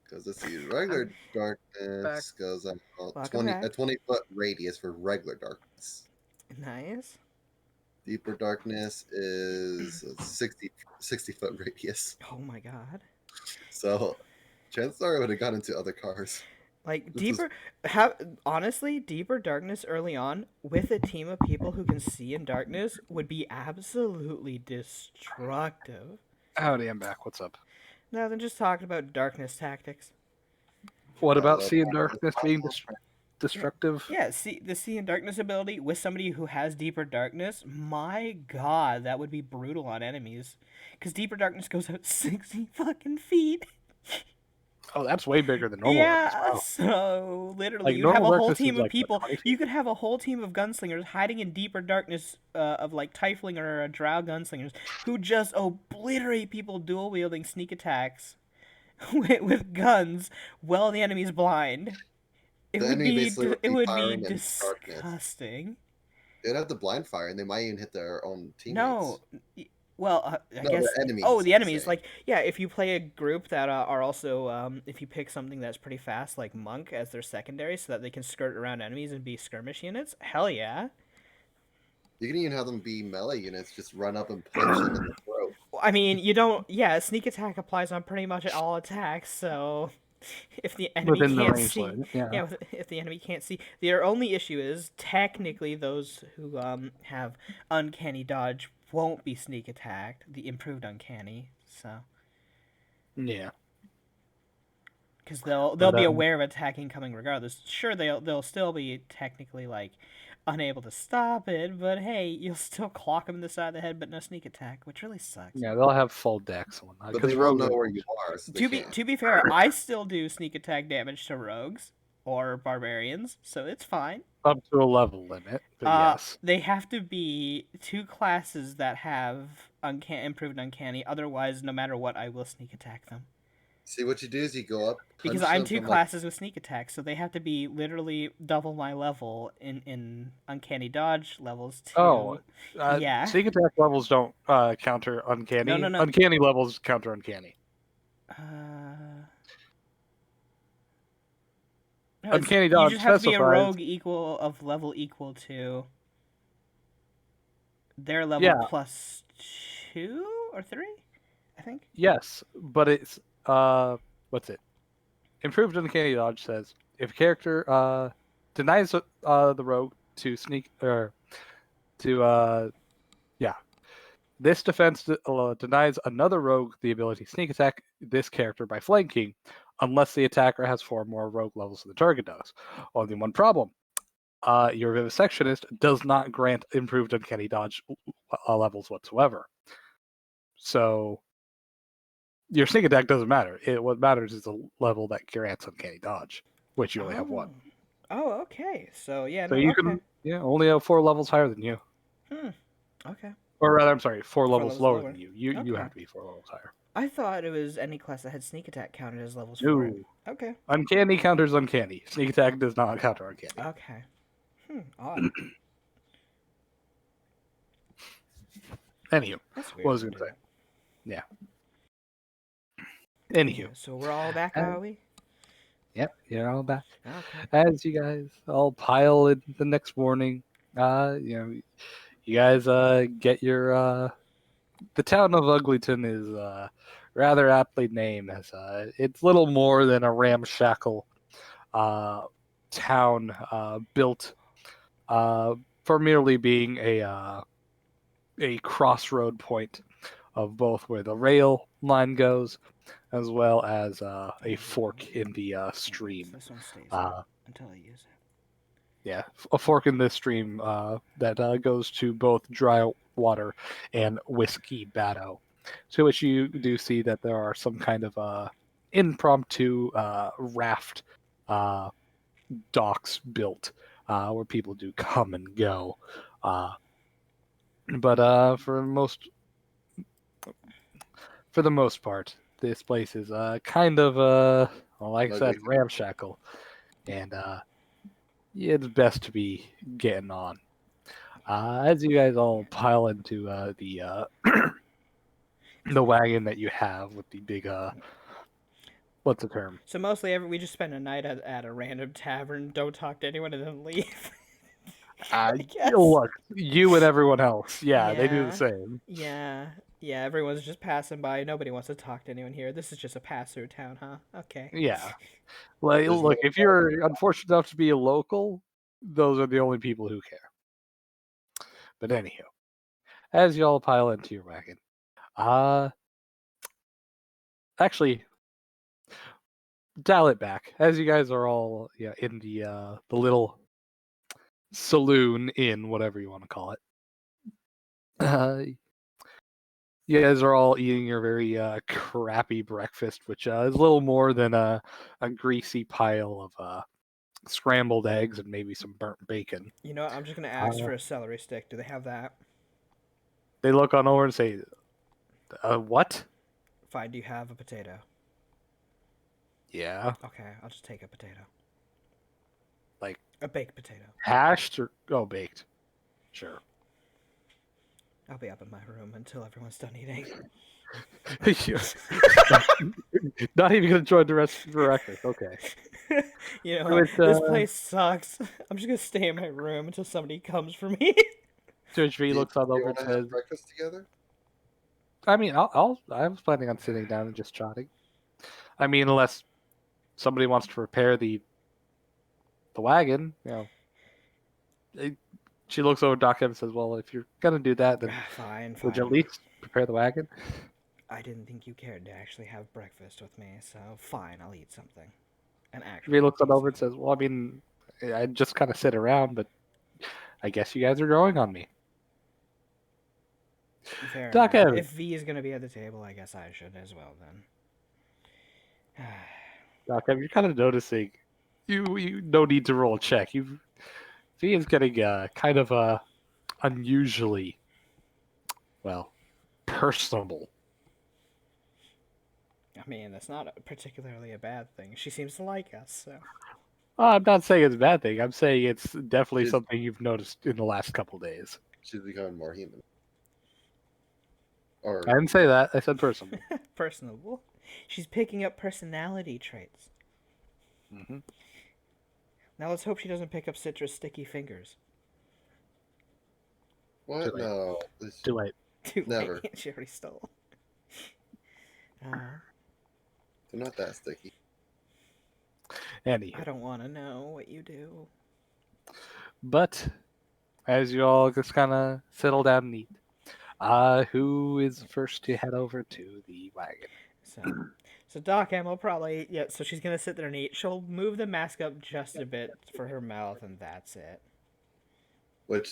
Because let's see, regular back. darkness goes out Welcome 20 back. a 20-foot radius for regular darkness. Nice. Deeper darkness is a 60-foot radius. Oh my god. So chances are I would have got into other cars. Like This is- honestly, deeper darkness early on with a team of people who can see in darkness would be absolutely destructive. Howdy, I'm back. What's up? Now than just talking about darkness tactics. What I about love seeing darkness. darkness being destructive? Yeah, see the see in darkness ability with somebody who has deeper darkness. My God, that would be brutal on enemies. Because deeper darkness goes out 60 fucking feet. Oh, that's way bigger than normal. Yeah, Wow. so literally, Like you'd have a normal whole darkness is team of like what, people. 20 feet? You could have a whole team of gunslingers hiding in deeper darkness of like Tiefling or Drow gunslingers who just obliterate people dual wielding sneak attacks with guns while the enemy's blind. It The would enemy be basically would it be would be firing in darkness. disgusting. They'd have the blind fire, and they might even hit their own teammates. No, well, I No, guess. the enemies. Oh, the I'm enemies. saying. Like, yeah, if you play a group that are also, if you pick something that's pretty fast, like Monk as their secondary, so that they can skirt around enemies and be skirmish units. Hell yeah. You can even have them be melee units, just run up and punch them in the throat. I mean, you don't. Yeah, sneak attack applies on pretty much all attacks. So, if the enemy Within the can't range see, limit, yeah. if the enemy can't see, their only issue is technically those who have uncanny dodge won't be sneak attacked. The improved uncanny. So. Yeah. Because they'll But, be aware of attacking coming regardless. Sure, they'll still be technically like unable to stop it, but hey, you'll still clock them in the side of the head, but no sneak attack, which really sucks. Yeah, they'll have full decks on that. But Because they won't know where you are, so they can't. To be fair, I still do sneak attack damage to rogues or barbarians, so it's fine. up to a level limit. But yes. They have to be two classes that have improved uncanny. Otherwise, no matter what, I will sneak attack them. See, what you do is you go up, Because punch I'm them two from, classes with sneak attack, so they have to be literally double my level in uncanny dodge levels too. Oh, yeah. Sneak attack levels don't counter uncanny. No. Uncanny levels counter uncanny. No, Uncanny dodge you just have to be a specifies- rogue level equal to their level Yeah. plus 2 or 3, I think. Yes, but it's what's it? Improved uncanny dodge says if a character denies the rogue to sneak or to this defense denies another rogue the ability to sneak attack this character by flanking, unless the attacker has 4 more rogue levels than the target does. Only one problem: your vivisectionist does not grant improved uncanny dodge levels whatsoever. So your sneak attack doesn't matter. What matters is the level that grants uncanny dodge, which you only have 1. Oh, okay. So yeah, So no, you okay. can only have 4 levels higher than you. Okay. Or rather, I'm sorry, 4 levels levels lower lower. than you. You Okay. have to be 4 levels higher. I thought it was any class that had sneak attack counted as levels No. 4. Okay. Uncanny counters uncanny. Sneak attack does not counter uncanny. Okay. Odd. Anywho, That's weird. what was I going to say? Yeah. Anywho. So we're all back, are we? Yep, you're all back. Okay. As you guys all pile in the next morning, you guys get your the town of Uglyton is rather aptly named as it's little more than a ramshackle town built for merely being a crossroad point of both where the rail line goes as well as a fork in the stream. This one stays Uh, until I use it. Yeah, a fork in the stream that goes to both dry water and whiskey batto. To which you do see that there are some kind of impromptu raft uh, docks built where people do come and go. But for the most part, this place is kind of well, like I said, Ugly. ramshackle, and it's best to be getting on. As you guys all pile into the wagon that you have with the big what's the term? So mostly we just spend a night at a random tavern, don't talk to anyone, and then leave. I guess. Look, you and everyone else, yeah, they do the Yeah. same. Yeah. Yeah, everyone's just passing by. Nobody wants to talk to anyone here. This is just a pass-through town, huh? Okay. Yeah, like There's look, no if you're unfortunate enough to be a local, those are the only people who care. But anyhow, as you all pile into your wagon, uh, actually, dial it back. As you guys are all in the little saloon, inn, whatever you want to call it. You guys are all eating your very crappy breakfast, which is a little more than a greasy pile of scrambled eggs and maybe some burnt bacon. You know what? I'm just gonna ask Uh, for a celery stick. Do they have that? They look on over and say, what? Fine. Do you have a potato? Yeah. Okay, I'll just take a potato. Like A baked potato. hashed or baked? Sure. I'll be up in my room until everyone's done eating. Not even going to join the rest of the breakfast. Okay. You know, With, this place sucks. I'm just gonna stay in my room until somebody comes for me. George V looks on Do you over want and to have says, breakfast together? I mean, I was planning on sitting down and just chatting. I mean, unless somebody wants to repair the wagon, she looks over at Doc and says, well, if you're going to do that, then Fine, would you at fine. least prepare the wagon? I didn't think you cared to actually have breakfast with me, so fine, I'll eat something. And V looks on over and something. says, well, I mean, I just kind of sit around, but I guess you guys are growing on me. Fair Doc enough. Evans. If V is gonna be at the table, I guess I should as well then. Doc, you're kind of noticing. You no need to roll a check. V is getting kind of unusually, well, personable. I mean, that's not particularly a bad thing. She seems to like us, so. I'm not saying it's a bad thing. I'm saying it's definitely She's- something you've noticed in the last couple days. She's becoming more human. Or I didn't say that. I said personable. Personable. She's picking up personality traits. Mm-hmm. Now let's hope she doesn't pick up citrus sticky fingers. what? Too late. No, Too late. Too Never. late. She already stole. they're not that sticky. Anyhow, I don't want to know what you do. but as you all just kind of settle down and eat, who is first to head over to the wagon? So Doc M will probably so she's gonna sit there and eat. She'll move the mask up just a bit for her mouth, and that's it. Which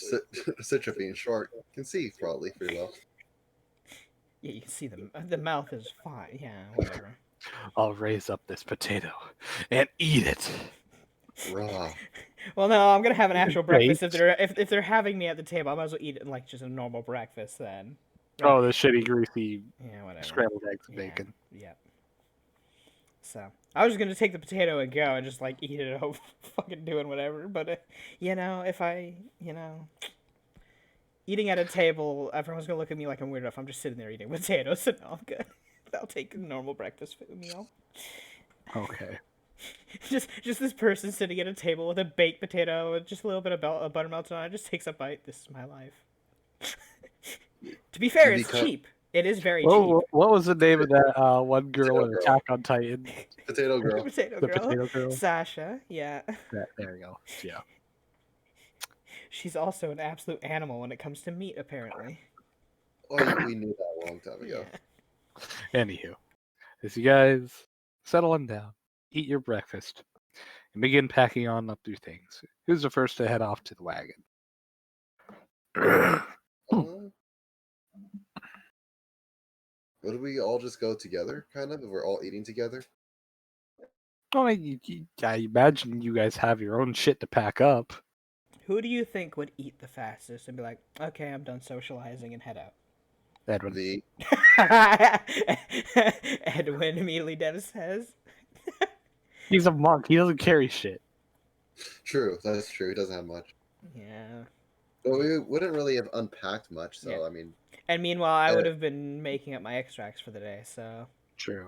Citra being short can see probably pretty well. Yeah, you can see the mouth is fine. Yeah, whatever. I'll raise up this potato and eat it. Raw. Well, no, I'm gonna have an actual breakfast. Great. If they're having me at the table, I might as well eat it like just a normal breakfast then. Oh, the shitty, greasy Yeah, whatever. scrambled eggs and Yeah, bacon. yeah. So I was just gonna take the potato and go and just like eat it, fucking doing whatever. But if I, eating at a table, everyone's gonna look at me like I'm weird enough. I'm just sitting there eating potatoes, so no, I'm good. I'll take a normal breakfast food meal. Okay. just this person sitting at a table with a baked potato and just a little bit of buttermilk on it. Just takes a bite. This is my life. To be fair, it's cheap. It is very cheap. What was the name of that one girl in Potato Attack on Titan? Potato girl. Potato The girl. potato girl? Sasha, yeah. There you go. Yeah. She's also an absolute animal when it comes to meat, apparently. Oh, we knew that a long time ago. Yeah. Anywho, as you guys settle on down, eat your breakfast, and begin packing on up your things. Who's the first to head off to the wagon? Uh, would we all just go together, kind of, if we're all eating together? Well, I imagine you guys have your own shit to pack up. Who do you think would eat the fastest and be like, okay, I'm done socializing and head out? Edwin. The Edwin immediately says. He's a monk. He doesn't carry shit. True, that's true. He doesn't have much. Yeah. But we wouldn't really have unpacked much, so Yeah. I mean, And meanwhile, I would have been making up my extracts for the day, so True,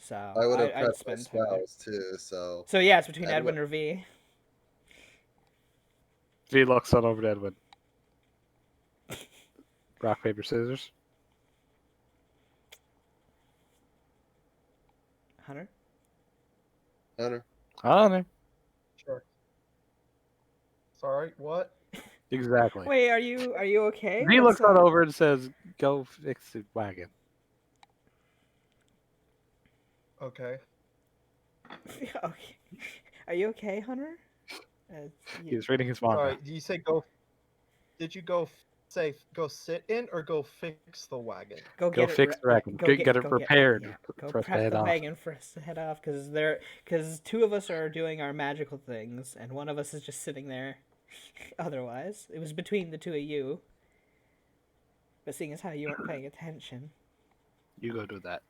yeah. I would have I'd prepped my spend time there. spells too. So So yeah, it's between Edwin- Edwin or V. V looks on over to Edwin. Rock, paper, scissors. Hunter. Hunter, Honor. Sure. Sorry, what? Exactly. Wait, are you okay? V What's looks on up? over and says, "Go fix the wagon." Okay. Okay. Are you okay, Hunter? Uh, He was reading his manga. Sorry, did you say go? Did you go say go sit in or go fix the wagon? Go Go get fix it. the wagon. Get it prepared Go for us to prep head the off. wagon for us to head off, because two of us are doing our magical things, and one of us is just sitting there. Otherwise, it was between the two of you. But seeing as how you weren't paying attention, You go do that.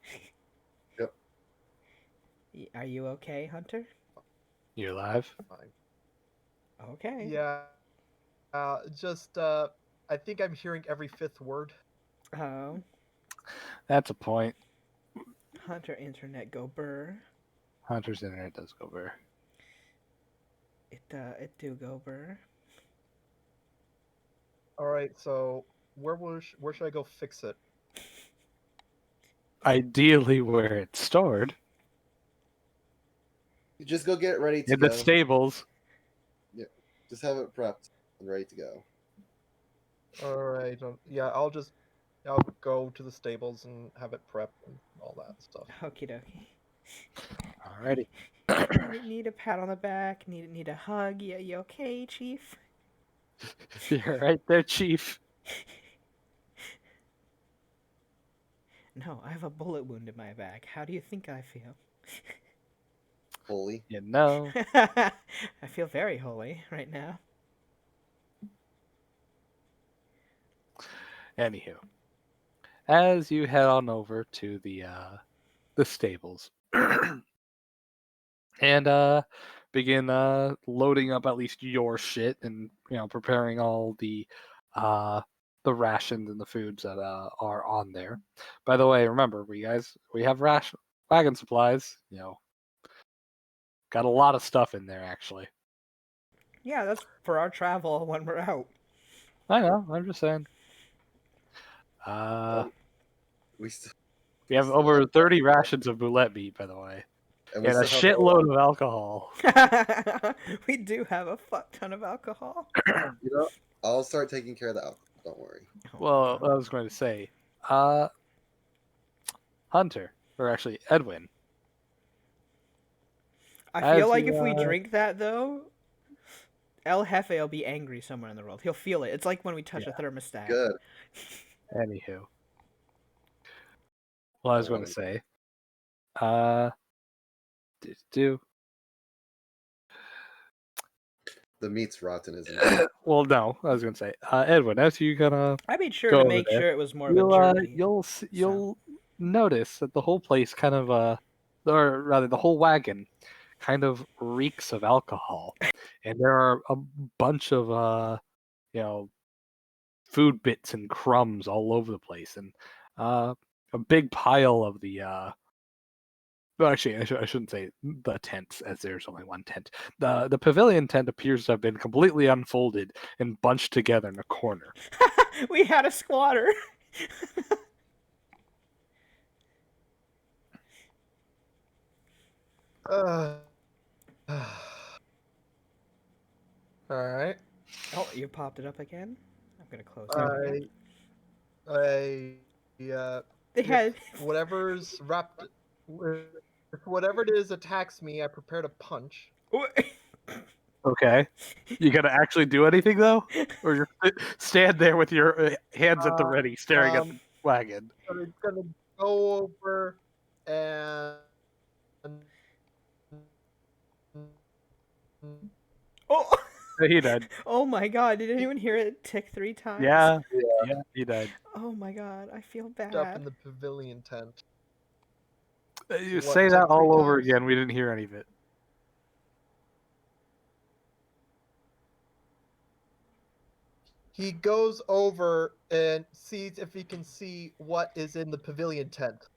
are you okay, Hunter? You alive? Fine. Okay. Yeah. I think I'm hearing every fifth word. Oh, That's a point. Hunter internet go burr. Hunter's internet does go over. It do go burr. All right, so where should I go fix it? Ideally, where it's stored you just go get it ready to in go. the stables. Just have it prepped and ready to go. All right. Yeah, I'll go to the stables and have it prepped and all that stuff. Okie dokie. Alrighty. Need a pat on the back. Need a hug. Yeah, you okay, Chief? You're right there, Chief. No, I have a bullet wound in my back. How do you think I feel? Holy. You know. I feel very holy right now. Anywho, as you head on over to the stables and begin loading up at least your shit and preparing all the rations and the foods that are on there. By the way, remember we have wagon supplies. Got a lot of stuff in there actually. Yeah, that's for our travel when we're out. I know. I'm just saying. We still We have still over have 30 rations of boulette meat, by the way, and we and a still have shitload of alcohol. We do have a fuck ton of alcohol. You know, I'll start taking care of the alcohol. Don't worry. Well, I was going to say, Hunter, or actually Edwin. I feel as like you, if we drink that though, El Jefe will be angry somewhere in the world. He'll feel it. It's like when we touch a thermostat. Good. Anywho, well, I was going to say, do The meat's rotten, isn't it? well, no, I was going to say, Edwin, as you gonna I made sure go to over make there, sure it was more of a jerky. you'll notice that the whole place kind of or rather the whole wagon kind of reeks of alcohol, and there are a bunch of food bits and crumbs all over the place, and a big pile of the well, actually, I shouldn't say the tents, as there's only one tent. The pavilion tent appears to have been completely unfolded and bunched together in a corner. We had a squatter. All right. Oh, you popped it up again? I'm gonna close it. I They had whatever's wrapped. If whatever it is attacks me, I prepare to punch. Okay. You gonna actually do anything though, or you're stand there with your hands at the ready, staring at the wagon? So it's gonna go over and Oh, He died. oh my god! Did anyone hear it tick 3 times? Yeah, yeah, he died. Oh my god, I feel up bad. in the pavilion tent. You What, say tick that 3 all over times? again. We didn't hear any of it. He goes over and sees if he can see what is in the pavilion tent.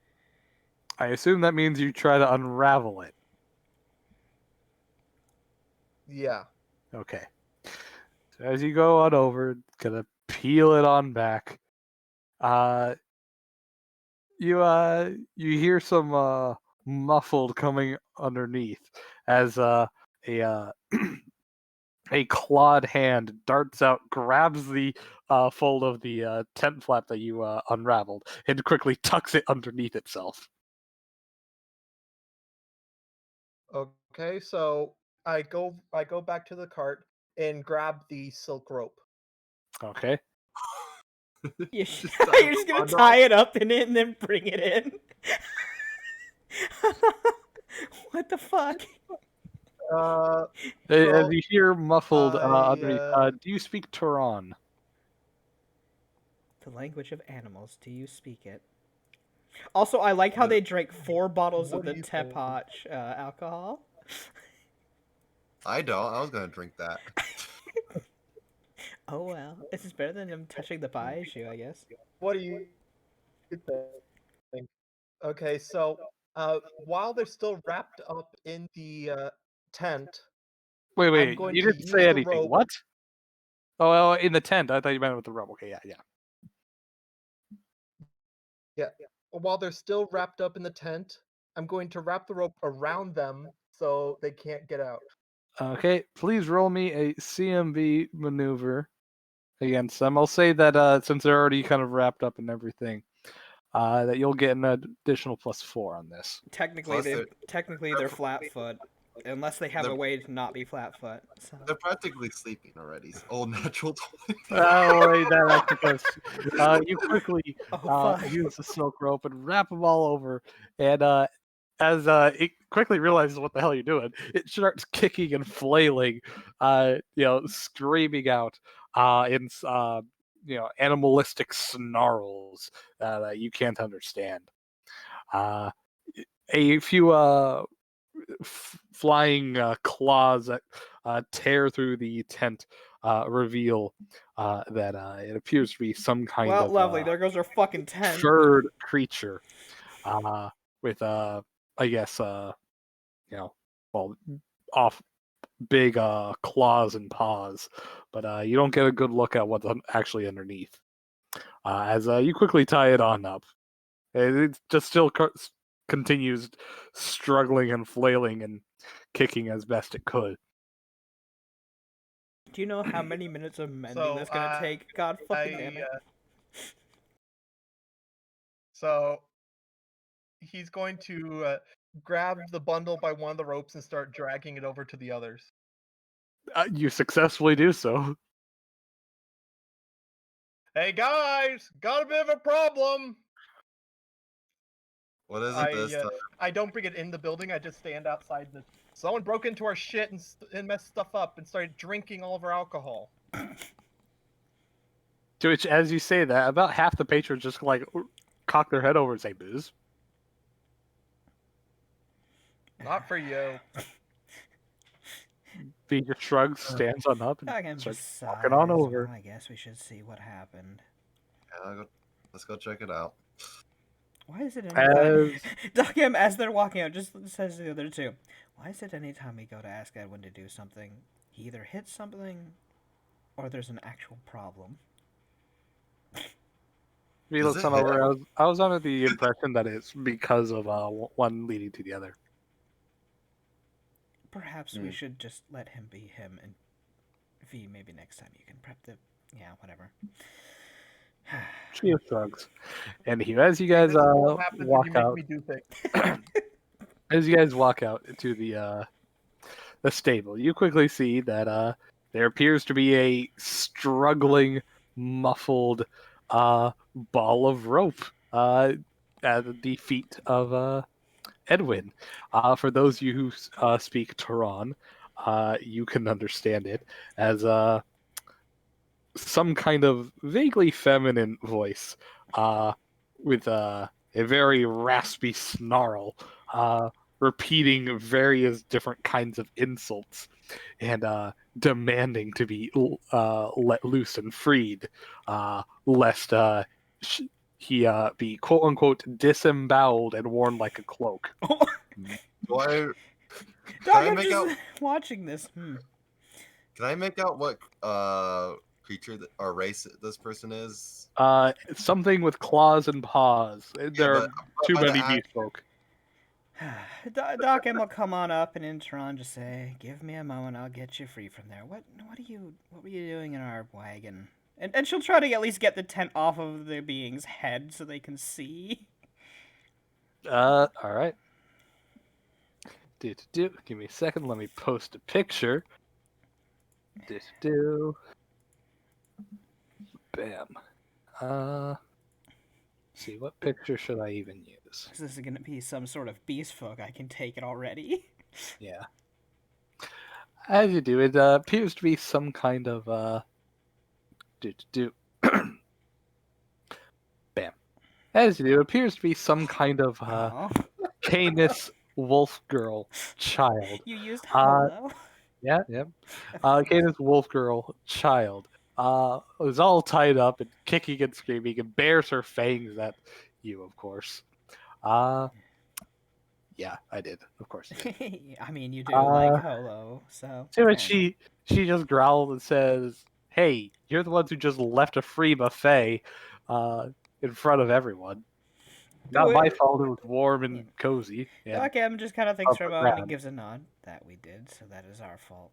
I assume that means you try to unravel it. Yeah. Okay. So as you go on over, gonna peel it on back. You hear some muffled coming underneath as a a clawed hand darts out, grabs the fold of the tent flap that you unraveled, and quickly tucks it underneath itself. Okay, so I go back to the cart and grab the silk rope. Okay. You're Just tie you're just gonna bundle. tie it up in it and then bring it in. What the fuck? Uh, As So, you hear muffled I, underneath, do you speak Turan? The language of animals. Do you speak it? Also, I like how The- they drank 4 bottles What of do the you think? Teapot alcohol. I don't. I was gonna drink that. Oh well, this is better than them touching the Baiju, I guess. what do you think? Okay, so while they're still wrapped up in the tent, I'm Wait, going you to didn't say use the anything. rope. What? Oh, in the tent. I thought you meant with the rope. Okay, yeah. Yeah. While they're still wrapped up in the tent, I'm going to wrap the rope around them so they can't get out. Okay, please roll me a CMB maneuver against them. I'll say that since they're already kind of wrapped up and everything, that you'll get an additional +4 on this. Technically, Plus, they're flat foot, unless they have they're- a way to not be flat foot. So. They're practically sleeping already. Old natural 20. Wait, that's because you quickly Oh fuck! use the silk rope and wrap them all over, and as it quickly realizes what the hell you're doing, it starts kicking and flailing, screaming out in animalistic snarls that you can't understand. A few flying claws that tear through the tent reveal that it appears to be some kind Well, of lovely. There goes our fucking tent. furred creature with I guess well, off big claws and paws, but you don't get a good look at what's actually underneath. As you quickly tie it on up, it just still continues struggling and flailing and kicking as best it could. Do you know how many minutes of mending So that's gonna take? God fucking damn it! So he's going to grab the bundle by one of the ropes and start dragging it over to the others. You successfully do so. Hey guys, got a bit of a problem. What is it this time? I don't bring it in the building. I just stand outside. Someone broke into our shit and messed stuff up and started drinking all of our alcohol. To which, as you say that, about half the patrons just like cock their head over and say booze. Not for you. B just shrugs, stands on up, and Again, starts walking on over. I guess we should see what happened. Yeah, let's go check it out. Why is it anytime As Duckham, as they're walking out, just says to the other two, why is it anytime we go to ask Edwin to do something, he either hits something or there's an actual problem? he Is looks it on over. I was under the impression that it's because of one leading to the other. Perhaps we should just let him be him, and V, maybe next time you can prep the... Yeah, whatever. She shrugs. And as you guys This is what happens when walk you make out, me do things. As you guys walk out into the stable, you quickly see that there appears to be a struggling, muffled ball of rope at the feet of Edwin. For those of you who speak Tehran, you can understand it as some kind of vaguely feminine voice with a very raspy snarl, repeating various different kinds of insults and demanding to be let loose and freed, lest he be quote unquote disemboweled and worn like a cloak. Do I, Doc, I I'm make just out- watching this. can I make out what creature or race this person is? Something with claws and paws. There but are too by the many act- beast folk. Doc M will come on up and in Tehran just say, "Give me a moment, I'll get you free from there." What were you doing in our wagon? And she'll try to at least get the tent off of the being's head so they can see. All right. Give me a second. Let me post a picture. Bam. See, what picture should I even use? This is gonna be some sort of beast folk. I can take it already. Yeah. As you do, it appears to be some kind of Bam. As you do, it appears to be some kind of Oh, Canis wolf girl child. you used Uh, hello. Yeah. Canis wolf girl child. Is all tied up and kicking and screaming and bares her fangs at you, of course. Yeah, I did. Of course I did. I mean, you do like Uh, holo, so. So fair she just growls and says, "Hey, you're the ones who just left a free buffet in front of everyone. enough. Not my fault. It was warm and cozy and Doc M just kind of thinks up for a and moment and down." gives a nod. That we did, so that is our fault.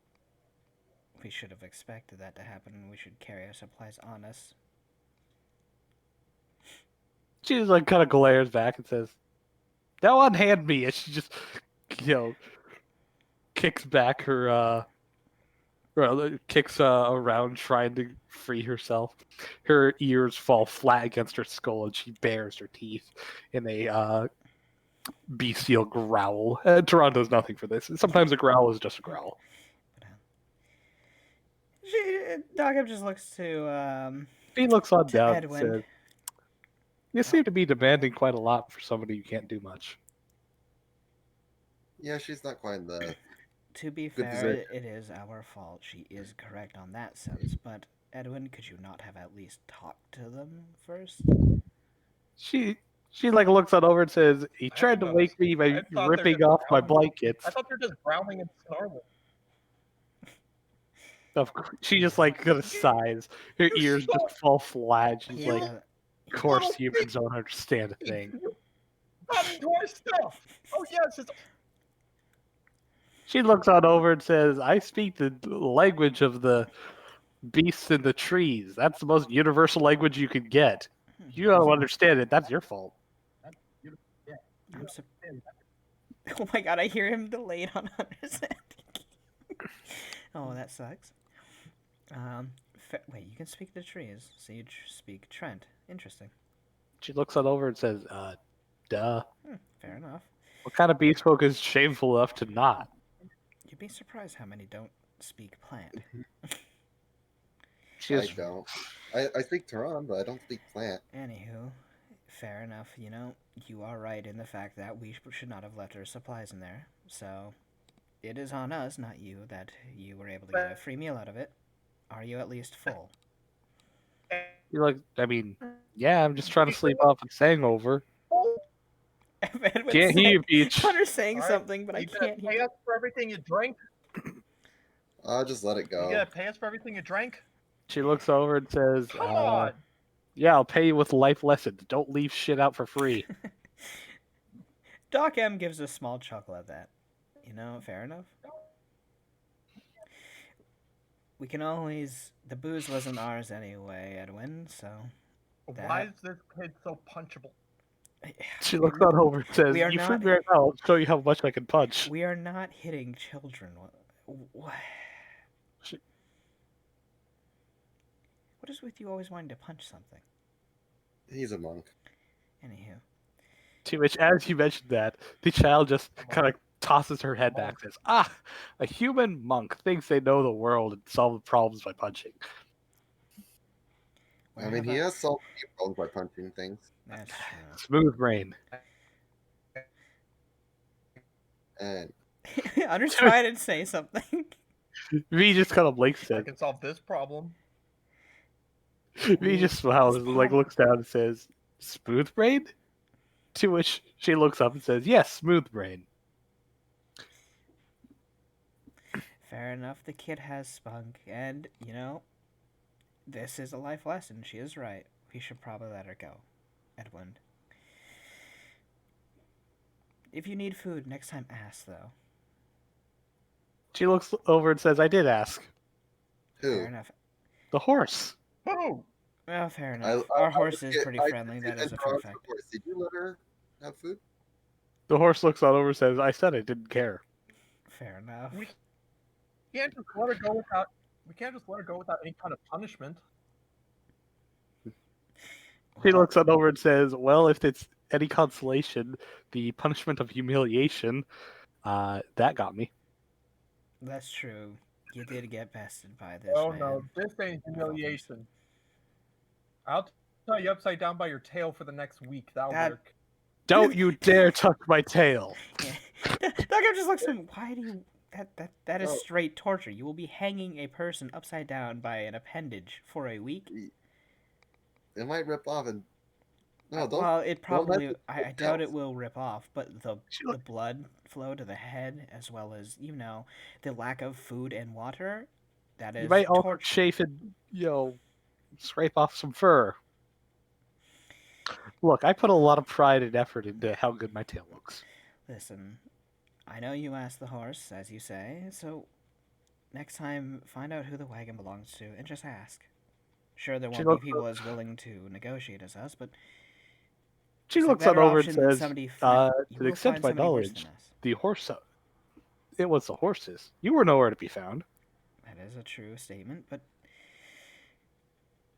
We should have expected that to happen, and we should carry our supplies on us. She just like kind of glares back and says, "Now unhand me," and she just, you know, kicks back her kicks around trying to free herself. Her ears fall flat against her skull, and she bares her teeth in a bestial growl. Tehran does nothing for this. Sometimes a growl is just a growl. Doc M just looks to He looks on to down and Edwin. says, "You seem to be demanding quite a lot for somebody who can't do much." Yeah, she's not quite in the. To be Good fair, position. it is our fault. She is correct on that sense. But Edwin, could you not have at least talked to them first? She like looks on over and says, "He tried to Hang on a wake me by I thought they're ripping just off my growling. blankets." I thought they're just growling and snarling. Of course, she just like kind of sighs. Her You ears stole- just fall flat. She's Yeah, like, that- "Of course, little humans don't understand a thing." You got into our stuff. Oh yes, it's She looks on over and says, "I speak the language of the beasts in the trees. That's the most universal language you could get. You don't understand it. That's your fault." I'm so. Oh my god, I hear him delayed on understanding. Oh, that sucks. Wait, you can speak the trees, so you speak Trent. Interesting. She looks on over and says, duh. Fair enough. What kind of beast folk is shameful enough to not?" You'd be surprised how many don't speak plant. She I just, don't. I speak Tehran, but I don't speak plant. Anywho, fair enough. You know, you are right in the fact that we should not have left our supplies in there. So, it is on us, not you, that you were able to get a free meal out of it. Are you at least full? you're like, I mean, yeah, I'm just trying to sleep off a hangover. Edwin Can't hear you, Peach. Hunter's saying all right, something, but I you gonna can't pay hear. us for everything you drank. I'll just let it You go. gonna pay us for everything you drank? She looks over and says, Come on. "Yeah, I'll pay you with life lessons. Don't leave shit out for free." Doc M gives a small chuckle at that. You know, fair enough. We can always. The booze wasn't ours anyway, Edwin, so. Why is this kid so punchable? She looks on over and says, We are "You not- free me right now. I'll show you how much I can punch." We are not hitting children. What is with you always wanting to punch something? He's a monk. Anywho. To which, as you mentioned that, the child just kind of tosses her head back and says, "Ah, a human monk thinks they know the world and solve the problems by punching." I mean, he has solved a few problems by punching things. That's true. Smooth brain. And Hunter's trying to say something. V just kind of blinks I at. can solve this problem. V just smiles, This like problem- looks down and says, "Smooth brain?" To which she looks up and says, "Yes, smooth brain." Fair enough, the kid has spunk, and, you know, this is a life lesson. She is right. We should probably let her go. Edwin. If you need food, next time ask, though. She looks over and says, "I did ask." Fair who? enough. The horse. Oh, Well, fair I, enough. I, Our I horse did is get- pretty I did friendly, get that is a interrupted true fact. for it. Did you let her have food? The horse looks on over and says, "I said I didn't care." Fair enough. we can't just let her go without. We can't just let her go without any kind of punishment. She looks on over and says, "Well, if it's any consolation, the punishment of humiliation, that got me." That's true. You did get bested by this Oh man. no, this ain't humiliation. I'll tie you upside down by your tail for the next week. That'll That- work. Don't you dare tuck my tail. Yeah. That guy just looks at him. Why do you... That is Oh. straight torture. You will be hanging a person upside down by an appendage for a week. It might rip off and. No, don't. Well, it probably... mess with I doubt it tails. will rip off, but the She look- blood flow to the head, as well as, you know, the lack of food and water, that is You might also torture. chafe and, scrape off some fur. Look, I put a lot of pride and effort into how good my tail looks. Listen, I know you asked the horse, as you say, so next time find out who the wagon belongs to and just ask. Sure, there She won't looks- be people as willing to negotiate as us, but She it's a looks on better over and option than says, somebody to you the will extent find of my somebody worse knowledge, than us. the horse, it was the horses. You were nowhere to be found. That is a true statement, but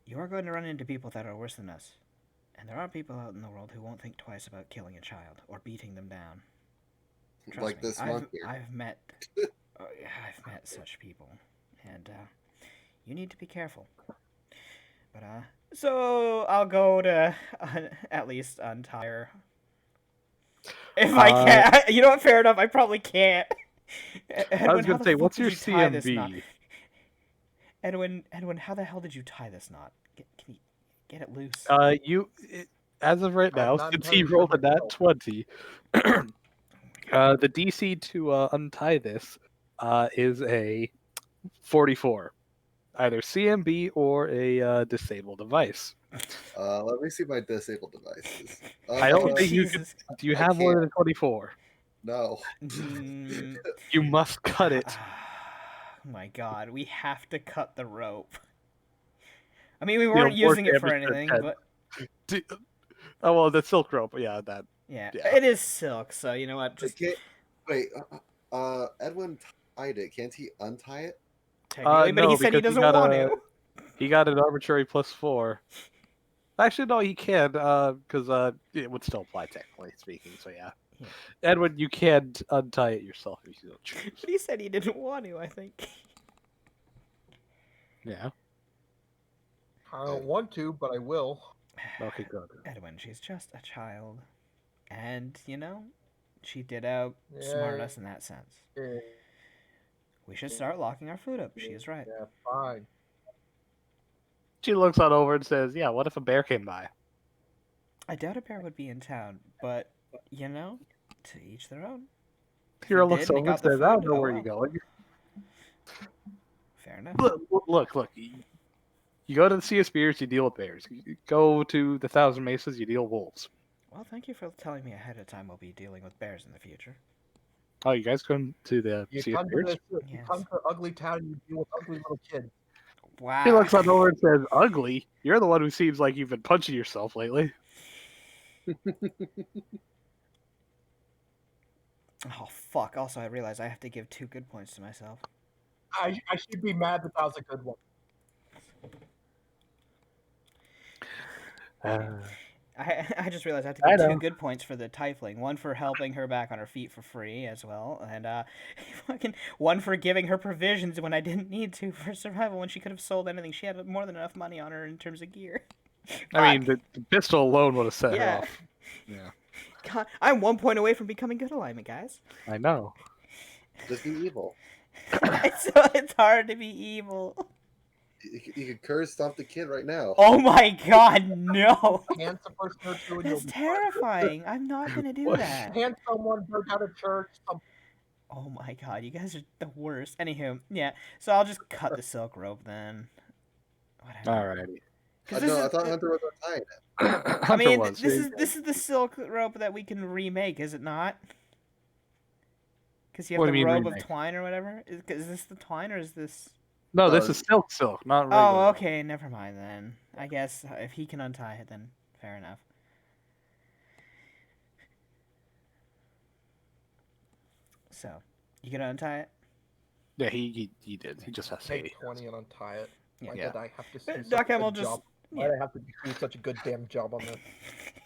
you are going to run into people that are worse than us. And there are people out in the world who won't think twice about killing a child or beating them down. Trust Like me, this monk here. I've met such people, and you need to be careful. But so I'll go to at least untie her. If I can, you know what? Fair enough. I probably can't. I was going to say, what's your CMB? CMB? Edwin, how the hell did you tie this knot? Can you get it loose? As of right I'm now, not since he entirely sure rolled a nat myself. 20, the DC to untie this is a 44. Either CMB or a disable device. Let me see my disabled devices. I don't think you Jesus. Do you I have more can't. than a 24? No. Mm, You must cut it. oh my God, we have to cut the rope. I mean, we weren't more using it for damage per anything, 10. but Oh well, the silk rope. Yeah, that. yeah, Yeah. it is silk. So you know what? Just Wait. Edwin tied it. Can't he untie it? technically, but no, he said he because doesn't got want a- to. He got an arbitrary +4. Actually, no, he can, because it would still apply technically speaking. So yeah. Yeah. Edwin, you can't untie it yourself if you don't choose. But he said he didn't want to. I think. Yeah. I don't want to, but I will. Okay, good. Edwin, she's just a child, and you know, she did outsmart us in that sense. Yeah, We should start locking our food up. She is right. yeah, fine. She looks on over and says, "Yeah, what if a bear came by?" I doubt a bear would be in town, but you know, to each their own. Hero he looks did, and he over and got the says, "I don't food, know oh where well. you're going." Fair enough. Look. You go to the Sea of Spears, you deal with bears. You go to the Thousand Mesas, you deal with wolves. Well, thank you for telling me ahead of time we'll be dealing with bears in the future. Oh, you guys come to the You Sea of come to Spears? this, you Yes. come to Ugly Town and you deal with ugly little kids. Wow. He looks on over and says, "Ugly? You're the one who seems like you've been punching yourself lately." Oh fuck! Also, I realize I have to give 2 good points to myself. I should be mad that was a good one. I just realized I have to I give 2 know. good points for the Tiefling. One for helping her back on her feet for free as well, and fucking one for giving her provisions when I didn't need to for survival when she could have sold anything. She had more than enough money on her in terms of gear. I mean, Fuck. the pistol alone would have set her Yeah. off. Yeah, God, I'm 1 point away from becoming good alignment, guys. I know. Just be evil. It's hard to be evil. You could curse stomp the kid right now. Oh my god, no! Hand a person or two and you'll That's be terrifying. I'm not gonna do What? that. fine. Hand someone, burn out of church, something. Oh my god, you guys are the worst. Anywho, yeah. So I'll just cut the silk rope then. Whatever. Alrighty. Because No, I thought Hunter was untying it. I Hunter mean, was. this is the silk rope that we can remake, is it not? Because you have What the do you mean robe of remake? twine or whatever. Is this the twine or is this? No, this is silk, not regular. Oh, okay. Never mind then. I guess if he can untie it, then fair enough. So, you gonna untie it? Yeah, he did. He just has to. Take 20 and untie it. Why Yeah. did I have to do such Doc a Hamill good just. job? Why Yeah. did I have to do such a good damn job on this?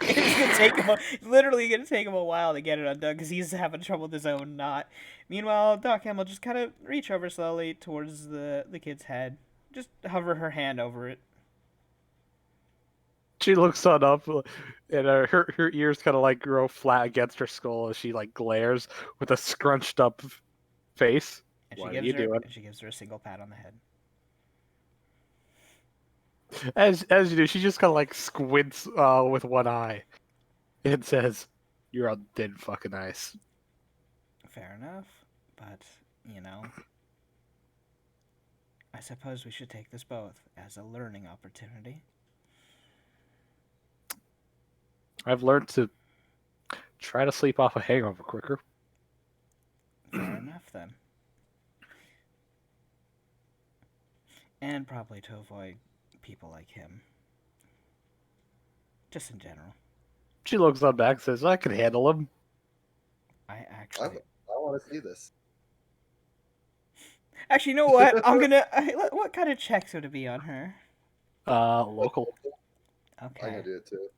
It's gonna take him literally gonna take him a while to get it undone because he's having trouble with his own knot. Meanwhile, Doc Hamill just kind of reach over slowly towards the kid's head, just hover her hand over it. She looks on up, and her ears kind of like grow flat against her skull as she like glares with a scrunched up face. And What are you doing? she gives her a single pat on the head. As you do, she just kind of like squints with one eye, and says, "You're on thin fucking ice." Fair enough, but you know, I suppose we should take this both as a learning opportunity. I've learned to try to sleep off a hangover quicker. Fair enough then. And probably to avoid people like him. Just in general. She looks on back and says, "I can handle him." I actually. I want to see this. Actually, you know what? I'm gonna. What kind of checks would it be on her? Local. I'm Okay. gonna do it too.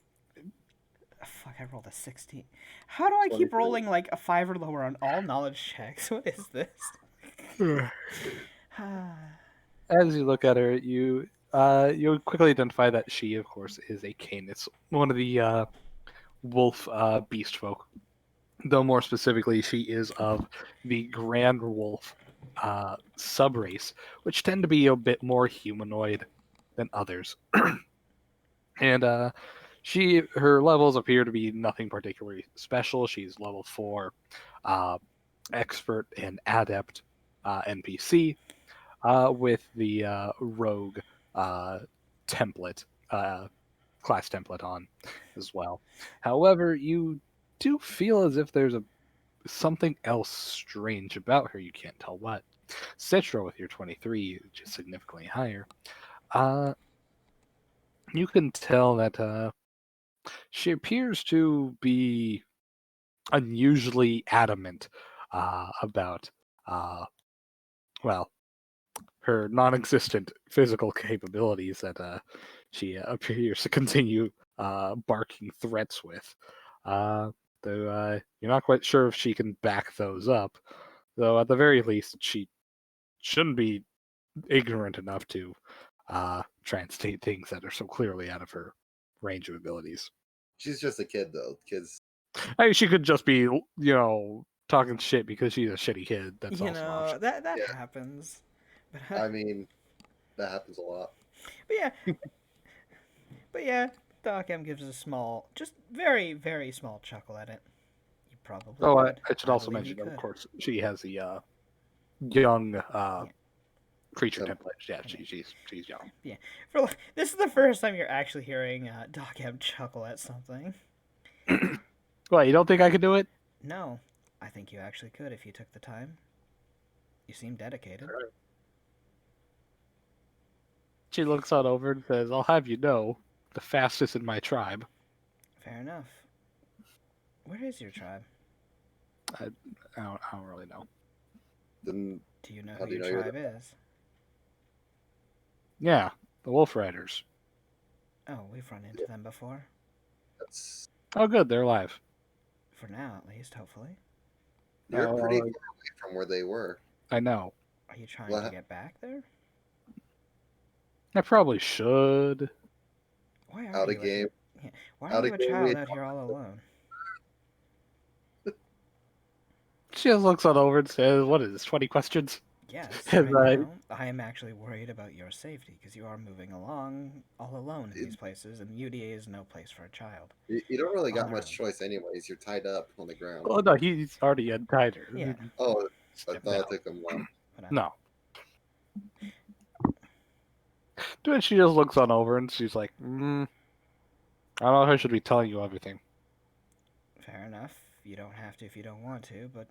Fuck, I rolled a 16. How do I keep 23. rolling like a 5 or lower on all knowledge checks? What is this? As you look at her, you quickly identify that she, of course, is a Kane. It's one of the wolf beast folk. Though more specifically, she is of the Grand Wolf subrace, which tend to be a bit more humanoid than others. And her levels appear to be nothing particularly special. She's level 4 expert and adept NPC with the rogue template class template on as well. However, you do feel as if there's something else strange about her. You can't tell what. Citra, with your 23, which is significantly higher, you can tell that she appears to be unusually adamant about, well, her non-existent physical capabilities that she appears to continue barking threats with. Though you're not quite sure if she can back those up. Though at the very least, she shouldn't be ignorant enough to try and state things that are so clearly out of her range of abilities. She's just a kid though. Kids. I mean, she could just be, talking shit because she's a shitty kid. That's You also an know, option. that Yeah. happens. I mean, that happens a lot. But yeah, Doc M gives a small, just very, very small chuckle at it. You probably Oh, I could. should also believe mention, you of could. course, she has the young creature Yep. template. Yeah, she's young. This is the first time you're actually hearing Doc M chuckle at something. Well, you don't think I could do it? No, I think you actually could if you took the time. You seem dedicated. She looks on over and says, "I'll have you know, the fastest in my tribe." Fair enough. Where is your tribe? I don't really know. Then Do you know how who do you your know you're tribe is? Yeah, the Wolf Riders. Oh, we've run into them before. that's Oh, good, they're alive. For now, at least, hopefully. you're pretty Oh, far away from where they were. I know. Are you trying What? to get back there? I probably should. Why are Out of you game. Yeah. Why are Out you of a game. child out here all alone? She just looks on over and says, "What is this? 20 questions?" Yes, And, right now, I am actually worried about your safety because you are moving along all alone in these places, and UDA is no place for a child. You don't really On got their much own. choice, anyways. You're tied up on the ground. Oh no, he's already untied her. Yeah. Oh, I Step thought No. it took them long. But, No. Then she just looks on over and she's like, I don't know if I should be telling you everything. fair enough. You don't have to if you don't want to, but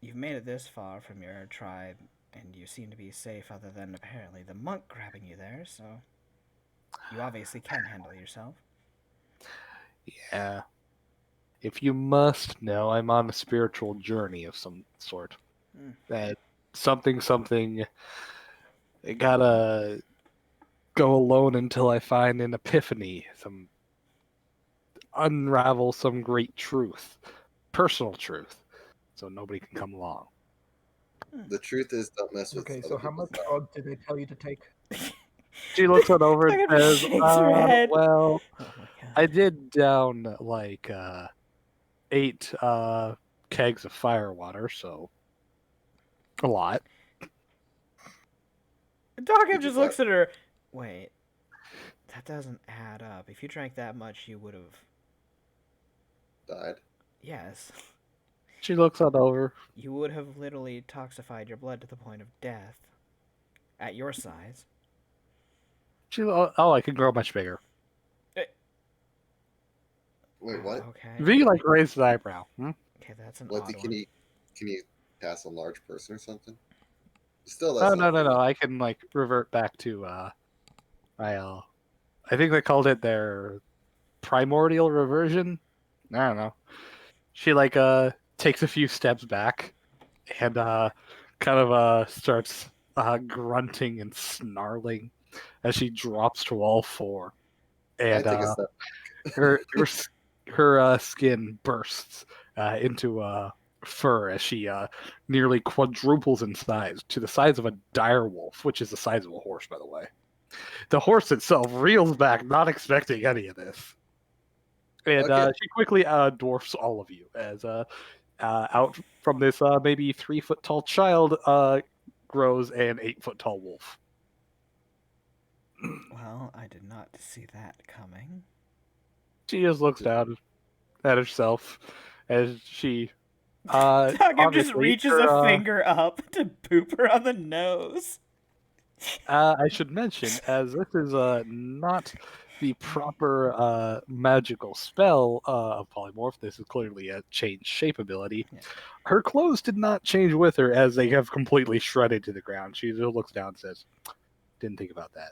you've made it this far from your tribe, and you seem to be safe other than apparently the monk grabbing you there, so you obviously can handle yourself. Yeah. If you must know, I'm on a spiritual journey of some sort. Hmm. That something. I gotta go alone until I find an epiphany, unravel some great truth, personal truth, so nobody can come along. The truth is, don't mess with Okay, other so how people's much stuff. drug did they tell you to take? She looks on over and Tucker says, shakes her head. well, Oh my god. I did down like 8 kegs of fire water, so a lot. Tucker Did you just fly? looks at her. Wait, that doesn't add up. If you drank that much, you would have. Died. Yes. She looks on over. You would have literally toxified your blood to the point of death. At your size. I can grow much bigger. Wait, what? Okay. V like raised an eyebrow. Okay, that's an What? odd Can one. you cast a large person or something? Still, Oh that's no not no pretty. no! I can like revert back to my I think they called it their primordial reversion. I don't know. She like takes a few steps back and kind of starts grunting and snarling as she drops to all four, I and take a step. her skin bursts into fur as she nearly quadruples in size to the size of a dire wolf, which is the size of a horse, by the way. The horse itself reels back, not expecting any of this. And Okay. she quickly dwarfs all of you as out from this maybe 3 foot tall child grows an 8 foot tall wolf. Well, I did not see that coming. She just looks down at herself as she Tucker just obviously reaches her, a finger up to boop her on the nose. I should mention, as this is not the proper magical spell of polymorph, this is clearly a change shape ability. Yeah. Her clothes did not change with her as they have completely shredded to the ground. She just looks down and says, "Didn't think about that."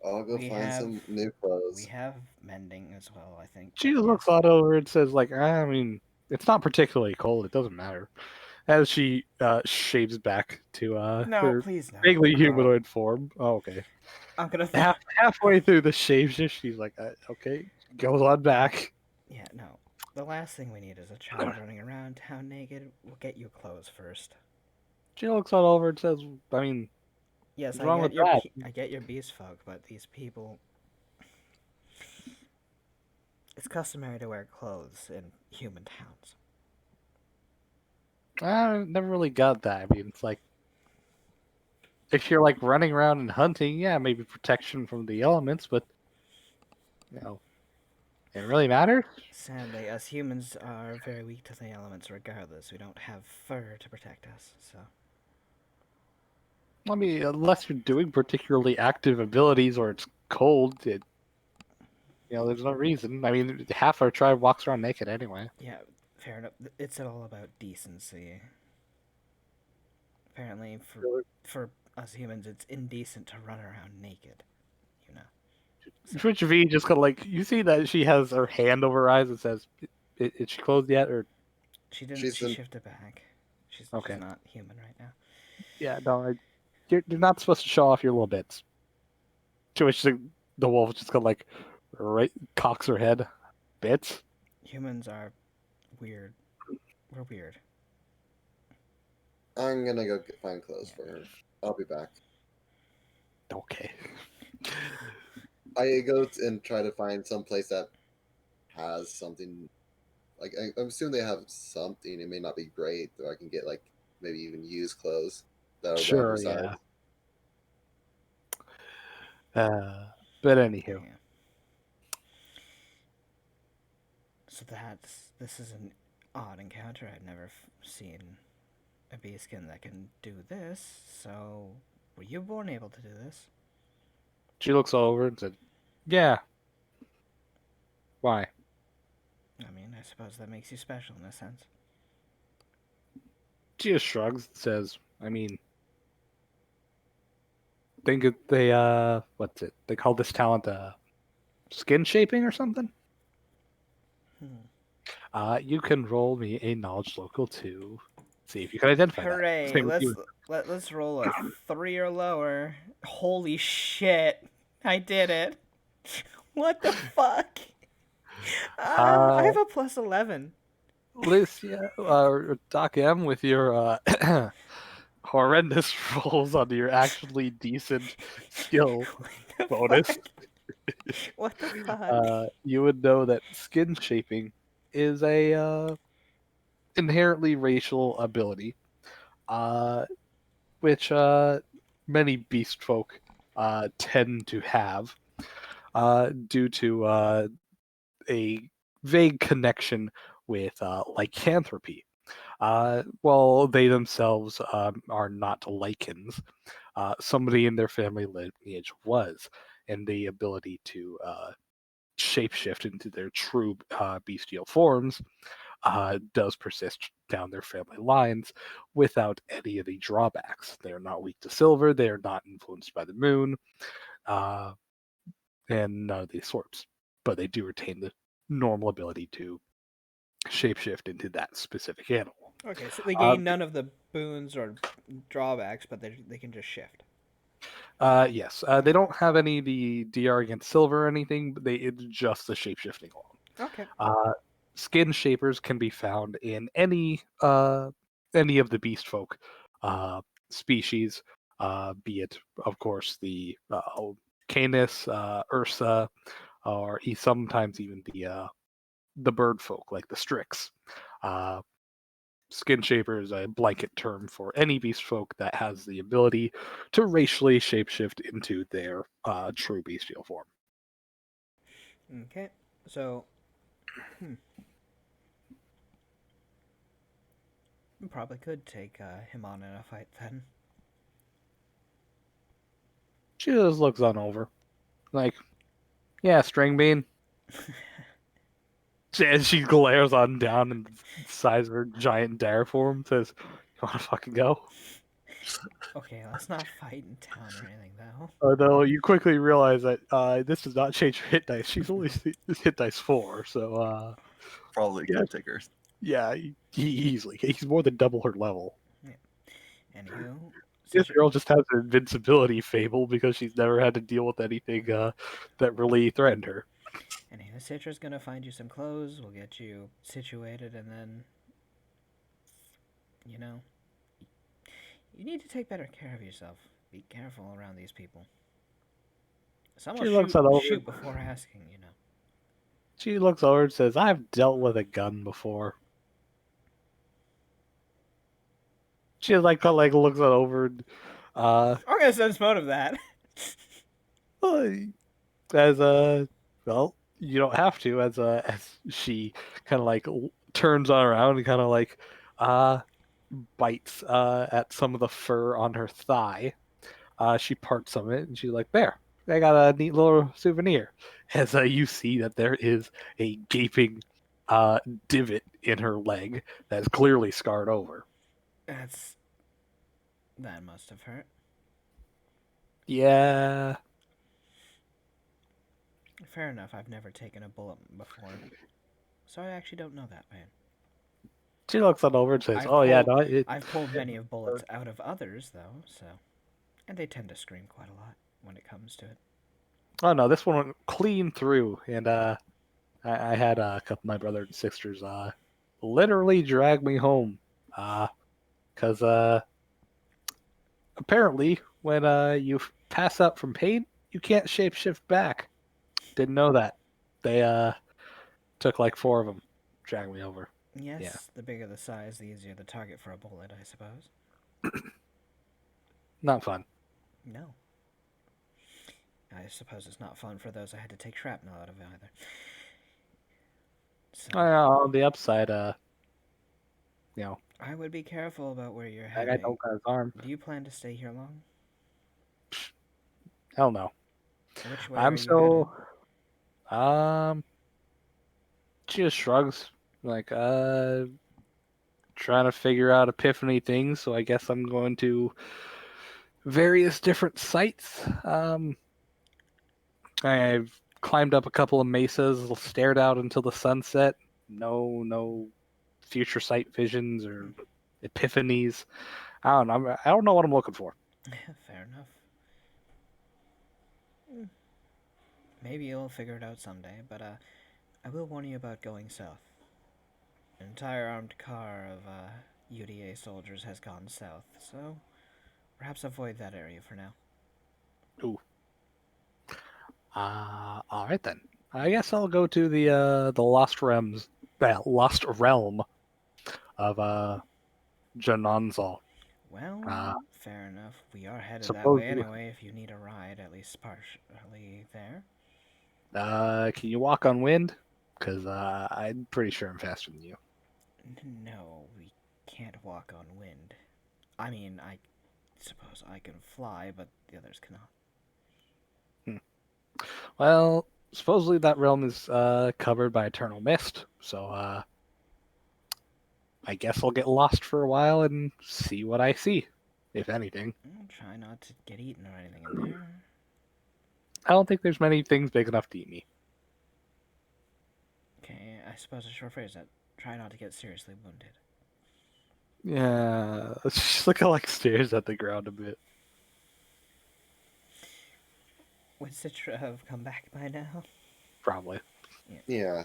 I'll go We find have- some new We clothes. have mending as well, I think. She but just looks yes. on over and says, like, I mean, it's not particularly cold. It doesn't matter. As she shaves back to No, her please no. vaguely No. humanoid form. Oh, okay. I'm gonna. Halfway through the shave, she's like, okay, goes on back. Yeah, no. The last thing we need is a child running around town naked. We'll get you clothes first. She looks on over and says, I mean, Yes, what's wrong with that? I get your beast folk, but these people. It's customary to wear clothes in human towns. I never really got that. I mean, it's like, if you're like running around and hunting, yeah, maybe protection from the elements, but, it really matters? Sadly, us humans are very weak to the elements regardless. We don't have fur to protect us, so. I mean, unless you're doing particularly active abilities or it's cold, there's no reason. I mean, half our tribe walks around naked anyway. Yeah, fair enough. It's all about decency. Apparently, for us humans, it's indecent to run around naked. You know. Switch V just kind of like you see that she has her hand over her eyes and says, "Is she closed yet?" Or She didn't. She's She in- shifted back. She's Okay. not human right now. yeah, no, you're not supposed to show off your little bits. To which the wolf just kind of like right cocks her head. Bits. Humans are weird. We're weird. I'm gonna go find clothes for her. I'll be back. Okay. I go and try to find some place that has something. Like I'm assuming they have something. It may not be great, though. I can get like maybe even used clothes that are around her Sure. size. Yeah. But anywho, Yeah. So this is an odd encounter. I've never seen a beastskin that can do this. So, were you born able to do this? she looks over and said, "Yeah. Why?" I mean, I suppose that makes you special in a sense. She just shrugs and says, "I mean, they what's it? They call this talent skin shaping or something." You can roll me a knowledge local to see if you can identify that. Hooray! Same with you. Let's roll a 3 or lower. Holy shit! I did it. What the fuck? I have a plus 11. Lucia, Doc M, with your horrendous rolls on your actually decent skill What the bonus, fuck? What the fuck? you would know that skin shaping is a inherently racial ability, uh, which many beast folk tend to have due to a vague connection with lycanthropy. While they themselves are not lichens, somebody in their family lineage was, and the ability to shapeshift into their true bestial forms does persist down their family lines without any of the drawbacks. They are not weak to silver, they are not influenced by the moon, uh, and none of these sorts. But they do retain the normal ability to shapeshift into that specific animal. Okay, so they Uh, gain none of the boons or drawbacks, but they can just shift. Yes, they don't have any of the DR against silver or anything, but it's just the shapeshifting alone. Okay. Skin shapers can be found in any of the beast folk species, be it, of course, the Canis, Ursa, or sometimes even the bird folk like the Strix. Uh, Skin shaper is a blanket term for any beast folk that has the ability to racially shapeshift into their true bestial form. Okay. So, we probably could take him on in a fight then. She just looks on over, like, yeah, string bean. And she glares on down and the size of her giant dare form, says, "You want to fucking go?" Okay, let's not fight in town or anything though. Although you quickly realize that this does not change her hit dice. She's only hit dice 4, so Probably yeah, could take her. yeah, he easily he's more than double her level. Anywho, This girl just has an invincibility fable because she's never had to deal with anything that really threatened her. anywho, Citra's gonna find you some clothes. We'll get you situated, and then, you know, you need to take better care of yourself. Be careful around these people. Some will She looks at over. shoot before asking, you know. She looks over and says, "I've dealt with a gun before." She like looks it over. And, I'm gonna sense motive that. as well, you don't have to. As she kind of turns on around and kind of uh bites at some of the fur on her thigh. She parts some of it and she's like, "There, I got a neat little souvenir." As you see that there is a gaping divot in her leg that's clearly scarred over. That must have hurt. Yeah. Fair enough. I've never taken a bullet before, so I actually don't know that, man. She looks it over and says, I've "Oh yeah, pulled, no, I've pulled many of bullets out of others though, so and they tend to scream quite a lot when it comes to it. oh no, this one went clean through." And I had a couple of my brother and sisters literally drag me home, because apparently when you pass out from pain, you can't shapeshift back. Didn't know that. They took like 4 of them, drag me over. Yeah, Yes, the bigger the size, the easier the target for a bullet, I suppose. not fun. No. I suppose it's not fun for those I had to take shrapnel out of either. So, On the upside, you know, I would be careful about where you're that guy heading. don't got his arm. Do you plan to stay here long? Hell no. Which way are I'm you headed? so she just shrugs like trying to figure out epiphany things, so I guess I'm going to various different sites. I've climbed up a couple of mesas, stared out until the sunset. No future sight visions or epiphanies. I don't know. I don't know what I'm looking for. Fair enough. Maybe you'll figure it out someday, but I will warn you about going south. An entire armed car of UDA soldiers has gone south, so perhaps avoid that area for now. Ooh. All right then. I guess I'll go to the lost realm of Janonzal. Well, Uh, fair enough. We are headed that suppose way you. anyway, if you need a ride, at least partially there. Can you walk on wind? Because I'm pretty sure I'm faster than you. No, we can't walk on wind. I mean, I suppose I can fly, but the others cannot. Well, supposedly that realm is covered by eternal mist, so I guess I'll get lost for a while and see what I see, if anything. Try not to get eaten or anything in there. I don't think there's many things big enough to eat me. Okay, I suppose I should rephrase that. Try not to get seriously wounded. Yeah, just look at like stares at the ground a bit. Would Citra have come back by now? Probably. Yeah.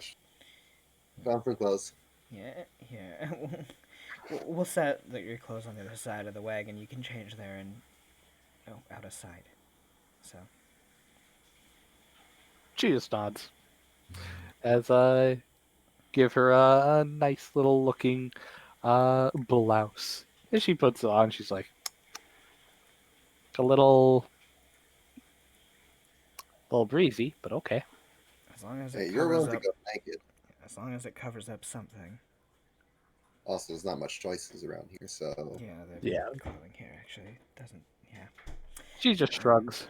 Bound for clothes. Yeah, here. We'll set your clothes on the other side of the wagon. You can change there and out of sight. So She just nods as I give her a nice little looking blouse. And she puts it on. She's like a little breezy, but okay. as long as Hey, it you're covers willing to up, go naked. as long as it covers up something. Also, there's not much choices around here, so Yeah, the Yeah. clothing here actually doesn't. Yeah. She just shrugs.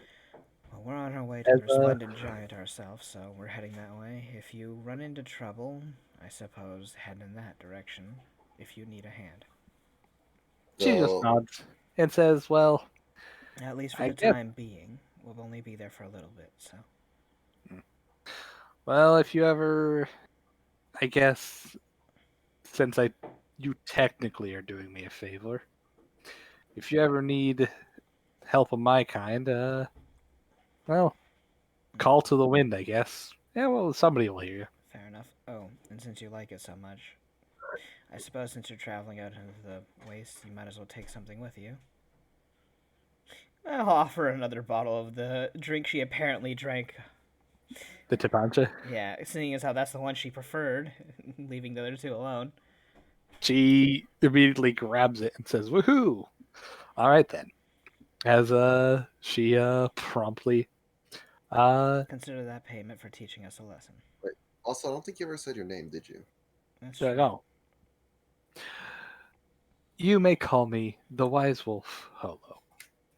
Well, we're on our way to As the resplendent giant ourselves, so we're heading that way. If you run into trouble, I suppose head in that direction. If you need a hand, She just so nods and says, "Well, at least for I the guess. time being, we'll only be there for a little bit. So Well, if you ever, I guess, since you technically are doing me a favor, if you ever need help of my kind, well, call to the wind, I guess. Yeah, well, somebody will hear you. fair enough. Oh, and since you like it so much, I suppose since you're traveling out into the waste, you might as well take something with you. I'll offer another bottle of the drink she apparently drank. The Tapancha. Yeah, seeing as how that's the one she preferred, leaving the other two alone. She immediately grabs it and says, "Woohoo! All right then." As she promptly Consider that payment for teaching us a lesson. wait. Also, I don't think you ever said your name, did you? That's said, true. "Oh, you may call me the Wise Wolf Holo."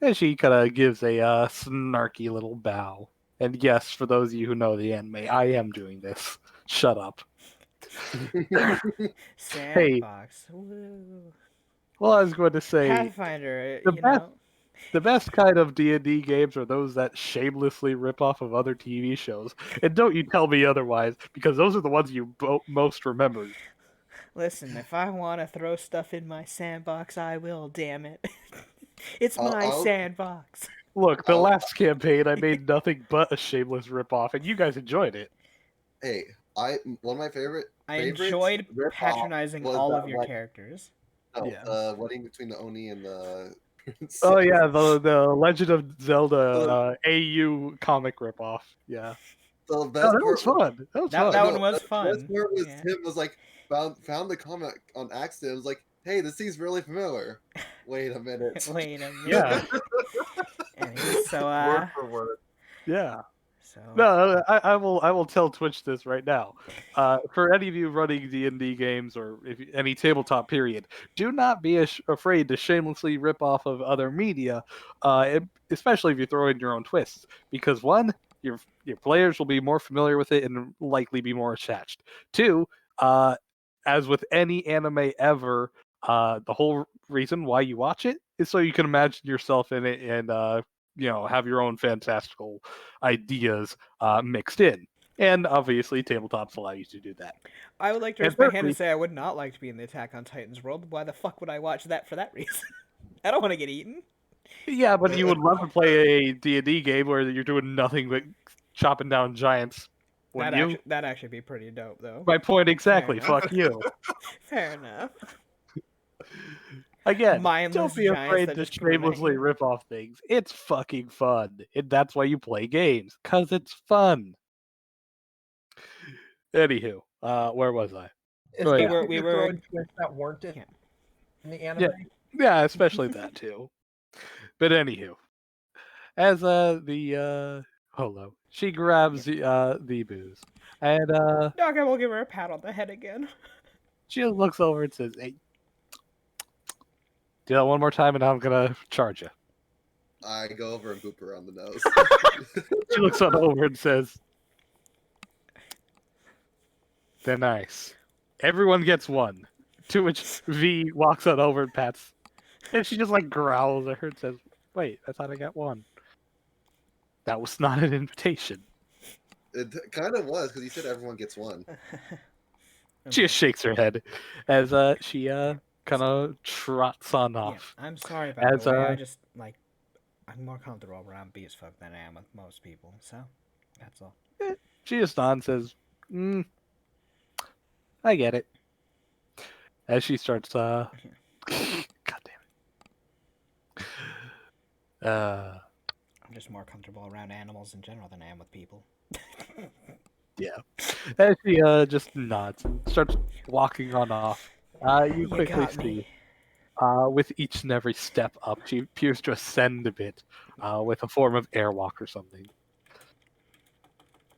And she kind of gives a snarky little bow. And yes, for those of you who know the anime, I am doing this. Shut up. Hey, Sandbox. Woo. well, I was going to say Pathfinder, the you best know. The best kind of D&D games are those that shamelessly rip off of other TV shows. And don't you tell me otherwise, because those are the ones you most remember. Listen, if I want to throw stuff in my sandbox, I will, damn it. It's I'll, my I'll, sandbox. Look, the I'll last campaign I made nothing but a shameless ripoff, and you guys enjoyed it. hey, one of my I favorites enjoyed rip-off patronizing was all that of your characters. Yeah. wedding between the Oni and the princess. Oh yeah, the Legend of Zelda The- AU comic ripoff. Yeah. The Oh, best that was part fun. That was That, fun. that no, one was the fun. best part was Yeah. him was like found the comic on accident. It was like, hey, this seems really familiar. Wait a minute. Wait a minute. Yeah. Anyway, so Word for word. Yeah. so No, I will tell Twitch this right now. For any of you running D&D games or any tabletop period, do not be afraid to shamelessly rip off of other media, especially if you throw in your own twists. Because one, your players will be more familiar with it and likely be more attached. Two, as with any anime ever, the whole reason why you watch it is so you can imagine yourself in it and have your own fantastical ideas mixed in. And obviously, tabletops allow you to do that. I would like to And raise my hand thirdly, and say I would not like to be in the Attack on Titan's world. Why the fuck would I watch that for that reason? I don't want to get eaten. yeah, but you would love to play a D&D game where you're doing nothing but chopping down giants, wouldn't you? That'd actually be pretty dope, though. My point exactly. Fair enough. Fuck you. Fair enough. Again, Mindless don't be giants afraid that to just remain. shamelessly rip off things. It's fucking fun. And that's why you play games, because it's fun. Anywho, where was I? Is Oh, that yeah. what we you're were- throwing twists that weren't in, Yeah. in the anime? Yeah, especially that too. But anywho, as Holo, she grabs the booze, and Doc, I will give her a pat on the head again. she just looks over and says, "Hey, do that one more time, and I'm gonna charge you." I go over and boop her on the nose. She looks on over and says, "They're nice. Everyone gets one." To which V walks on over and pats, and she just like growls at her and says, "Wait, I thought I got one. That was not an invitation." It kind of was because you said everyone gets one. She just shakes her head as she kind of trots on Yeah, off. I'm sorry about As, the way. I just I'm more comfortable around B as fuck than I am with most people. So that's all. She just nods and says, I get it. As she starts, God damn it. I'm just more comfortable around animals in general than I am with people. Yeah. As she just nods and starts walking on off, you quickly got see, me. with each and every step up, she appears to ascend a bit, with a form of airwalk or something.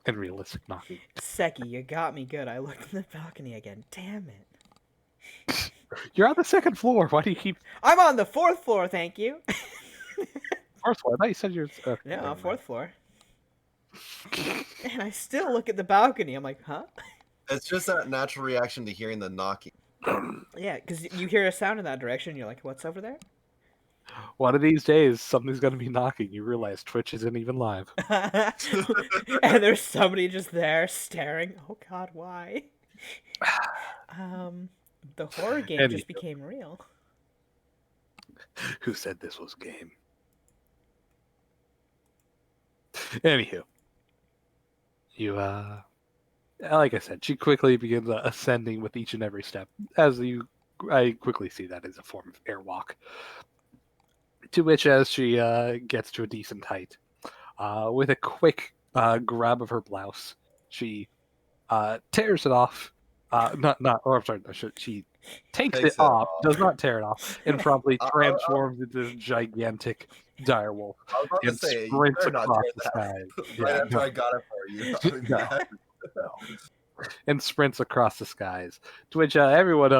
And realistic knocking. Seki, you got me good. I looked in the balcony again. Damn it. You're on the second floor. Why do you keep I'm on the 4th floor, thank you. first floor? I thought you said you're. No, 4th floor. And I still look at the balcony. I'm like, huh? It's just that natural reaction to hearing the knocking. Yeah, because you hear a sound in that direction. You're like, what's over there? One of these days, something's gonna be knocking. You realize Twitch isn't even live. And there's somebody just there staring. Oh God, why? The horror game just became real. Who said this was game? Anywho, you like I said, she quickly begins ascending with each and every step. I quickly see that as a form of airwalk. To which, as she gets to a decent height, with a quick grab of her blouse, she tears it off. She takes it off, does not tear it off, and promptly transforms into this gigantic direwolf I was about to and say, you sprints better not across tear the that. sky. Right Yeah, after I got it for you. I was No. mad. and sprints across the skies. To which everyone,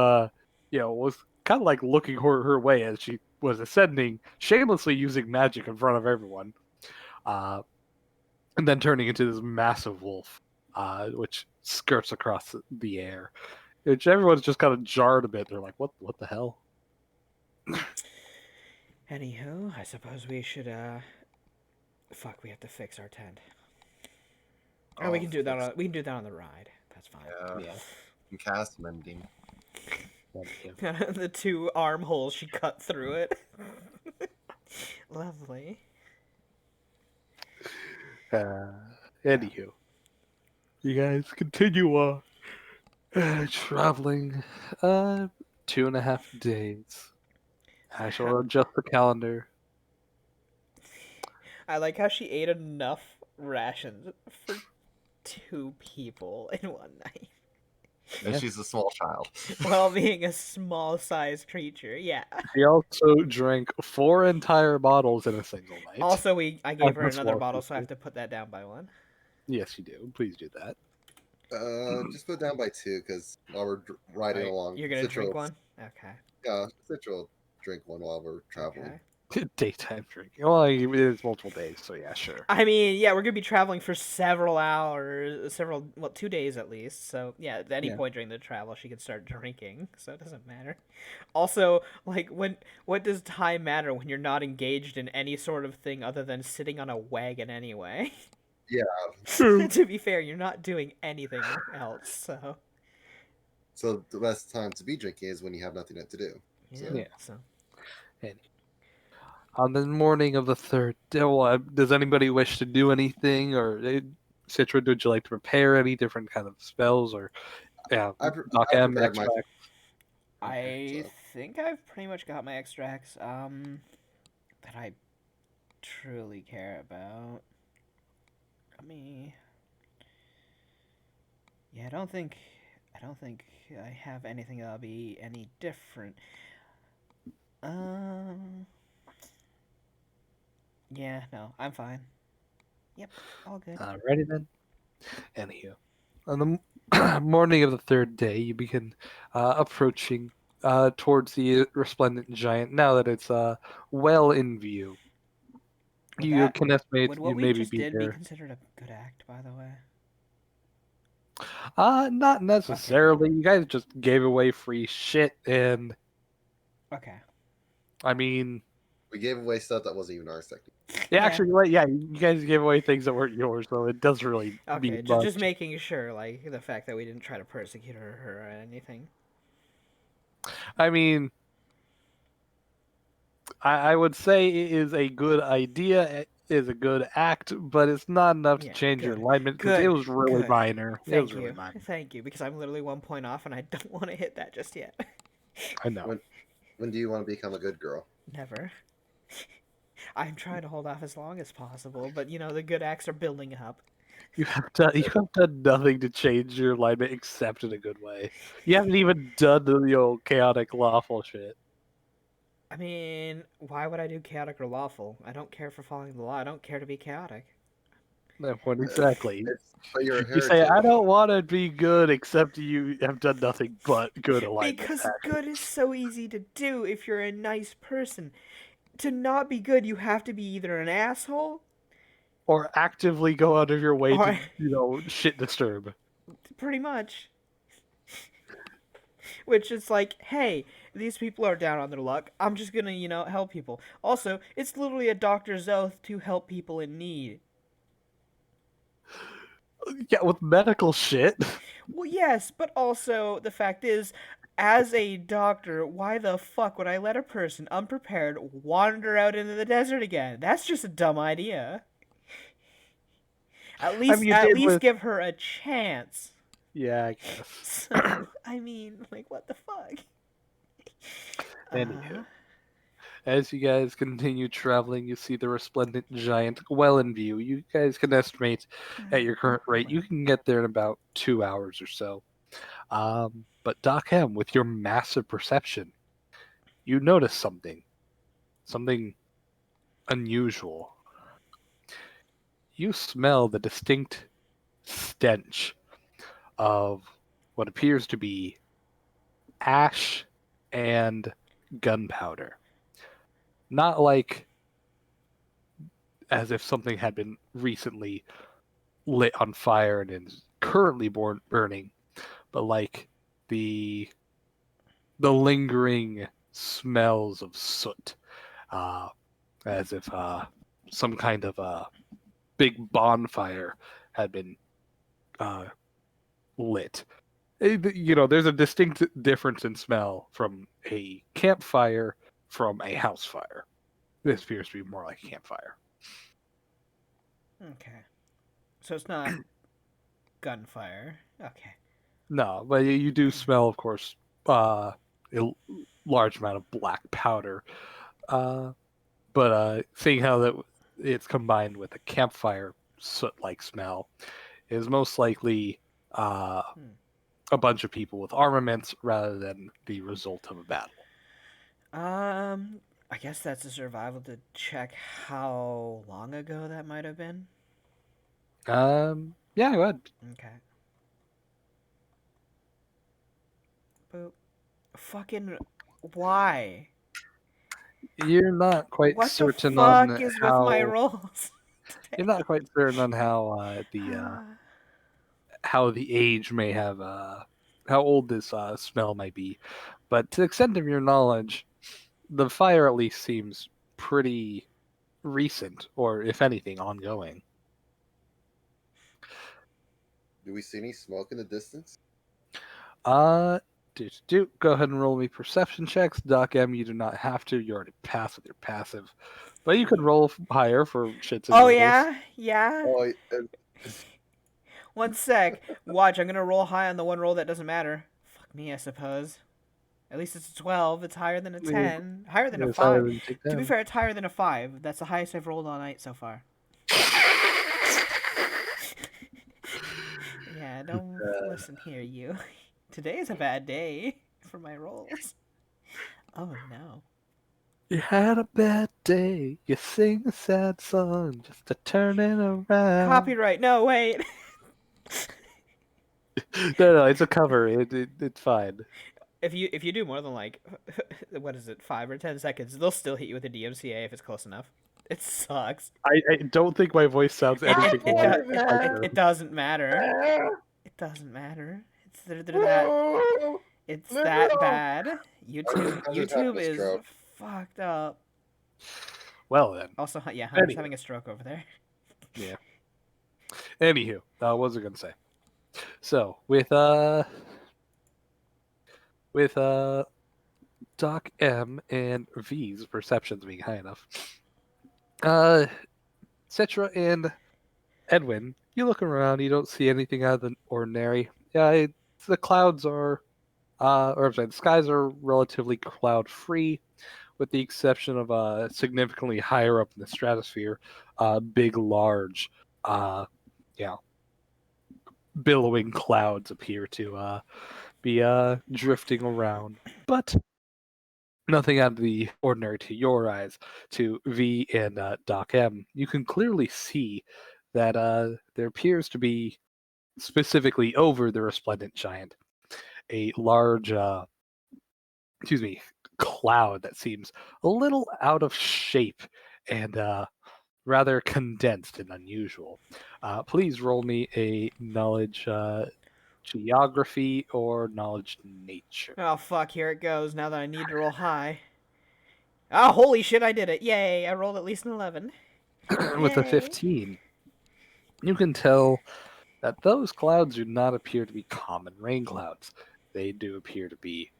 was kind of like looking her way as she was ascending, shamelessly using magic in front of everyone, and then turning into this massive wolf, which skirts across the air. Which everyone's just kind of jarred a bit. They're like, "What the hell?" Anywho, I suppose we should fuck, we have to fix our tent. Oh, we can do that fix- on we can do that on the ride. That's fine. Yeah. Yeah. And cast mending. The 2 armholes she cut through it. Lovely. Anywho, you guys continue traveling 2.5 days. I shall adjust the calendar. I like how she ate enough rations for 2 people in one night. And Yeah. she's a small child. While being a small-sized creature, yeah. She also drank 4 entire bottles in a single night. Also, I gave her That's another more bottle, so I people. have to put that down by 1. Yes, you do. Please do that. Just put it down by 2 because while we're riding Alright, along, you're gonna Citra drink will- one? Okay. Yeah, Citra will drink one while we're traveling. Okay. Daytime drinking. Well, it's multiple days, so yeah, sure. I mean, yeah, we're gonna be traveling for several hours, 2 days at least. So yeah, at any Yeah. point during the travel, she could start drinking. So it doesn't matter. Also, like, what does time matter when you're not engaged in any sort of thing other than sitting on a wagon anyway? Yeah. To be fair, you're not doing anything else. So So the best time to be drinking is when you have nothing to do. yeah. Yeah. So On the morning of the 3rd day, does anybody wish to do anything, or Citra, would you like to prepare any different kind of spells, or yeah, Doc I M prepared my- extract? I So- think I've pretty much got my extracts that I truly care about. Let me. Yeah, I don't think I have anything that'll be any different. Yeah, no, I'm fine. Yep, all good. Ready then. Anywho, on the morning of the 3rd day, you begin approaching towards the resplendent giant. Now that it's well in view, you can estimate Would you what we maybe just be did be there. considered a good act, by the way? Not necessarily. You guys just gave away free shit, and Okay. I mean, We gave away stuff that wasn't even ours, technically. yeah, Yeah. actually, like, yeah, you guys gave away things that weren't yours, so it doesn't really Okay, mean just much. making sure, like, the fact that we didn't try to persecute her or anything. I mean, I would say it is a good idea, it is a good act, but it's not enough to Yeah, change your good, alignment because it good, was really good. minor. It Thank was really you. minor. Thank you, because I'm literally 1 point off and I don't want to hit that just yet. I know. When do you want to become a good girl? Never. I'm trying to hold off as long as possible, but you know, the good acts are building up. You have done nothing to change your alignment except in a good way. You haven't even done the old chaotic lawful shit. I mean, why would I do chaotic or lawful? I don't care for following the law. I don't care to be chaotic. That point exactly. But you're a You say, heretic. I don't want to be good, except you have done nothing but good alignment. Because actions. good is so easy to do if you're a nice person. To not be good, you have to be either an asshole Or actively go out of your way or to, shit disturb. pretty much. Which is like, hey, these people are down on their luck. I'm just gonna, help people. Also, it's literally a doctor's oath to help people in need. Yeah, with medical shit. Well, yes, but also the fact is, as a doctor, why the fuck would I let a person unprepared wander out into the desert again? That's just a dumb idea. At least, you did with... give her a chance. Yeah, I guess. So, I mean, like, what the fuck? Anywho, as you guys continue traveling, you see the resplendent giant well in view. You guys can estimate at your current rate, you can get there in about 2 hours or so. But Doc M, with your massive perception, you notice something unusual. You smell the distinct stench of what appears to be ash and gunpowder. Not like as if something had been recently lit on fire and is currently burning, but like the lingering smells of soot as if some kind of big bonfire had been lit. There's a distinct difference in smell from a campfire from a house fire. This appears to be more like a campfire. Okay. So it's not gunfire. Okay. No, but you do smell, of course, a large amount of black powder. But seeing how that it's combined with a campfire soot-like smell is most likely Hmm. a bunch of people with armaments rather than the result of a battle. I guess that's a survival to check how long ago that might have been. Yeah, go ahead. Okay. Boop. Fucking why? You're not quite What the certain fuck on is with my how rolls you're today? not quite certain on how the age may have how old this smell might be, but to the extent of your knowledge, the fire at least seems pretty recent, or if anything, ongoing. Do we see any smoke in the distance? Uh, go ahead and roll me perception checks. Doc M, you do not have to. You already passed with your passive, but you could roll higher for shits and Oh giggles. yeah. Oh, One sec. Watch, I'm gonna roll high on the one roll that doesn't matter. Fuck me, I suppose. At least it's a 12. It's higher than a Yeah, 10. Higher than a it's higher 5. than you take To be down. fair, it's higher than a 5. That's the highest I've rolled all night so far. Yeah, don't listen here, you. Today's a bad day for my rolls. Oh no. You had a bad day. You sing a sad song just to turn it around. Copyright. No, wait. No, it's a cover. It's fine. If you do more than like what is it, 5 or 10 seconds, they'll still hit you with a DMCA if it's close enough. It sucks. I don't think my voice sounds anything like It doesn't matter. It doesn't matter. They're that it's that bad. YouTube I just having YouTube a is stroke. fucked up. Well then. Also, yeah, Hunter's Anyway. having a stroke over there. Yeah. Anywho, what was I gonna say? So with Doc M and V's perceptions being high enough, Citra and Edwin, you look around, you don't see anything out of the ordinary. Yeah, the clouds are, or I'm sorry, the skies are relatively cloud free, with the exception of significantly higher up in the stratosphere, big, large, yeah, billowing clouds appear to be drifting around, but nothing out of the ordinary to your eyes. To V and Doc M, you can clearly see that there appears to be, specifically over the resplendent giant, a large, cloud that seems a little out of shape and rather condensed and unusual. Please roll me a knowledge geography or knowledge nature. Oh fuck, here it goes. Now that I need to roll high. Oh holy shit, I did it! Yay! I rolled at least an 11. With a Yay. 15, you can tell that those clouds do not appear to be common rain clouds. They do appear to be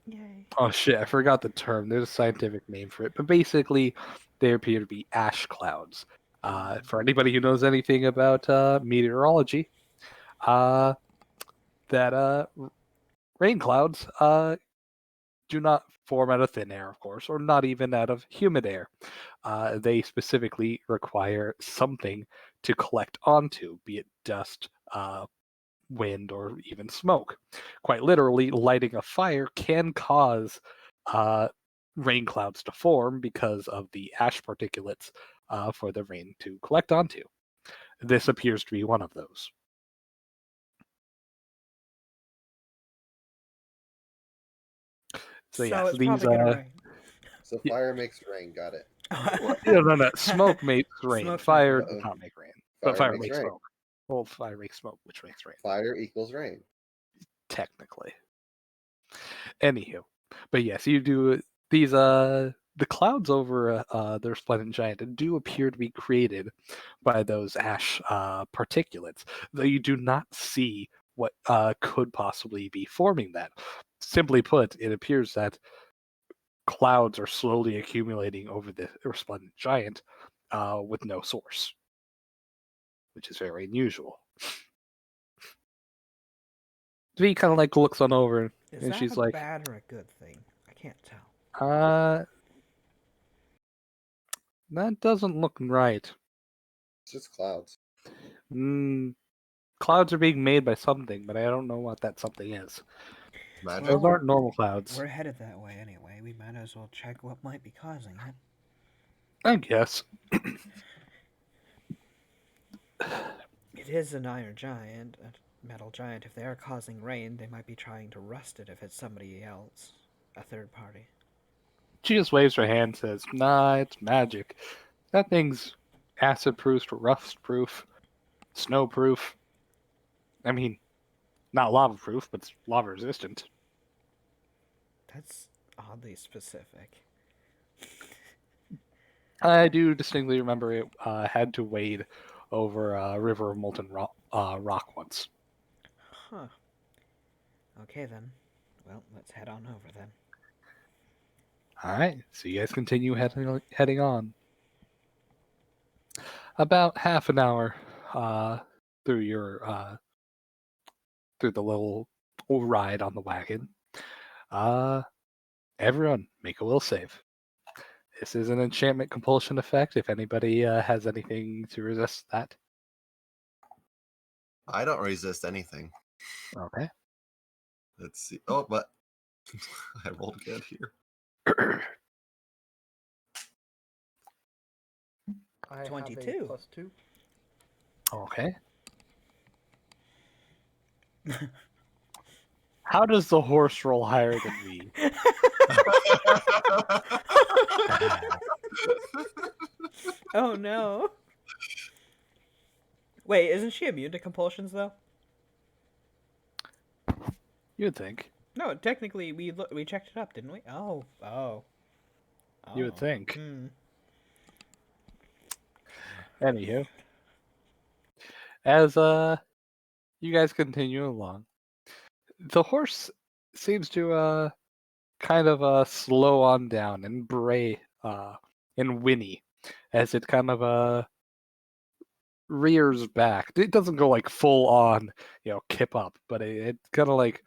Yay. oh shit, I forgot the term. There's a scientific name for it, but basically, they appear to be ash clouds. For anybody who knows anything about meteorology, uh, that rain clouds do not form out of thin air, of course, or not even out of humid air. They specifically require something to collect onto, be it dust, wind, or even smoke. Quite literally, lighting a fire can cause rain clouds to form because of the ash particulates for the rain to collect onto. This appears to be one of those. So yes, It's these probably gonna rain. So Yeah. fire makes rain. Got it. no. Smoke makes rain. Smoke Fire makes does rain. not make rain. But fire makes rain. smoke. Well, fire makes smoke, which makes rain. Fire equals rain. Technically. Anywho. But yes, you do these the clouds over the resplendent giant do appear to be created by those ash particulates, though you do not see what could possibly be forming that. Simply put, it appears that clouds are slowly accumulating over the resplendent giant with no source, which is very unusual. V kind of like looks on over Is and that she's a like, bad or a good thing? I can't tell. That doesn't look right. It's just clouds. Clouds are being made by something, but I don't know what that something is. Magic. Those aren't normal clouds. We're headed that way anyway. We might as well check what might be causing it. I guess. It is an iron giant, a metal giant. If they are causing rain, they might be trying to rust it if it's somebody else, a third party. She just waves her hand and says, Nah, it's magic. That thing's acid proof, rust proof, snow proof. I mean, not lava proof, but it's lava resistant. That's oddly specific. I do distinctly remember it had to wade over a river of molten rock once. Huh. Okay then. Well, let's head on over then. All right, so you guys continue heading on. About half an hour through your through the little ride on the wagon. Everyone, make a will save. This is an enchantment compulsion effect. If anybody has anything to resist that, I don't resist anything. okay. Let's see. Oh, but I rolled good here. I have a 22. +2. Okay. How does the horse roll higher than me? Oh no. Wait, isn't she immune to compulsions though? You'd think. No, technically we checked it up, didn't we? Oh. You would think. Hmm. Anywho, as you guys continue along, the horse seems to kind of slow on down and bray and whinny as it kind of rears back. It doesn't go like full on, kip up, but it kind of like,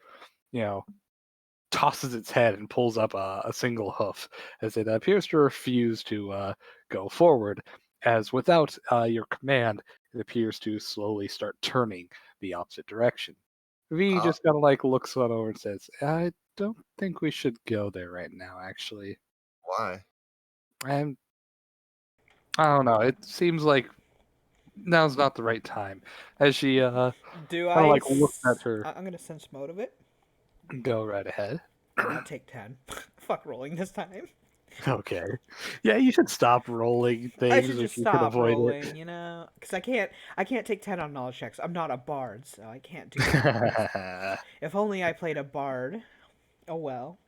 tosses its head and pulls up a single hoof as it appears to refuse to go forward. As without your command, it appears to slowly start turning the opposite direction. V just kind of like looks on over and says, "I don't think we should go there right now. Actually, Why? I don't know. It seems like now's not the right time." As she Do kind of I? like looks at her. I'm gonna sense motive it. Go right ahead. I'll take 10. Fuck rolling this time. Okay. Yeah, you should stop rolling I things should if just you can stop avoid rolling, because I can't take 10 on knowledge checks. I'm not a bard, so I can't do that. it. If only I played a bard. Oh well.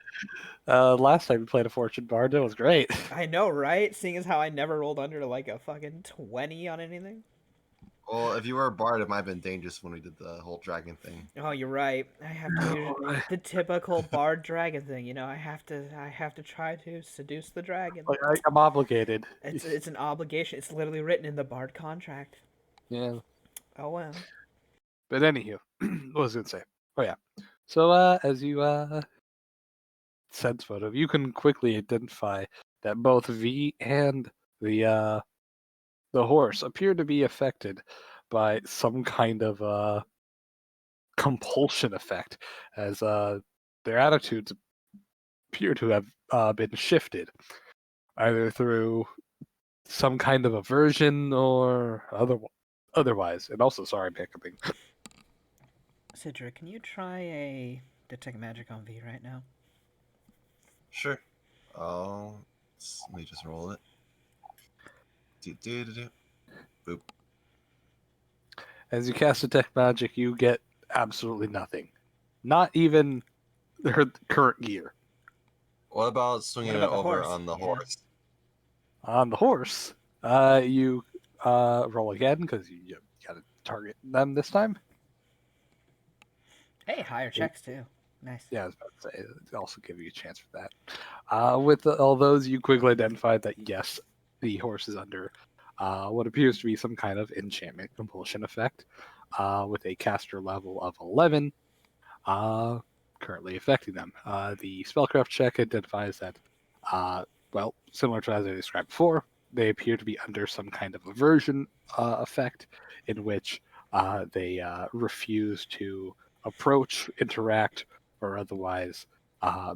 Last time we played a fortune bard, that was great. I know, right? Seeing as how I never rolled under like a fucking 20 on anything. Well, if you were a bard, it might have been dangerous when we did the whole dragon thing. Oh, you're right. I have to do the typical bard dragon thing. I have to try to seduce the dragon. Like, I'm obligated. It's an obligation. It's literally written in the bard contract. Yeah. Oh well. But anywho, what was I gonna say? Oh yeah. So as you sense photo, you can quickly identify that both V and the horse appear to be affected by some kind of compulsion effect, as their attitudes appear to have been shifted, either through some kind of aversion or otherwise. And also, sorry, I'm hiccuping. Sidra, can you try a detect magic on V right now? Sure. Oh, let me just roll it. Boop. As you cast detect magic, you get absolutely nothing. Not even her current gear. What about swinging What about it the over horse? on the Yeah. horse? On the horse, you roll again because you gotta target them this time. Hey, higher checks too. Nice. Yeah, I was about to say, it'll also give you a chance for that. With all those, you quickly identified that yes, the horse is under what appears to be some kind of enchantment compulsion effect, with a caster level of 11, currently affecting them. The spellcraft check identifies that, well, similar to as I described before, they appear to be under some kind of aversion effect, in which they refuse to approach, interact, or otherwise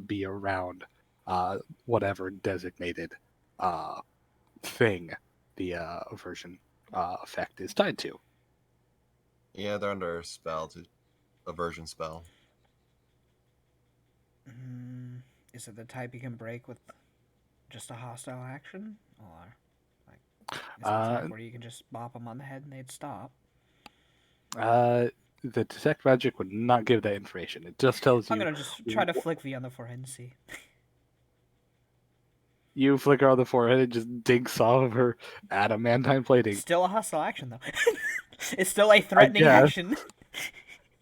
be around whatever designated uh, thing the aversion effect is tied to. Yeah, they're under a spell, to aversion spell. Mm, is it the type you can break with just a hostile action, or like is it the Uh, type where you can just bop them on the head and they'd stop? the detect magic would not give that information. It just tells I'm you gonna just try to flick V on the forehead and see. you flicker on the forehead and just dig some of her adamantine plating. Still a hostile action though. It's still a threatening guess. action.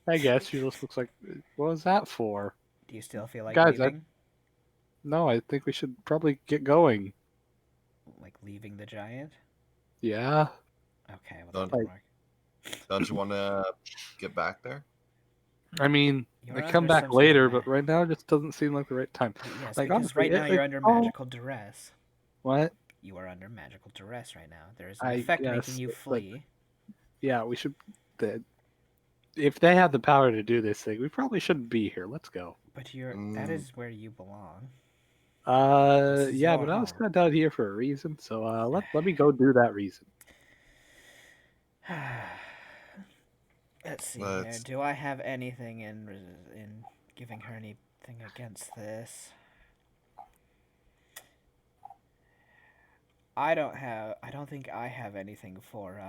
I guess she just looks like, what was that for? Do you still feel like Guys, leaving? No, I think we should probably get going. Like leaving the giant? Yeah. Okay, well that Don't- didn't work. Don't you want to get back there? I mean, You're I come under back some sort of later, but right now it just doesn't seem like the right time. Yes, Like, because honestly, right now it- you're under oh, magical duress. What? You are under magical duress right now. There is an I effect guess, making you but- flee. Yeah, we should. If they have the power to do this thing, we probably shouldn't be here. Let's go. But you're that is where you belong. This is Yeah, your but I was home. sent out here for a reason, so let me go do that reason. Let's see here. Let's- Do I have anything in giving her anything against this? I don't think I have anything for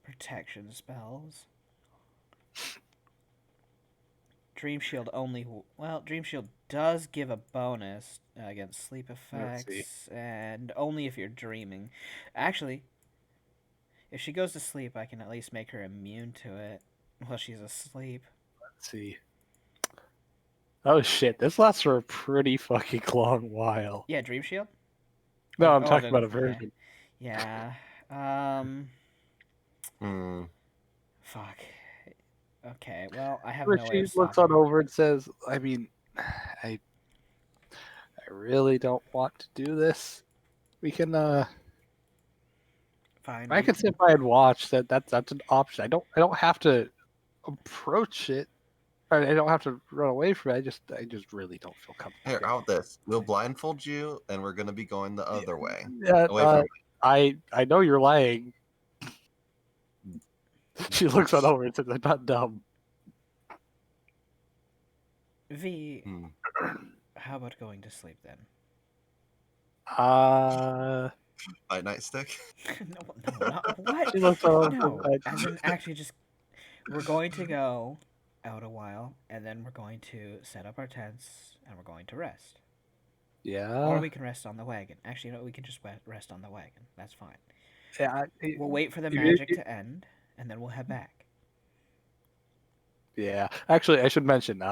protection spells. Dream Shield only. Well, Dream Shield does give a bonus against sleep Let's see. effects, and only if you're dreaming. Actually, if she goes to sleep, I can at least make her immune to it while she's asleep. Let's see. Oh shit! This lasts for a pretty fucking long while. Yeah, Dream Shield. No, I'm Oh, talking about yeah. aversion. Yeah. Hmm. Fuck. Okay. Well, I have Where no way she of looks stopping on her. over and says, "I mean, I really don't want to do this. We can Fine. I can sit by and watch. That's an option. I don't have to approach it. Or I don't have to run away from it. I just really don't feel comfortable. Here, out this. We'll blindfold you, and we're gonna be going the other way, Yeah, away from. I know you're lying. She looks on over and says, "I'm not dumb." V. Hmm. How about going to sleep then? Night nightstick. No, not what? She looks on over No, and as in actually just we're going to go out a while, and then we're going to set up our tents, and we're going to rest. yeah. Or we can rest on the wagon. Actually, no, we can just rest on the wagon. That's fine. Yeah, We'll wait for the you- magic you- to end, and then we'll head back. yeah. Actually, I should mention,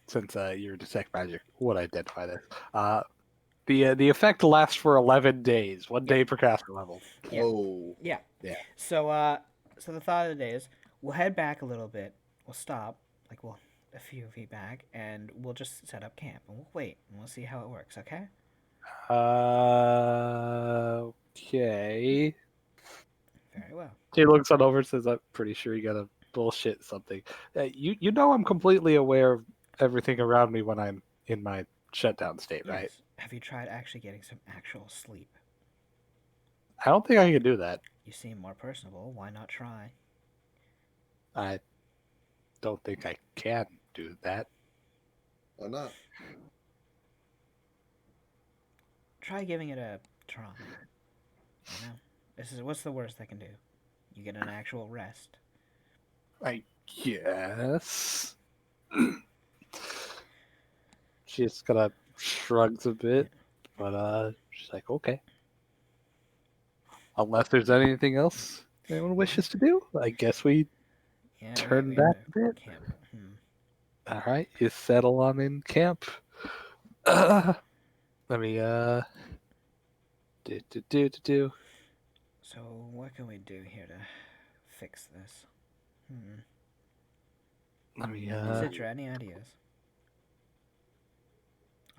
since your detect magic would identify this, the effect lasts for 11 days, 1 day per caster level. Yeah. Whoa. Yeah. Yeah. So the thought of the day is we'll head back a little bit. We'll stop, like we'll a few feet back, and we'll just set up camp and we'll wait and we'll see how it works. Okay. Okay. Very well. She looks on over and says, "I'm pretty sure you gotta bullshit something. You know I'm completely aware of everything around me when I'm in my shutdown state, right? Yes. Have you tried actually getting some actual sleep? I don't think I can do that. You seem more personable. Why not try? I don't think I can do that. Why not? Try giving it a try. You know, what's the worst that can do? You get an actual rest. I guess. She's gonna shrugs a bit, but she's like, okay. Unless there's anything else anyone wishes to do, I guess we Yeah, turn we have back to a bit. camp. All right, you settle on in camp. Let me do. So what can we do here to fix this? Let me Citra, any ideas?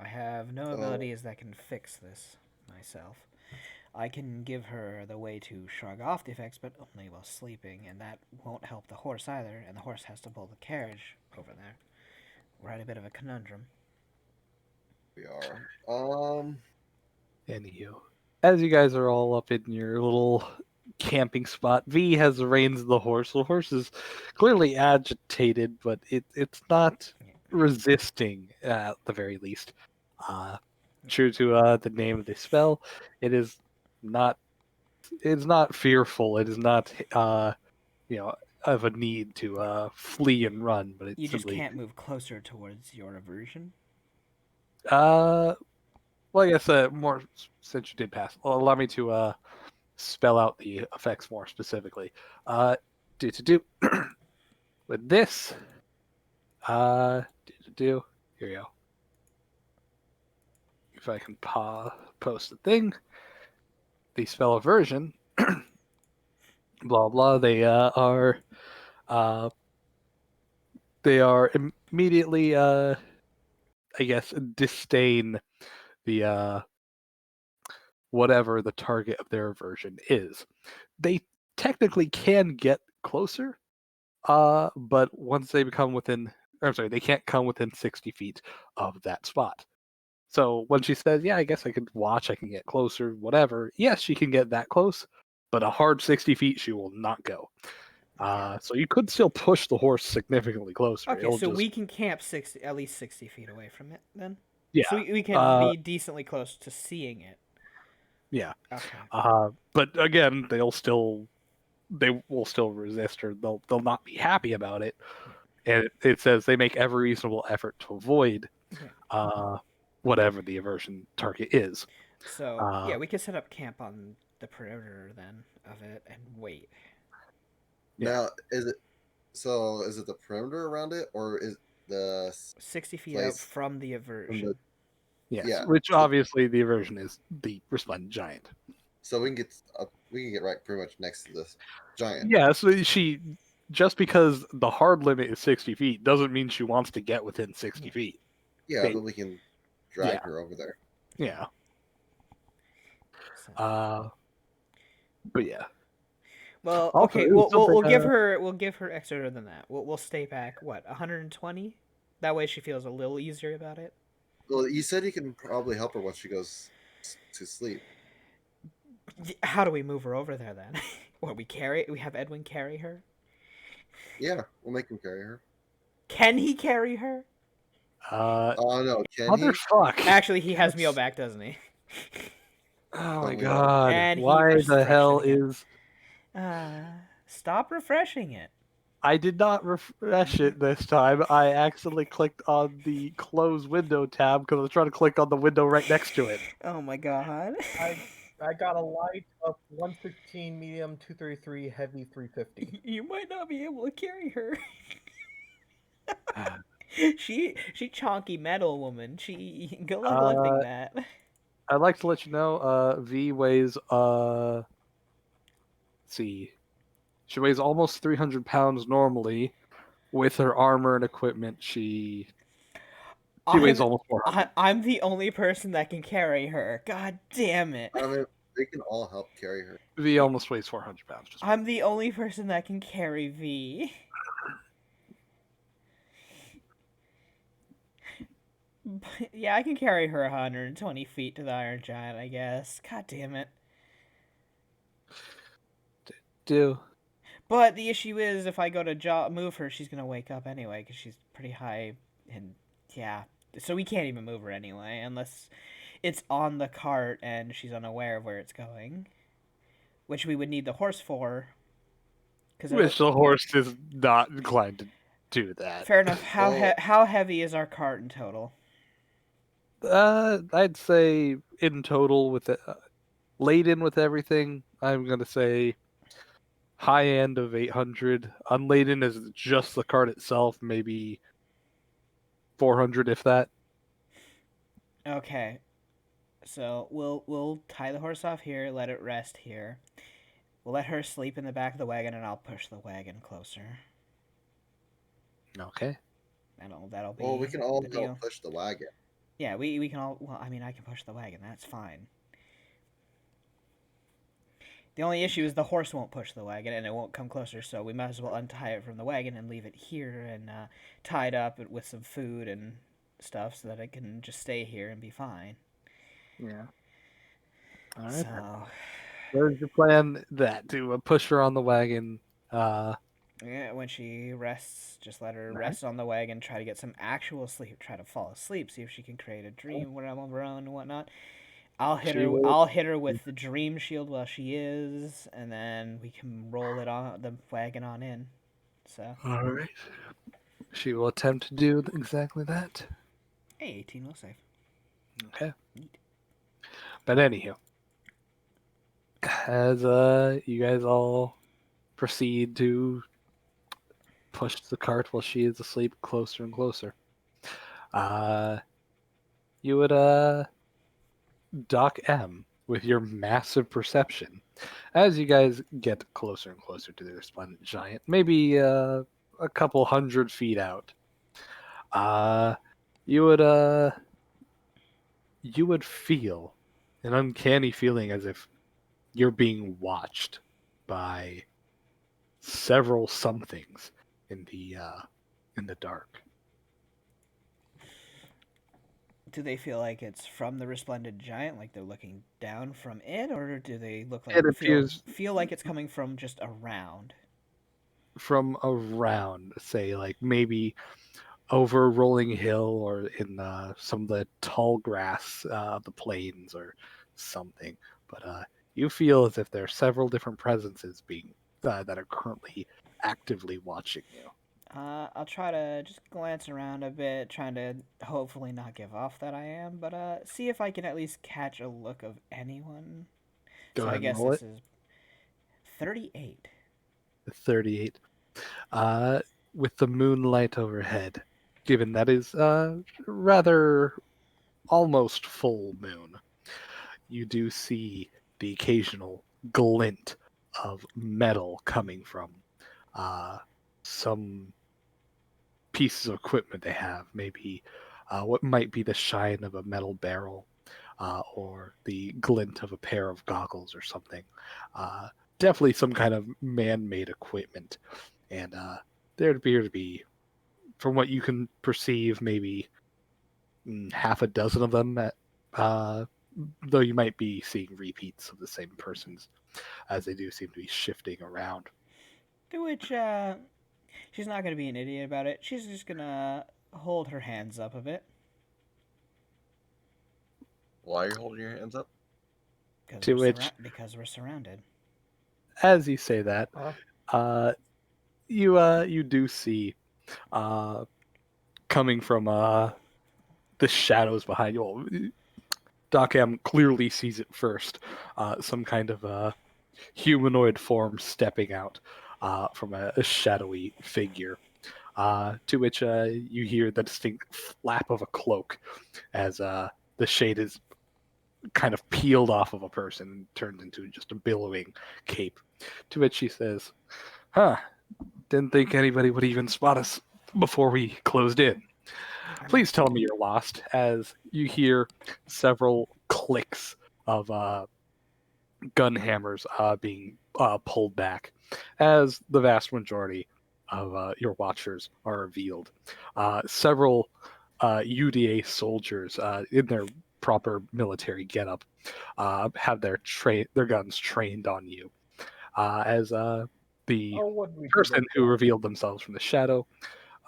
I have no abilities that can fix this myself. I can give her the way to shrug off the effects, but only while sleeping, and that won't help the horse either, and the horse has to pull the carriage over there. We're at a bit of a conundrum. We are. Anywho, as you guys are all up in your little camping spot, V has the reins of the horse. The horse is clearly agitated, but it's not resisting at the very least. True to the name of the spell, it is not. It's not fearful. It is not you know of a need to flee and run, but it's You just simply can't move closer towards your aversion. uh. Well, I guess more since you did pass. Well, allow me to spell out the effects more specifically. Do with this. Do. Here we go. If I can post the thing, the spell aversion. Blah blah. Uh they are immediately I guess disdain the whatever the target of their aversion is. They technically can get closer, but once they become within, or I'm sorry, they can't come within 60 feet of that spot. So when she says, "Yeah, I guess I could watch, I can get closer, whatever," yes, she can get that close, but a hard 60 feet, she will not go. So you could still push the horse significantly closer. Okay, It'll so just, we can camp at least 60 feet away from it then. yeah, So we can uh, be decently close to seeing it. yeah. Okay. But again, they will still resist, or they'll not be happy about it. And it says they make every reasonable effort to avoid Yeah. whatever the aversion target is. So yeah, we can set up camp on the perimeter then of it and wait. Yeah. Now, is it the perimeter around it, or is the 60 feet out place from the from aversion. the? Yes, Yeah. which obviously the aversion is the resplendent giant. So we can get right pretty much next to this giant. Yeah, so she just because the hard limit is 60 feet doesn't mean she wants to get within 60 feet. Yeah, but we can drag Yeah. her over there. Yeah. So, But yeah. well, Also, okay, it was we'll something, we'll give her extra than that. We'll stay back 120. That way she feels a little easier about it. Well, you said you can probably help her once she goes to sleep. How do we move her over there then? What we have Edwin carry her? Yeah, we'll make him carry her. Can he carry her? Oh no, can he? motherfuck. Actually, he has Meal back, doesn't he? Oh my we god. And he Why the refreshed hell it again. is Stop refreshing it. I did not refresh it this time. I accidentally clicked on the close window tab because I was trying to click on the window right next to it. Oh my god. I got a light of 115 medium, 233 heavy, 350. You might not be able to carry her. she chonky metal woman. She good luck lifting that. I'd like to let you know, V weighs let's see. She weighs almost 300 pounds normally. With her armor and equipment, she weighs almost 400. I'm the only person that can carry her. God damn it. I mean, they can all help carry her. V almost weighs 400 pounds. Just I'm the only person that can carry V. But, yeah, I can carry her 120 feet to the Iron Giant, I guess. God damn it. do. But the issue is, if I go to move her, she's gonna wake up anyway, because she's pretty high, and yeah. So we can't even move her anyway, unless it's on the cart and she's unaware of where it's going. Which we would need the horse for. Which the horse is not inclined to do that. Fair enough. Well- How heavy is our cart in total? I'd say in total with it, laden with everything, I'm gonna say high end of 800. Unladen is just the cart itself, maybe 400 if that. Okay, so we'll tie the horse off here, let it rest here. We'll let her sleep in the back of the wagon, and I'll push the wagon closer. Okay. That'll Well, we be can all the help deal. push the wagon. Yeah, we can all. Well, I mean, I can push the wagon. That's fine. The only issue is the horse won't push the wagon and it won't come closer, so we might as well untie it from the wagon and leave it here and tie it up with some food and stuff so that it can just stay here and be fine. Yeah. All right. So, Where's your plan? That to push her on the wagon. yeah, when she rests, just let her All right. rest on the wagon, try to get some actual sleep, try to fall asleep, see if she can create a dream of her own and whatnot. She will. I'll hit her with the dream shield while she is, and then we can roll it on the wagon on in. So, All right. She will attempt to do exactly that. hey, 18 will save. Okay. But anyhow, as you guys all proceed to push the cart while she is asleep closer and closer, uh, you would Doc M with your massive perception as you guys get closer and closer to the resplendent giant, maybe a couple 100 feet out. Uh, you would you would feel an uncanny feeling as if you're being watched by several somethings in the dark. Do they feel like it's from the resplendent giant, like they're looking down from it, or do they look like It appears feel like it's coming from just around? from around, say like maybe over a rolling hill or in some of the tall grass, the plains or something. But you feel as if there are several different presences being that are currently actively watching you. I'll try to just glance around a bit, trying to hopefully not give off that I am, but see if I can at least catch a look of anyone. Go So I ahead and guess roll it. this is 38. 38. Uh, with the moonlight overhead, given that is rather almost full moon, you do see the occasional glint of metal coming from some pieces of equipment they have. Maybe what might be the shine of a metal barrel or the glint of a pair of goggles or something. Definitely some kind of man made equipment. And there appear to be, from what you can perceive, maybe half a dozen of them uh, though you might be seeing repeats of the same persons as they do seem to be shifting around. To which, she's not going to be an idiot about it. She's just going to hold her hands up a bit. Why are you holding your hands up? To which, Because we're surrounded. as you say that, Huh? you do see uh, coming from the shadows behind you. Well, Doc M clearly sees it first. Some kind of humanoid form stepping out from a shadowy figure. To which you hear the distinct flap of a cloak as the shade is kind of peeled off of a person and turned into just a billowing cape. To which she says, "Huh, didn't think anybody would even spot us before we closed in. Please tell me you're lost," as you hear several clicks of gun hammers being pulled back, as the vast majority of your watchers are revealed. Several UDA soldiers in their proper military getup have their guns trained on you, as the Oh, what we do person that who for? revealed themselves from the shadow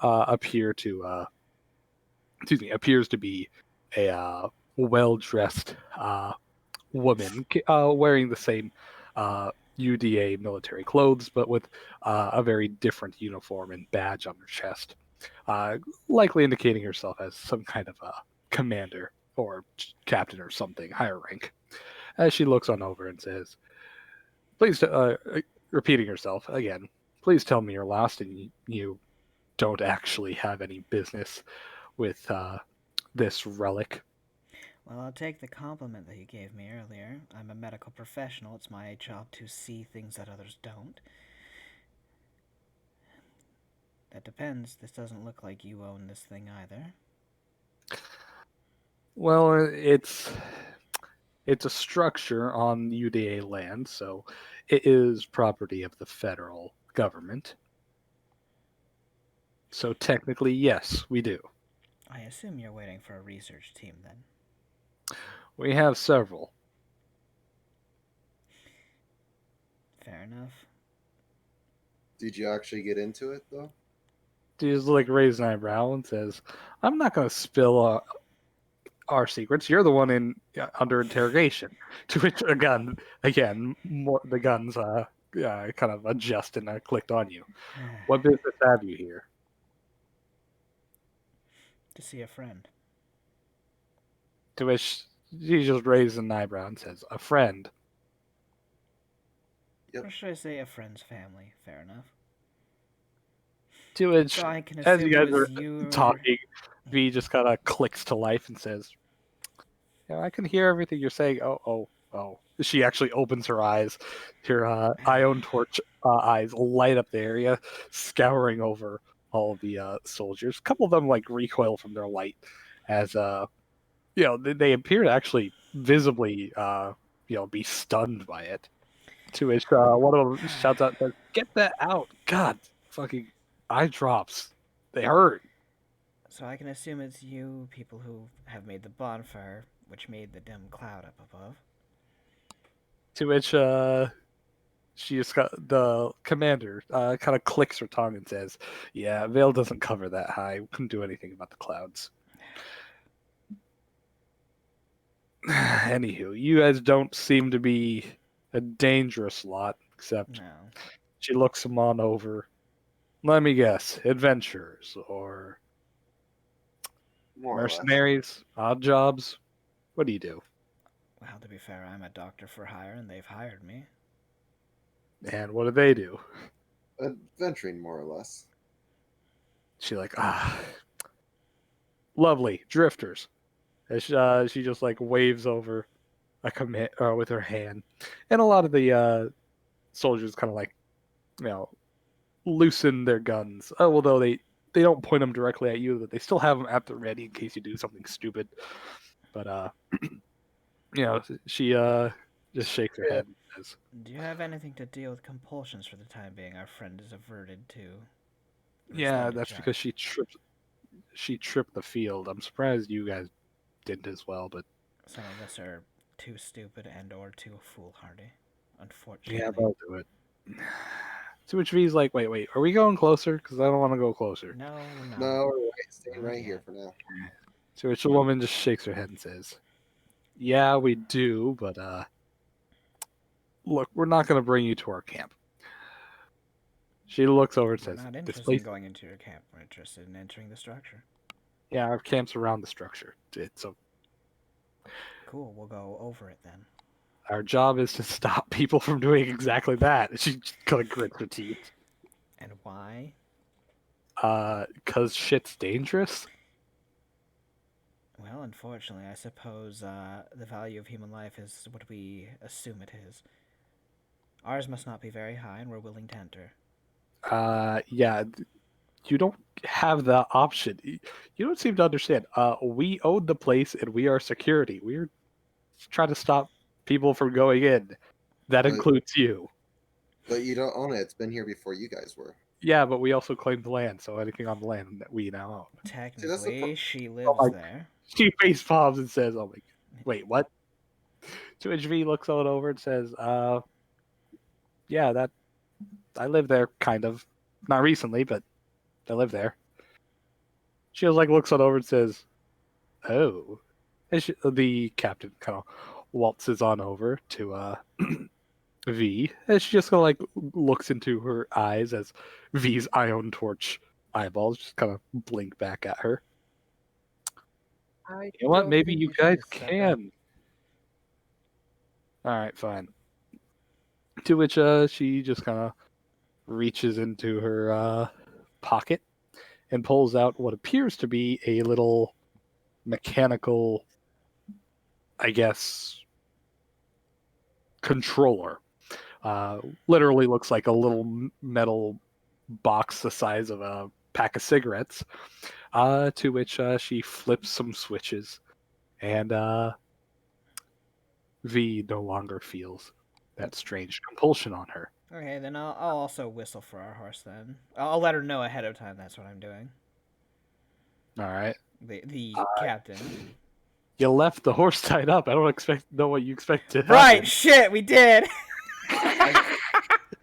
appears to be a well dressed woman wearing the same UDA military clothes, but with a very different uniform and badge on her chest, likely indicating herself as some kind of a commander or captain or something, higher rank. As she looks on over and says, "Please," repeating herself again, "please tell me you're lost and you don't actually have any business with this relic." Well, I'll take the compliment that you gave me earlier. I'm a medical professional. It's my job to see things that others don't. That depends. This doesn't look like you own this thing either. Well, it's a structure on UDA land, so it is property of the federal government. So technically, yes, we do. I assume you're waiting for a research team then. We have several. Fair enough. Did you actually get into it though? She just like raises an eyebrow and says, "I'm not going to spill our secrets. You're the one in under interrogation." To which again, the guns kind of adjust and clicked on you. What business have you here? To see a friend. To which she just raises an eyebrow and says, "A friend." Yep. Or should I say a friend's family? Fair enough. To which, So I can as you assume it guys are was you. talking, V just kind of clicks to life and says, "Yeah, I can hear everything you're saying." Oh. She actually opens her eyes. Her ion torch eyes light up the area, scouring over all of the soldiers. A couple of them like recoil from their light as they appear to actually visibly be stunned by it. To which one of them shouts out, says, "Get that out! God, fucking eye drops. They hurt." So I can assume it's you people who have made the bonfire, which made the dim cloud up above. To which she just got the commander kind of clicks her tongue and says, "Yeah, Veil doesn't cover that high. We couldn't do anything about the clouds." Anywho, you guys don't seem to be a dangerous lot, except No. she looks them on over. Let me guess, adventurers or More or less. mercenaries, odd jobs. What do you do? Well, to be fair, I'm a doctor for hire and they've hired me. And what do they do? Adventuring, more or less. She like, lovely drifters. As she just like waves over a commit with her hand, and a lot of the soldiers kind of like, loosen their guns. Although they don't point them directly at you, but they still have them at the ready in case you do something stupid. But she just shakes her head and says, Do you have anything to deal with compulsions for the time being? Our friend is averted to. Or is "Yeah, that a that's job? because she tripped the field. I'm surprised you guys didn't as well, but Some of us are too stupid and or too foolhardy. yeah, Unfortunately. they'll do it." To which V's like, wait, are we going closer? Because I don't want to go closer. No, No, no. we're staying Not right here yet. for now. To which the woman just shakes her head and says, "Yeah, we do, but look, we're not going to bring you to our camp." She looks over and We're says, not "This interested place, in going into your camp. We're interested in entering the structure. yeah, our camp's around the structure. Cool, we'll go over it then. Our job is to stop people from doing exactly that." She just kind of grits her teeth. And why? 'Cause shit's dangerous. Well, unfortunately, I suppose the value of human life is what we assume it is. Ours must not be very high, and we're willing to enter. Yeah, you don't have the option. You don't seem to understand. We own the place and we are security. We're trying to stop people from going in. That But- includes you. But you don't own it. It's been here before you guys were. Yeah, but we also claim the land, so anything on the land that we now own. Technically, she lives there. She face palms and says, "Oh my god, wait, what?" To which V looks on over and says, yeah, that I live there, kind of. Not recently, but I live there." She just, like, looks on over and says, "Oh." And the captain kind of waltzes on over to V, and she just kind of like looks into her eyes as V's ion torch eyeballs just kind of blink back at her. I You know what? don't Maybe think you should guys just set that. can. All right, fine. To which she just kind of reaches into her pocket and pulls out what appears to be a little mechanical, I guess, controller. Literally looks like a little metal box the size of a pack of cigarettes. To which she flips some switches, and V no longer feels that strange compulsion on her. Okay, then I'll also whistle for our horse then. I'll let her know ahead of time that's what I'm doing. All right. The captain. You left the horse tied up. I don't know what you expect to Right, happen. shit, we did.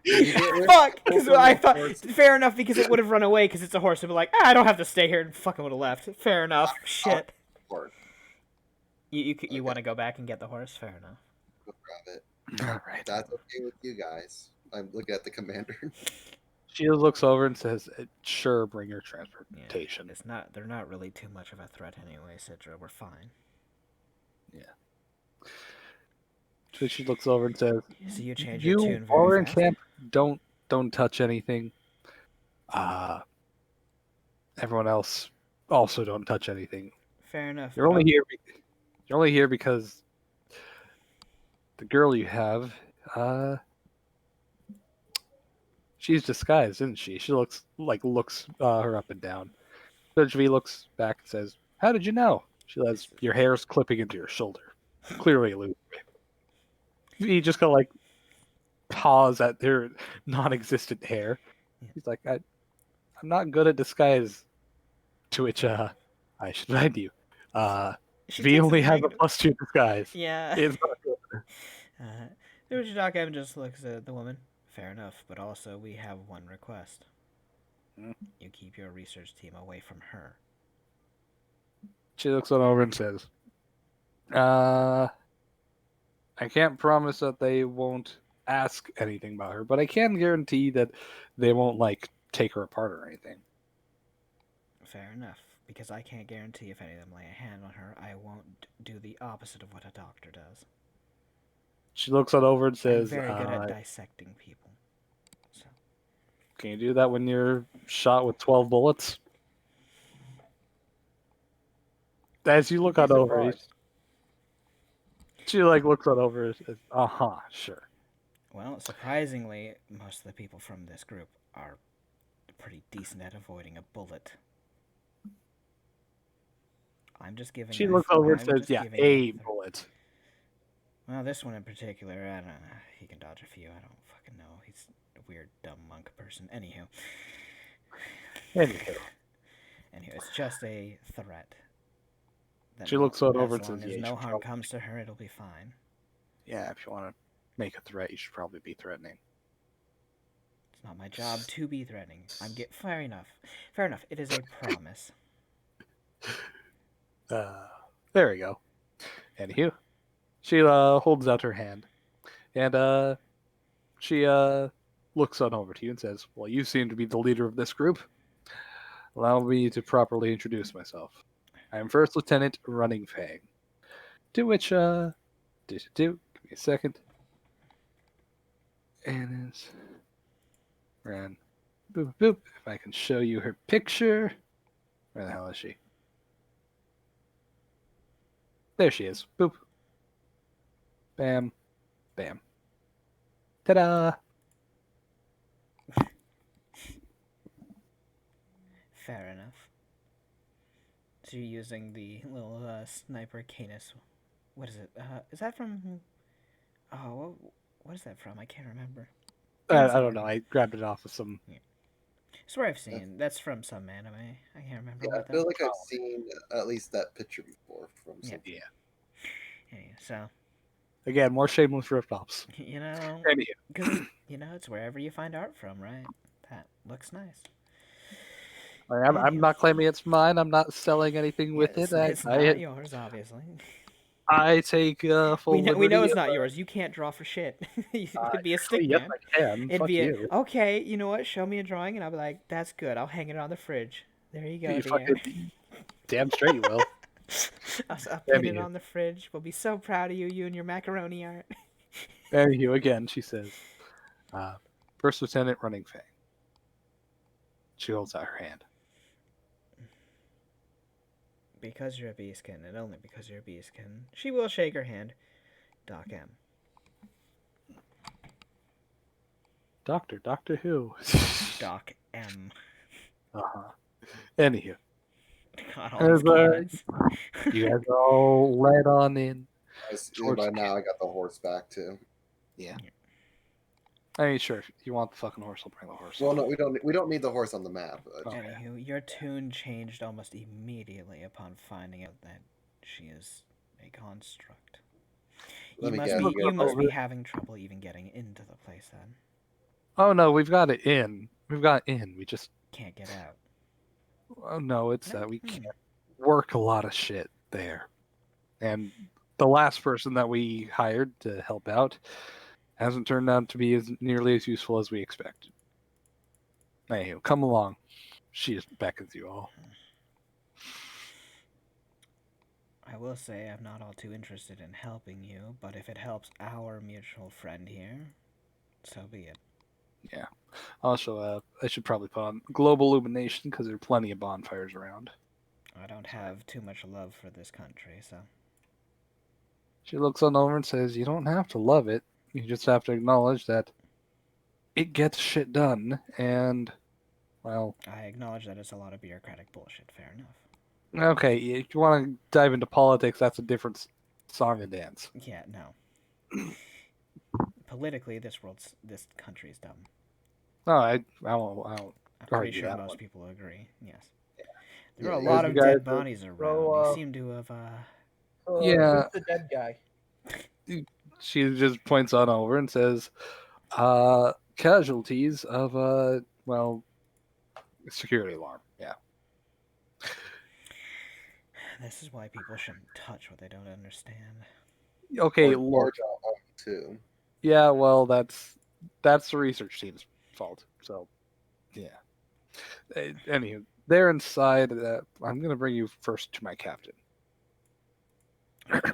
You get rid- Fuck, because open I the thought horse. fair enough because it would have run away because it's a horse. I'd be like, I don't have to stay here and fucking would have left. Fair enough. Shit. Or You Okay. want to go back and get the horse? Fair enough. go grab it. All right. That's okay with you guys. I'm looking at the commander. She looks over and says, "Sure, bring your Yeah, transportation." it's not. They're not really too much of a threat anyway, Citra. We're fine. So she looks over and says, So you change your "You tune very are in fast. camp. Don't touch anything. Everyone else also don't touch anything. Fair enough. You're only here. You're only here because the girl you have, she's disguised, isn't she? She looks her up and down. Judge V looks back and says, "How did you know?" She says, "Your hair's clipping into your shoulder. Clearly illusory." V just kind of like pause at their non-existent hair. He's like, I'm not good at disguise." To which I should remind you, She V takes only it has a negative. +2 disguise. Yeah. It's not good. Ujidaka just looks at the woman. Fair enough, but also we have one request. Hmm? You keep your research team away from her. She looks on over and says, I can't promise that they won't ask anything about her, but I can guarantee that they won't, like, take her apart or anything." Fair enough, because I can't guarantee if any of them lay a hand on her, I won't do the opposite of what a doctor does. She looks on over and I'm says, very good at dissecting people. So "Can you do that when you're shot with 12 bullets?" As you look You'd on be over, surprised. she, like, looks on over and says, sure. well, surprisingly, most of the people from this group are pretty decent at avoiding a bullet. I'm just giving. She looks over and I'm says, just "Yeah, giving a the- bullet." Well, this one in particular, I don't know. He can dodge a few. I don't fucking know. He's a weird, dumb monk person. Anywho, it's just a threat. That She looks on as over and long says, as "Yeah, you no should harm probably comes to her, it'll be fine. Yeah, if you want to make a threat, you should probably be threatening." It's not my job to be threatening. Fair enough. Fair enough. It is a promise. There we go. Anywho, she holds out her hand, and she looks on over to you and says, "Well, you seem to be the leader of this group. Allow me to properly introduce myself. I am First Lieutenant Running Fang." To which, give me a second. And it's ran. Boop, boop. If I can show you her picture. Where the hell is she? There she is. Boop. Bam. Bam. Ta-da! Fair enough. So you're using the little sniper canis. What is it? Is that from? Oh, what is that from? I can't remember. I don't know. I grabbed it off of some. Swear I've seen. That's from some anime. I can't remember Yeah, I what feel that. like I've seen at least that picture before from Yeah. something. Yeah. Anyway, so Again, more shameless rip-offs. you know, Anywho. because it's wherever you find art from, right? That looks nice. I'm not claiming it's mine. I'm not selling anything with It's, it. it's not yours, obviously. I take full We know liberty it's of, not yours. You can't draw for shit. It'd be a stick Yes, man. I can. It'd Fuck be you. okay. You know what? Show me a drawing, and I'll be like, "That's good. I'll hang it on the fridge." There you go, You dear. fucking damn straight you will. I'll pin it Anywho. on the fridge. We'll be so proud of you, you and your macaroni art. Anywho, again, she says, First Lieutenant Running Fang. She holds out her hand. Because you're a beastkin, and only because you're a beastkin, she will shake her hand. Doc M. Doctor Who? Doc M. Uh-huh. Anywho, God, all these cannons. you guys are all led on in. Towards By now, I got the horse back too. Yeah. I mean, sure. If you want the fucking horse, I'll bring the horse. Well, no, we don't need the horse on the map. Okay. Anywho, your tune changed almost immediately upon finding out that she is a construct. Let me must guess, be you're you must be over- having trouble even getting into the place then. Oh no, we've got it in. We've got in. We just. Can't get out. Oh no, it's that we Hmm. can't work a lot of shit there. And the last person that we hired to help out hasn't turned out to be as nearly as useful as we expected. Anywho, come along. She just beckons you all. I will say I'm not all too interested in helping you, but if it helps our mutual friend here, so be it. Also, I should probably put on global illumination because there are plenty of bonfires around. I don't have too much love for this country, so She looks on over and says, "You don't have to love it. You just have to acknowledge that it gets shit done." And, well, I acknowledge that it's a lot of bureaucratic bullshit. Fair enough. okay, if you want to dive into politics, that's a different song and dance. Yeah, no. Politically, this country's dumb. No, I won't. I'm pretty argue sure that most one. people agree. Yes. Yeah, There are a you lot guys- of you guys dead are- bodies around. So, You seem to have Yeah. Who's the dead guy? She just points on over and says, casualties of, well, security alarm. Yeah. This is why people shouldn't touch what they don't understand. Okay, Or look. too. Yeah, well, that's the research team's fault. So, yeah. Anywho, they're inside. I'm going to bring you first to my captain. Probably.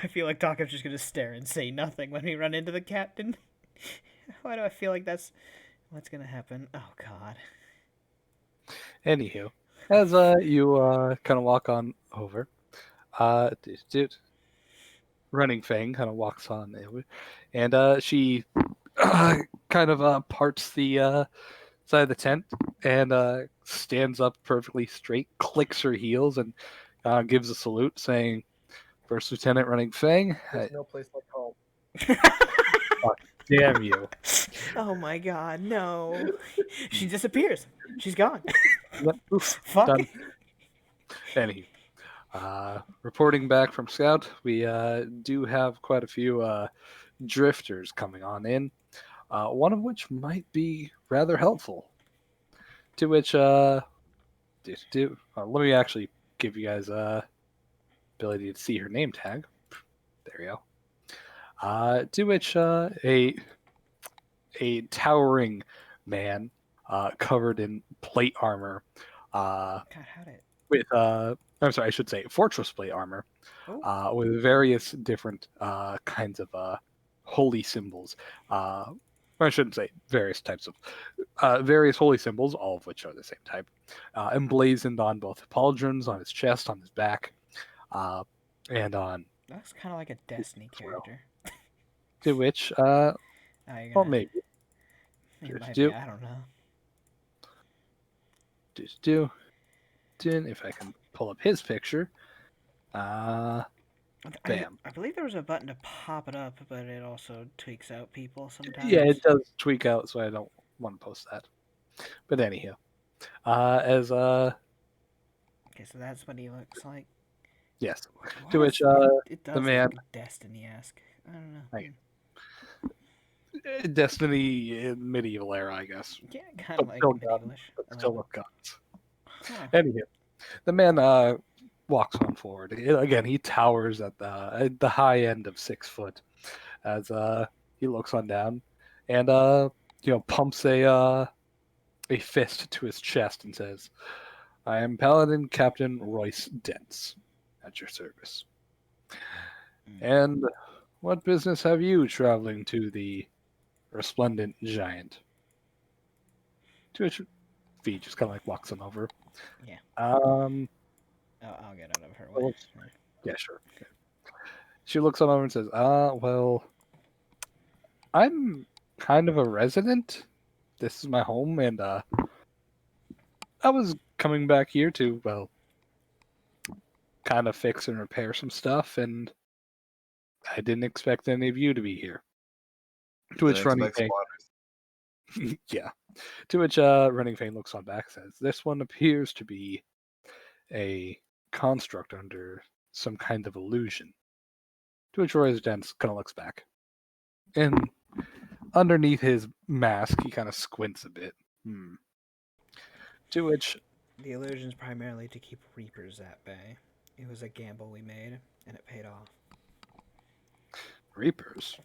I feel like Doc is just gonna stare and say nothing when we run into the captain. Why do I feel like that's what's gonna happen? Oh God. Anywho, as you kind of walk on over, Running Fang kind of walks on over, and she kind of parts the side of the tent and stands up perfectly straight, clicks her heels, and gives a salute, saying, "First Lieutenant Running Fang, There's no place like home. damn you." Oh my God, no. She disappears. She's gone. Yep, oof, Fuck. done. Anywho, reporting back from Scout, we do have quite a few drifters coming on in, one of which might be rather helpful. To which, let me actually give you guys ability to see her name tag. There we go. To which a towering man covered in plate armor, God, how did? with I'm sorry, I should say fortress plate armor, Oh. with various different kinds of holy symbols. I shouldn't say various types of various holy symbols, all of which are the same type, emblazoned on both pauldrons, on his chest, on his back, and on. That's kind of like a Destiny character. To which, Oh, you're well, gonna, maybe. it might do. be, I don't know. If I can pull up his picture. Bam. I believe there was a button to pop it up, but it also tweaks out people sometimes. Yeah, it does tweak out, so I don't want to post that. But anyhow, as Okay, so that's what he looks like. yes, Why to which it does the look man, Destiny-esque. I don't know. Right. Destiny in medieval era, I guess, Yeah, kind of But like still guns, medievalish. but a still little with guns. bit. Huh. Anyhow, the man walks on forward. Again, he towers at the high end of 6 foot, as he looks on down, and pumps a fist to his chest and says, I am Paladin Captain Royce Dents, at your service. And what business have you traveling to the resplendent giant? To which Fee just kind of like walks on over. Yeah. Um, I'll get out of her way. well, yeah, sure. Okay. She looks on over and says, well, I'm kind of a resident. This is my home, and I was coming back here to, well, kind of fix and repair some stuff, and I didn't expect any of you to be here. To which Didn't Running expect Fang, squatters. yeah. To which Running Fang looks on back and says, "This one appears to be a construct under some kind of illusion." To which Roy's Dents kind of looks back, and underneath his mask, he kind of squints a bit. To which The illusion's primarily to keep Reapers at bay. It was a gamble we made, and it paid off. Reapers.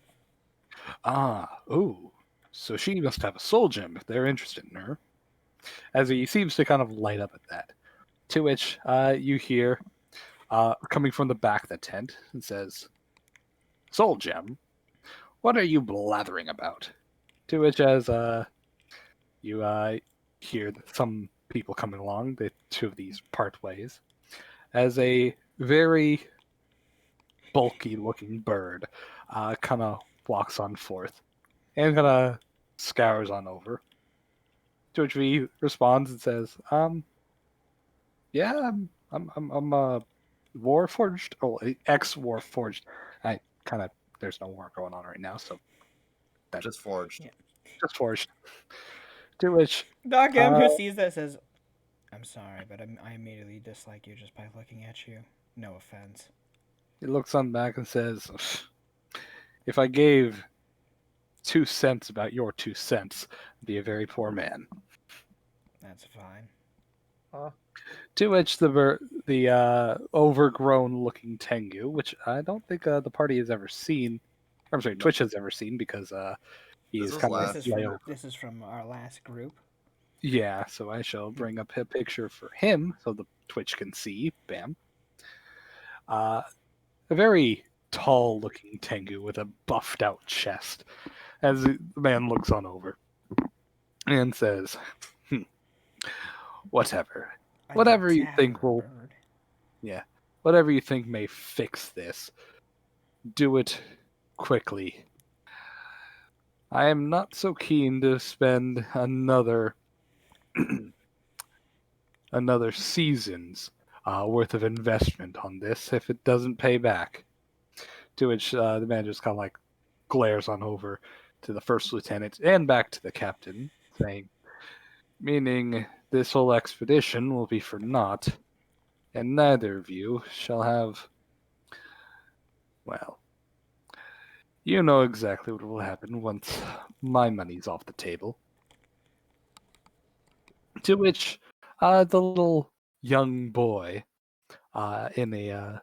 Ooh. So she must have a soul gem if they're interested in her. As he seems to kind of light up at that. To which you hear, coming from the back of the tent, and says, "Soul gem? What are you blathering about?" To which, as you hear some people coming along, the two of these part ways, as a very bulky looking bird kind of walks on forth and kind of scours on over. To which V responds and says, yeah, I'm Warforged, ex Warforged. I kind of there's no war going on right now, so that Just forged. Yeah. just forged. To which Doc M, who sees that, says, "I'm sorry, but I immediately dislike you just by looking at you. No offense." he looks on back and says, "If I gave 2 cents about your 2 cents, I'd be a very poor man." That's fine. To which the overgrown-looking Tengu, which I don't think the party has ever seen. I'm sorry, Twitch has ever seen because he This is was kind last This of is from this is from our last group. Yeah, so I shall bring up a picture for him so the Twitch can see. Bam. A very tall-looking Tengu with a buffed-out chest. As the man looks on over and says, "Whatever, A whatever you think dapper will, bird. yeah, whatever you think may fix this, do it quickly. I am not so keen to spend another season's worth of investment on this if it doesn't pay back." To which the man just kind of like glares on over to the first lieutenant and back to the captain, saying, "Meaning this whole expedition will be for naught, and neither of you shall have, well, you know exactly what will happen once my money's off the table." To which the little young boy in a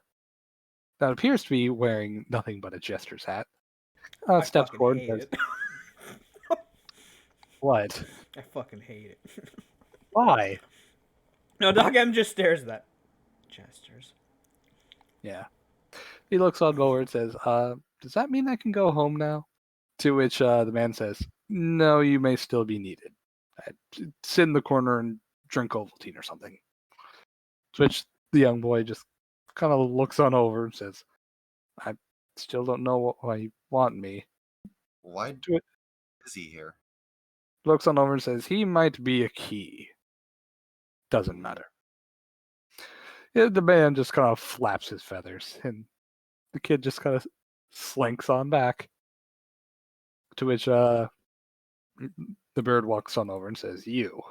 that appears to be wearing nothing but a jester's hat I steps fucking forward hate and says, it. "What? I fucking hate it. Why?" No, Doc M just stares at that. Gestures. Yeah. He looks on over and says, does that mean I can go home now?" To which the man says, "No, you may still be needed. Sit in the corner and drink Ovaltine or something." To which the young boy just kind of looks on over and says, "I still don't know why you want me." Why To it is he here? looks on over and says, "He might be a key. Doesn't matter." Yeah, the man just kind of flaps his feathers, and the kid just kind of slinks on back. To which the bird walks on over and says, "You,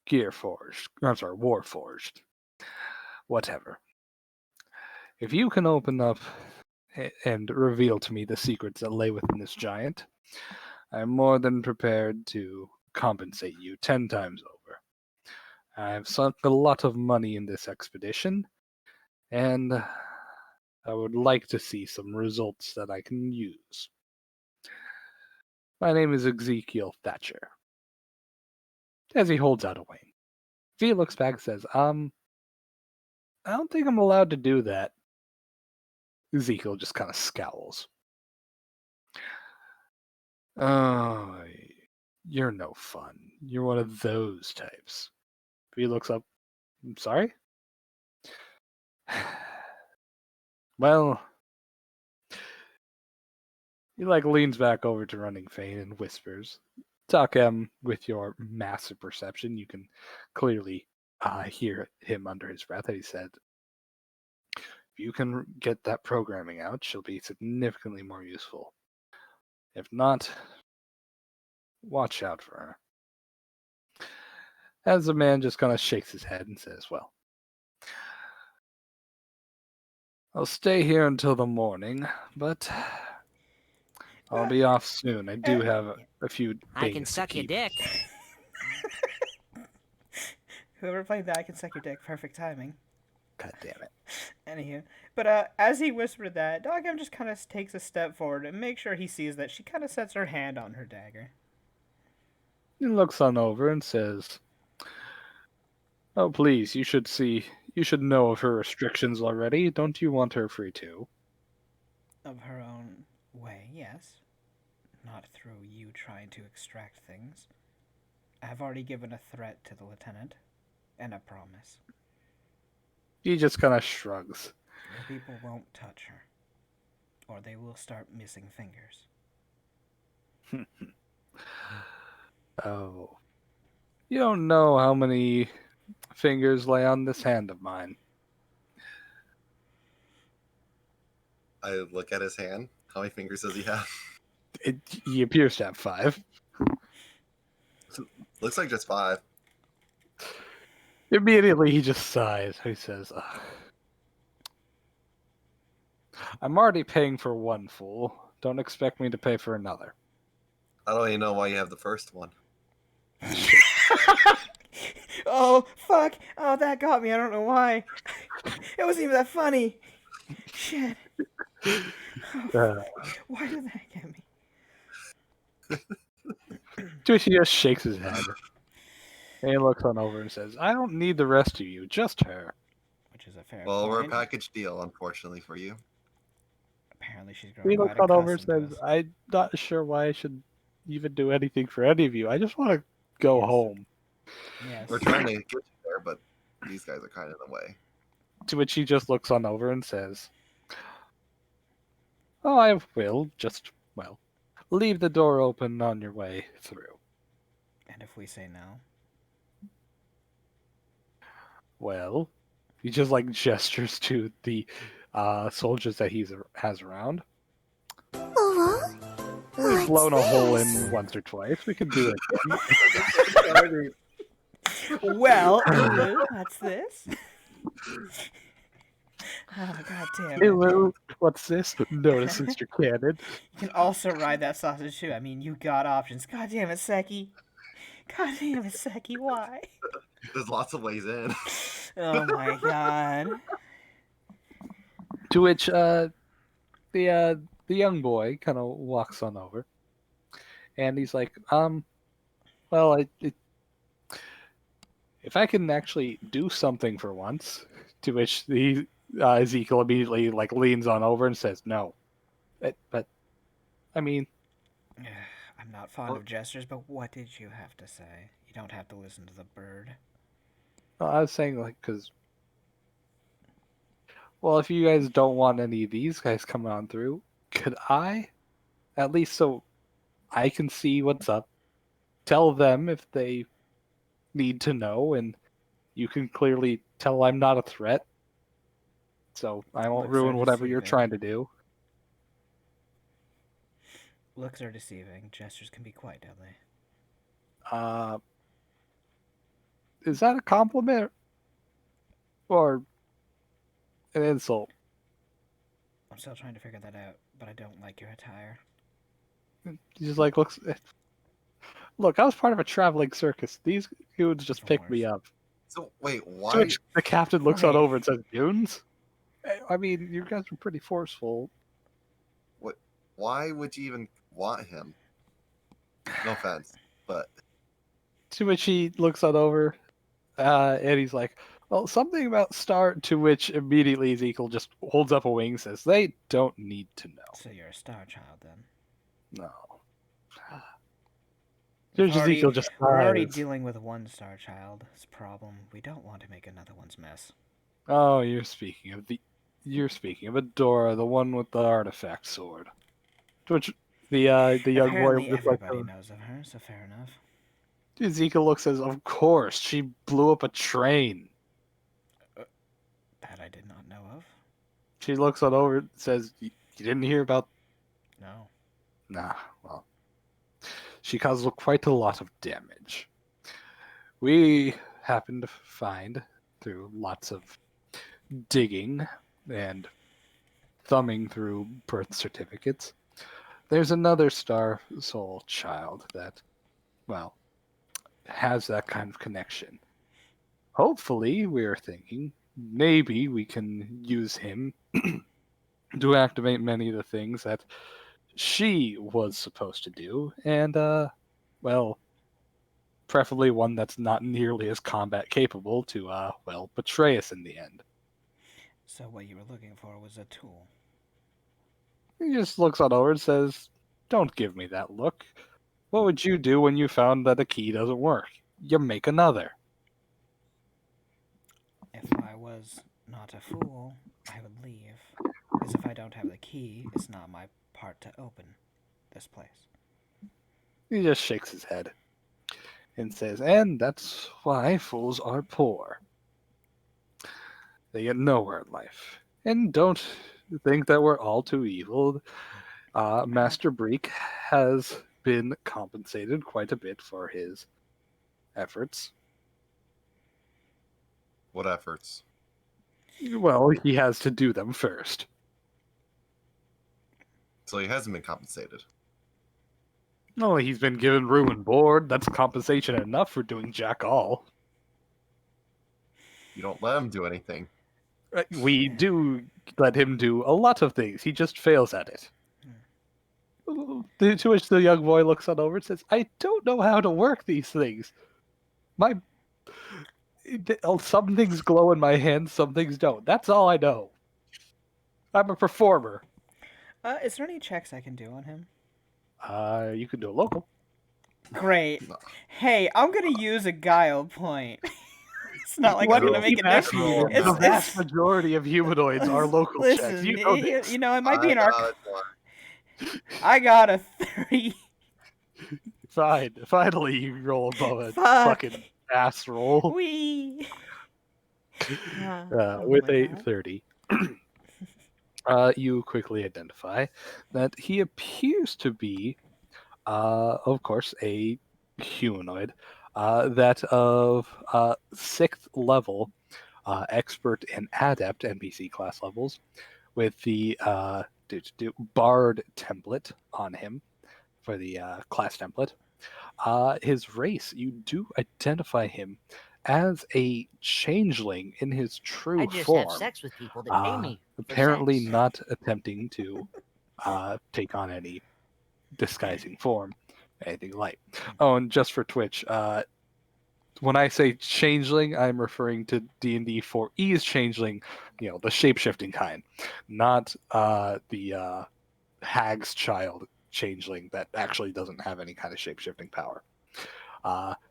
Warforged, whatever. If you can open up and reveal to me the secrets that lay within this giant, I am more than prepared to compensate you 10 times over. I have sunk a lot of money in this expedition, and I would like to see some results that I can use. My name is Ezekiel Thatcher." As he holds out a wing. V looks back and says, I don't think I'm allowed to do that. Ezekiel just kind of scowls. Oh, you're no fun. You're one of those types. V looks up. I'm sorry? Well, he leans back over to Running Fane and whispers. Talk with your massive perception, you can clearly hear him under his breath. He said, if you can get that programming out, she'll be significantly more useful. If not, watch out for her. As the man just kind of shakes his head and says, well, I'll stay here until the morning, but I'll be off soon. I do have a few I things can to suck your keep. dick. Whoever played that, I can suck your dick. Perfect timing. God damn it. Anywho, but as he whispered that, Dogam just kind of takes a step forward and makes sure he sees that she kind of sets her hand on her dagger. He looks on over and says, oh, please, you should know of her restrictions already. Don't you want her free too? Of her own way, yes. Not through you trying to extract things. I have already given a threat to the lieutenant, and a promise. He just kind of shrugs. The people won't touch her, or they will start missing fingers. Oh. You don't know how many fingers lay on this hand of mine. I look at his hand. How many fingers does he have? He appears to have 5. Looks like just 5. Immediately, he just sighs. He says, ugh. I'm already paying for one fool. Don't expect me to pay for another. I don't even know why you have the first one. Oh, fuck! Oh, that got me. I don't know why. It wasn't even that funny. Shit. Why did that get me? He just shakes his head. And he looks on over and says, I don't need the rest of you, just her. Which is a fair Well, we're a point. package deal, unfortunately for you. Apparently she's He growing looks quite on over and accustomed to says, us. I'm not sure why I should even do anything for any of you. I just want to go Yes. home. Yes. We're trying to get you there, but these guys are kind of in the way. To which he just looks on over and says, oh, I will just, leave the door open on your way through. And if we say no? Well, he just gestures to the soldiers that he has around. We've blown a hole in once or twice. We can do it again. Well, Lou, what's this? Oh, god damn Hey it. Lou, what's this? Notice since you're canon. You can also ride that sausage too. I mean, you got options. God damn it, Seki. God damn it, Seki, why? There's lots of ways in. Oh my god. To which the young boy kind of walks on over, and he's like, well, if I can actually do something for once. To which the Ezekiel immediately leans on over and says, no. But I mean, I'm not fond of gestures, but what did you have to say? You don't have to listen to the bird. I was saying because, well, if you guys don't want any of these guys coming on through, could I, at least so I can see what's up, tell them if they need to know, and you can clearly tell I'm not a threat, so I won't Looks are ruin whatever you're deceiving. trying to do. Looks are deceiving. Gestures can be quite deadly. Is that a compliment or an insult? I'm still trying to figure that out, but I don't like your attire. He just looks. Look, I was part of a traveling circus. These goons just The picked me worst. up. So wait, To why? which the captain looks on Wait. over and says, "Goons? I mean, you guys were pretty forceful." What? Why would you even want him? No offense, but To which he looks on over And he's like, well, something about star, to which immediately Ezekiel just holds up a wing and says, they don't need to know. So you're a star child then. No. We've Judge already, Ezekiel just we're already sighs. dealing with one star child's problem. We don't want to make another one's mess. Oh, you're speaking of Adora, the one with the artifact sword. To which the young boy Apparently just like everybody knows of her, so fair enough. Ezekiel looks says, of course, she blew up a train. That I did not know of. She looks on over and says, you didn't hear about. No. Nah, well. She caused quite a lot of damage. We happened to find, through lots of digging and thumbing through birth certificates, there's another Star Soul child that, well, has that kind of connection. Hopefully, we're thinking, maybe we can use him to activate many of the things that she was supposed to do, and, well, preferably one that's not nearly as combat capable to, well, betray us in the end. So what you were looking for was a tool. He just looks on over and says, don't give me that look. What would you do when you found that a key doesn't work? You make another. If I was not a fool, I would leave. Because if I don't have the key, it's not my part to open this place. He just shakes his head and says, and that's why fools are poor. They get nowhere in life. And don't think that we're all too evil. Master Breek has been compensated quite a bit for his efforts. What efforts? Well, he has to do them first. So he hasn't been compensated. No, he's been given room and board. That's compensation enough for doing jack all. You don't let him do anything. We do let him do a lot of things. He just fails at it. To which the young boy looks on over and says, I don't know how to work these things. Some things glow in my hands, some things don't. That's all I know. I'm a performer. Is there any checks I can do on him? You can do a local. Great. No. Hey, I'm gonna use a guile point. It's not like What I'm do gonna you make keep a asking difference. you? It's- The vast majority of humanoids are local checks. Listen, You know this. you know, it might be an I arc. got one. I got a 30. Fine. Finally, you roll above a Fuck. fucking ass roll. Wee. With my a God. 30. You quickly identify that he appears to be, of course, a humanoid, that of 6th level, expert and adept NPC class levels, with the bard template on him for the class template. His race, you do identify him as a changeling in his true I just form. have sex with people that pay me. for Apparently sex. not attempting to take on any disguising form, anything like. Oh, and just for Twitch, when I say changeling, I'm referring to D&D 4E's changeling, the shape-shifting kind, not the hag's child changeling that actually doesn't have any kind of shape-shifting power.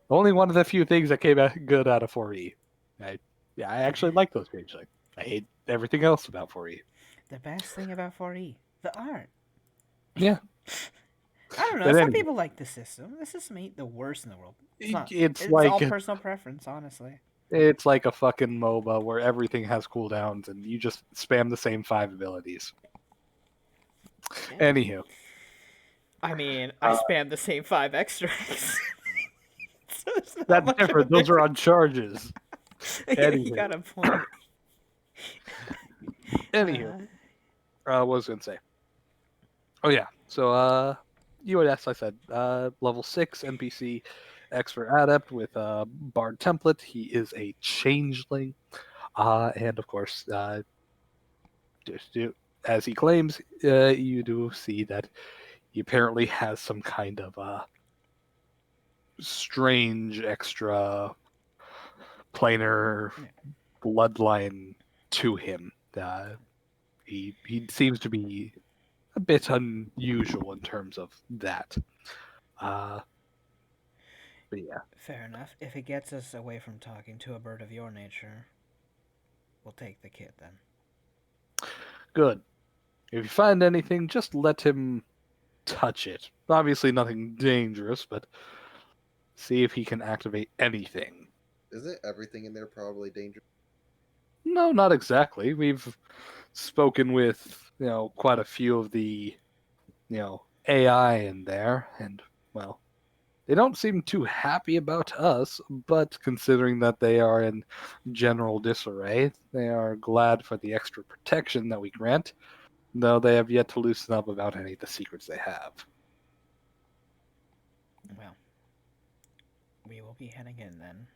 Only one of the few things that came out good out of 4E. I actually like those changeling. I hate everything else about 4E. The best thing about 4E, the art. Yeah. I don't know. But Some anyway. people like the system. The system ain't the worst in the world. It's It's like all personal preference, honestly. it's like a fucking MOBA where everything has cooldowns and you just spam the same 5 abilities. Yeah. Anywho, I mean, I spammed the same 5 extracts. So it's not that's much of a different. Those are on charges. Yeah, you Anywho. got a point. Anywho, what was I gonna say? Oh yeah, so UAS, I said, level 6 NPC, expert adept with a bard template. He is a changeling, and of course, as he claims, you do see that he apparently has some kind of strange extra planar Yeah. bloodline to him. He seems to be a bit unusual in terms of that. But yeah, Fair enough. If it gets us away from talking to a bird of your nature, we'll take the kid then. good. If you find anything, just let him touch it. Obviously, nothing dangerous, but see if he can activate anything. Isn't everything in there probably dangerous? No, not exactly. We've spoken with, quite a few of the, AI in there, and, well, they don't seem too happy about us, but considering that they are in general disarray, they are glad for the extra protection that we grant, though they have yet to loosen up about any of the secrets they have. Well, we will be heading in then.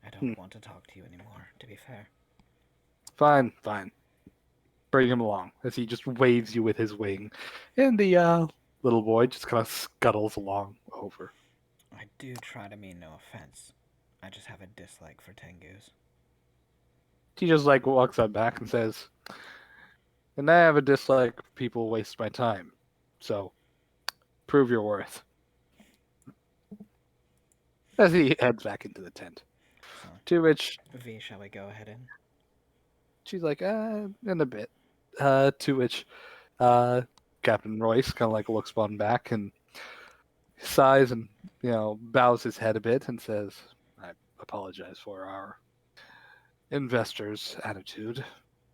I Hmm. don't want to talk to you anymore, to be fair. Fine, fine. Bring him along, as he just waves you with his wing, and the little boy just kind of scuttles along over. I do try to mean no offense. I just have a dislike for Tengus. He just like walks up back and says, "And I have a dislike if people waste my time. So prove your worth." As he heads back into the tent. So, To which V, shall we go ahead in? she's like, in a bit. To which Captain Royce kind of like looks one back and sighs and bows his head a bit and says, "I apologize for our investors' attitude.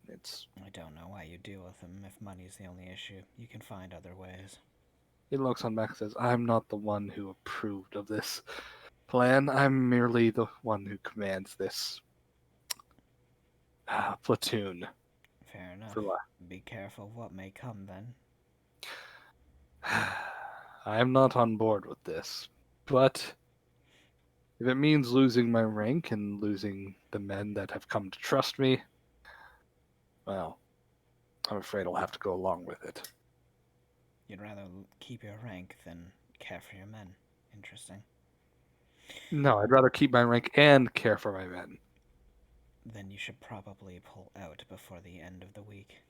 It's." I don't know why you deal with them if money's the only issue. You can find other ways. He looks on back and says, "I'm not the one who approved of this plan. I'm merely the one who commands this platoon." Fair enough. For what? Be careful what may come then. I am not on board with this, but if it means losing my rank and losing the men that have come to trust me, well, I'm afraid I'll have to go along with it. You'd rather keep your rank than care for your men. Interesting. No, I'd rather keep my rank and care for my men. Then you should probably pull out before the end of the week.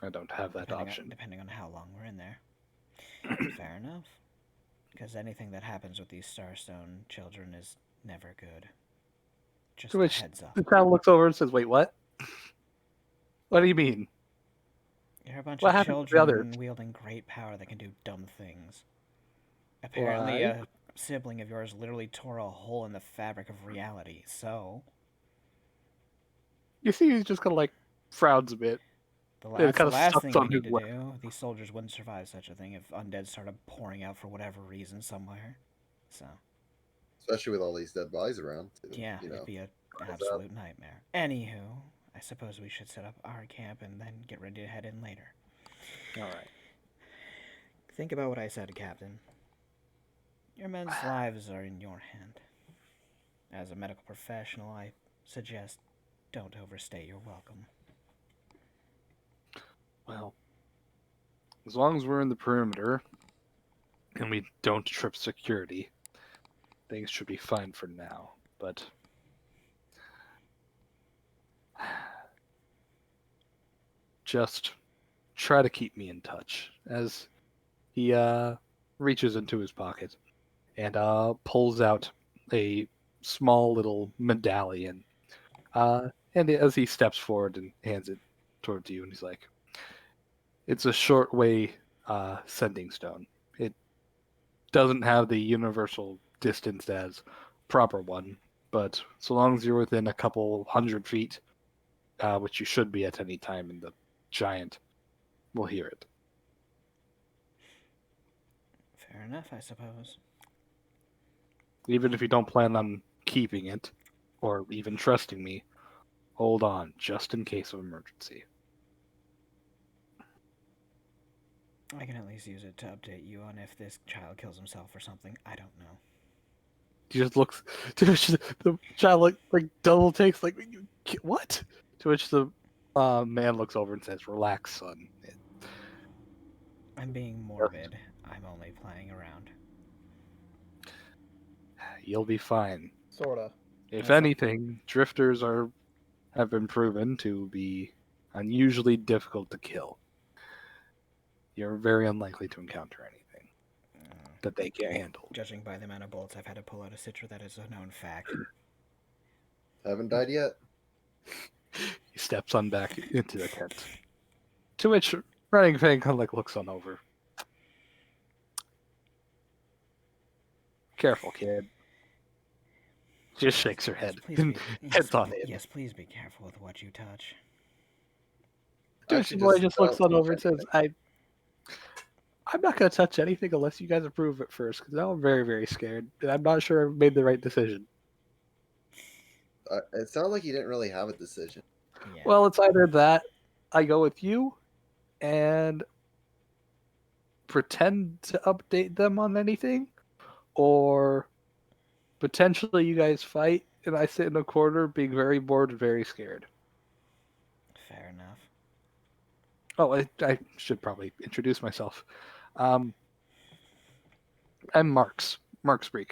I don't have that option. Depending on how long we're in there. Fair enough. Because anything that happens with these Starstone children is never good. Just To a which heads up. the town looks over and says, "Wait, what? What do you mean? You're a bunch What of happened to the others?" children wielding great power that can do dumb things. Apparently, a sibling of yours literally tore a hole in the fabric of reality, so... You see, he's just kind of like frowns a bit. It That's kind the of last sucks thing we on his need to lip. do. These soldiers wouldn't survive such a thing if undead started pouring out for whatever reason somewhere. So, Especially with all these dead bodies around. Too, yeah, you know. it'd be an How's that? absolute nightmare. Anywho, I suppose we should set up our camp and then get ready to head in later. All right. Think about what I said, Captain. Your men's lives are in your hand. As a medical professional, I suggest don't overstay your welcome. Well, as long as we're in the perimeter and we don't trip security, things should be fine for now. But just try to keep me in touch. As he reaches into his pocket and pulls out a small little medallion. And as he steps forward and hands it towards you, and he's like, "It's a shortway sending stone. It doesn't have the universal distance as proper one, but so long as you're within a couple 100 feet, which you should be at any time in the giant, will hear it." Fair enough, I suppose. Even if you don't plan on keeping it, or even trusting me, hold on, just in case of emergency. I can at least use it to update you on if this child kills himself or something. I don't know. He just looks, to which the child like double takes, like, "What?" To which the man looks over and says, "Relax, son. I'm being morbid. I'm only playing around. You'll be fine. Sorta. If That's all. anything, drifters have been proven to be unusually difficult to kill. You're very unlikely to encounter anything that they can't handle. Judging by the amount of bullets I've had to pull out of Citra, that is a known fact. Haven't died yet. He steps on back into the tent. To which Running Fang kind of like looks on over. Careful, kid. Just shakes her head. Please be, Heads on in. yes, please be careful with what you touch. Douchey Actually, boy just looks on touch over and says, I'm not going to touch anything unless you guys approve it first, because now I'm very, very scared, and I'm not sure I've made the right decision. It sounded like you didn't really have a decision. Yeah. Well, it's either that I go with you and pretend to update them on anything, or potentially you guys fight and I sit in a corner being very bored and very scared. Fair enough. Oh, I should probably introduce myself. I'm Marks Breek.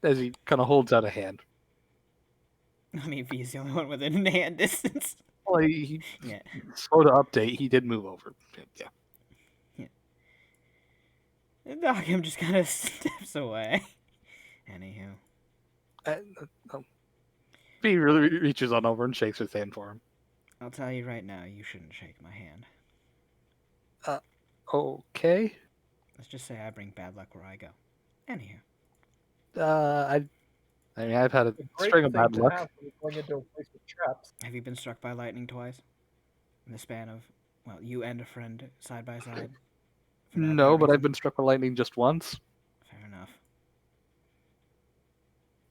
As he kind of holds out a hand. I mean, if he's the only one within hand distance. Well, he Yeah. slow to update. He did move over. Yeah. And Dockham just kind of steps away. Anywho. He really reaches on over and shakes his hand for him. I'll tell you right now, you shouldn't shake my hand. Okay. Let's just say I bring bad luck where I go. Anywho. I mean, I've had a A great string of thing bad to luck. have when you're going into a place with traps. Have you been struck by lightning twice? In the span of, well, you and a friend side by side? For that No, but reason? I've been struck by lightning just once. Fair enough.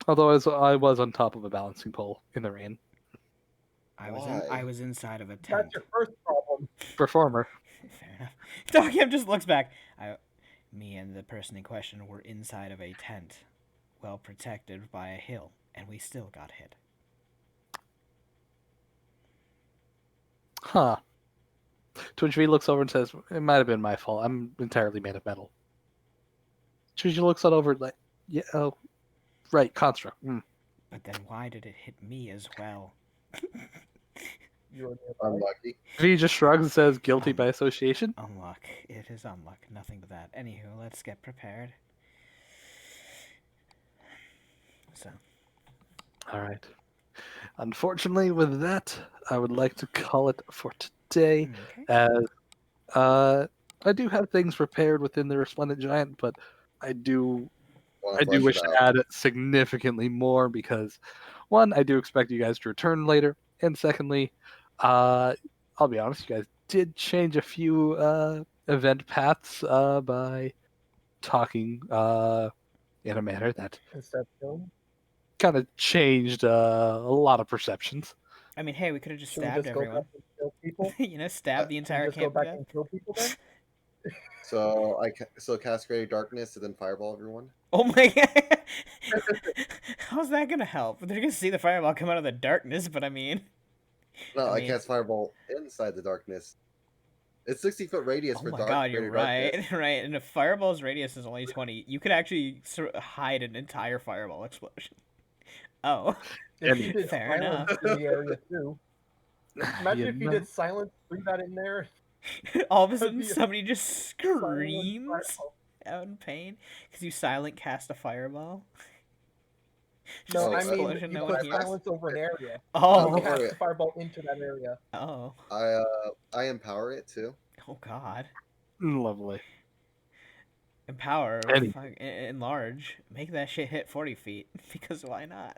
Although I was on top of a balancing pole in the rain. I Why? was inside of a tent. That's your first problem. Performer. Fair enough. Dockham just looks back. Me and the person in question were inside of a tent, well protected by a hill, and we still got hit. Huh. To which he looks over and says, it might have been my fault. I'm entirely made of metal. To which he looks on over like, yeah, oh, right, construct. But then why did it hit me as well? You're nearby. Unlucky. He just shrugs and says, guilty by association. Unluck. It is unluck. Nothing but that. Anywho, let's get prepared. So. All right. Unfortunately, with that, I would like to call it for today. Okay. As I do have things prepared within the Resplendent Giant, but I do Wanna flesh wish it to out. add significantly more because, one, I do expect you guys to return later, and secondly, I'll be honest, you guys did change a few event paths by talking in a manner that Inception. kind of changed a lot of perceptions. I mean, hey, we could have just Should we stabbed just go everyone. back and kill people? You know, stab the Should we entire just go camp. back to and kill people then? So cast Greater Darkness and then Fireball everyone. Oh my god! How's that gonna help? They're gonna see the fireball come out of the darkness, but I mean, No, I I mean- cast Fireball inside the darkness. It's 60-foot radius oh for my dark. god, you're Greater right, Darkness. right. And if fireball's radius is only 20, you could actually sort of hide an entire fireball explosion. Oh, If you did Fair silence in the area too. Imagine if you did silence, bring that in there. all of a That'd sudden be a somebody just silent screams fireball. out in pain because you silent cast a fireball. No, Oh, I mean explosion, you no put one hears. silence over an area. Oh, Okay. Cast the fireball into that area. oh, I empower it too. oh God. Lovely. Empower, Any- fuck, enlarge, make that shit hit 40 feet, because why not?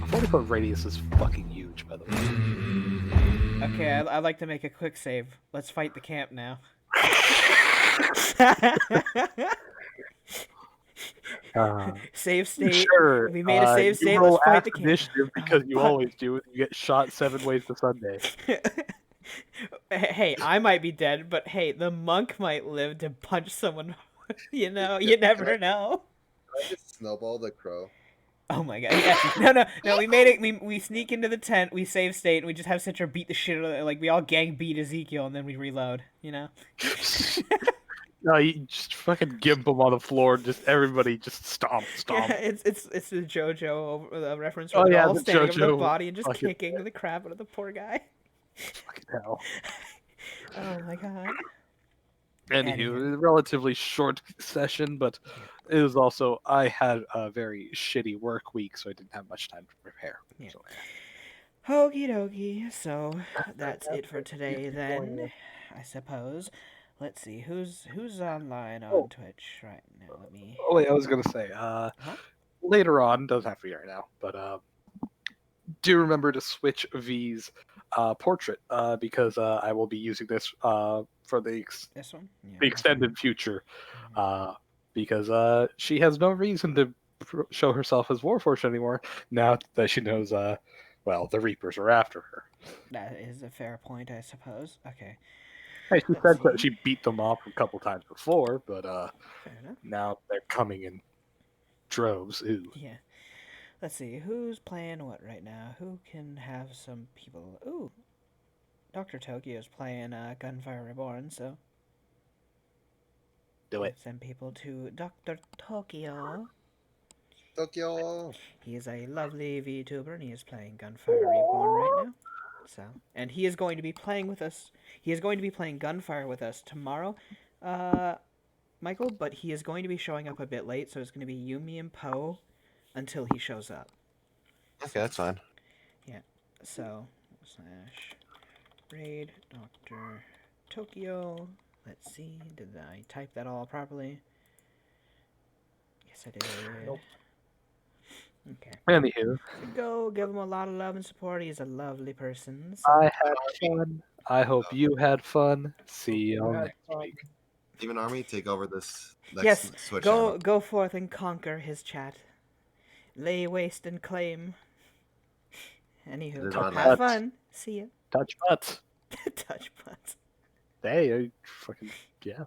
40-foot radius is fucking huge, by the way. Okay, I'd like to make a quick save. Let's fight the camp now. Save state. Sure. We made a save you state, roll let's fight the axe camp. initiative because you fuck. always do. And you get shot 7 ways to Sunday. Hey, I might be dead, but hey, the monk might live to punch someone. You know, you never know. I just snowball the crow. Oh my god! Yeah, no. We made it. We sneak into the tent. We save state, and we just have Citra beat the shit out of it. Like we all gang beat Ezekiel, and then we reload. You know. No, you just fucking gimp him on the floor. Just everybody, just stomp, Yeah, stomp. it's the JoJo reference Oh where they're yeah, all the standing over the JoJo body and just fucking, kicking the crap out of the poor guy. fucking hell. Oh my god. Anywho, Anywho. it was a relatively short session, but it was also I had a very shitty work week, so I didn't have much time to prepare. Yeah. So, Okie dokie. So that's it for Fantastic. today Keep going then, with- I suppose. Let's see who's online on Oh. Twitch right now. Let me. oh wait, I was gonna say, Huh? later on, doesn't have to be right now, but do remember to switch V's portrait because I will be using this for This one. Yeah. the extended future because she has no reason to show herself as Warforged anymore now that she knows well, the Reapers are after her. That is a fair point, I suppose. Okay. Hey, she Let's said that see. she beat them off a couple times before, but Fair enough. now they're coming in droves. Ooh. Yeah. Let's see who's playing what right now. Who can have some people? Ooh, Dr. Tokyo's playing Gunfire Reborn, so Do it. send people to Dr. Tokyo. Tokyo. He is a lovely VTuber and he is playing Gunfire Reborn right now. So, and he is going to be playing with us. He is going to be playing Gunfire with us tomorrow, Michael. But he is going to be showing up a bit late, so it's going to be Yumi and Poe until he shows up. Okay, that's fine. Yeah. So / raid Dr. Tokyo. Let's see. Did I type that all properly? Yes, I did. Nope. Okay. Anywho, So go give him a lot of love and support. He's a lovely person. So. I had fun. I hope you had fun. See you You had next fun. week. Demon Army, take over this next Yes, Switch go channel. go forth and conquer his chat. Lay waste and claim. It Anywho, is our have land. fun. See ya. Touch butts. Touch butts. Hey, fucking yeah.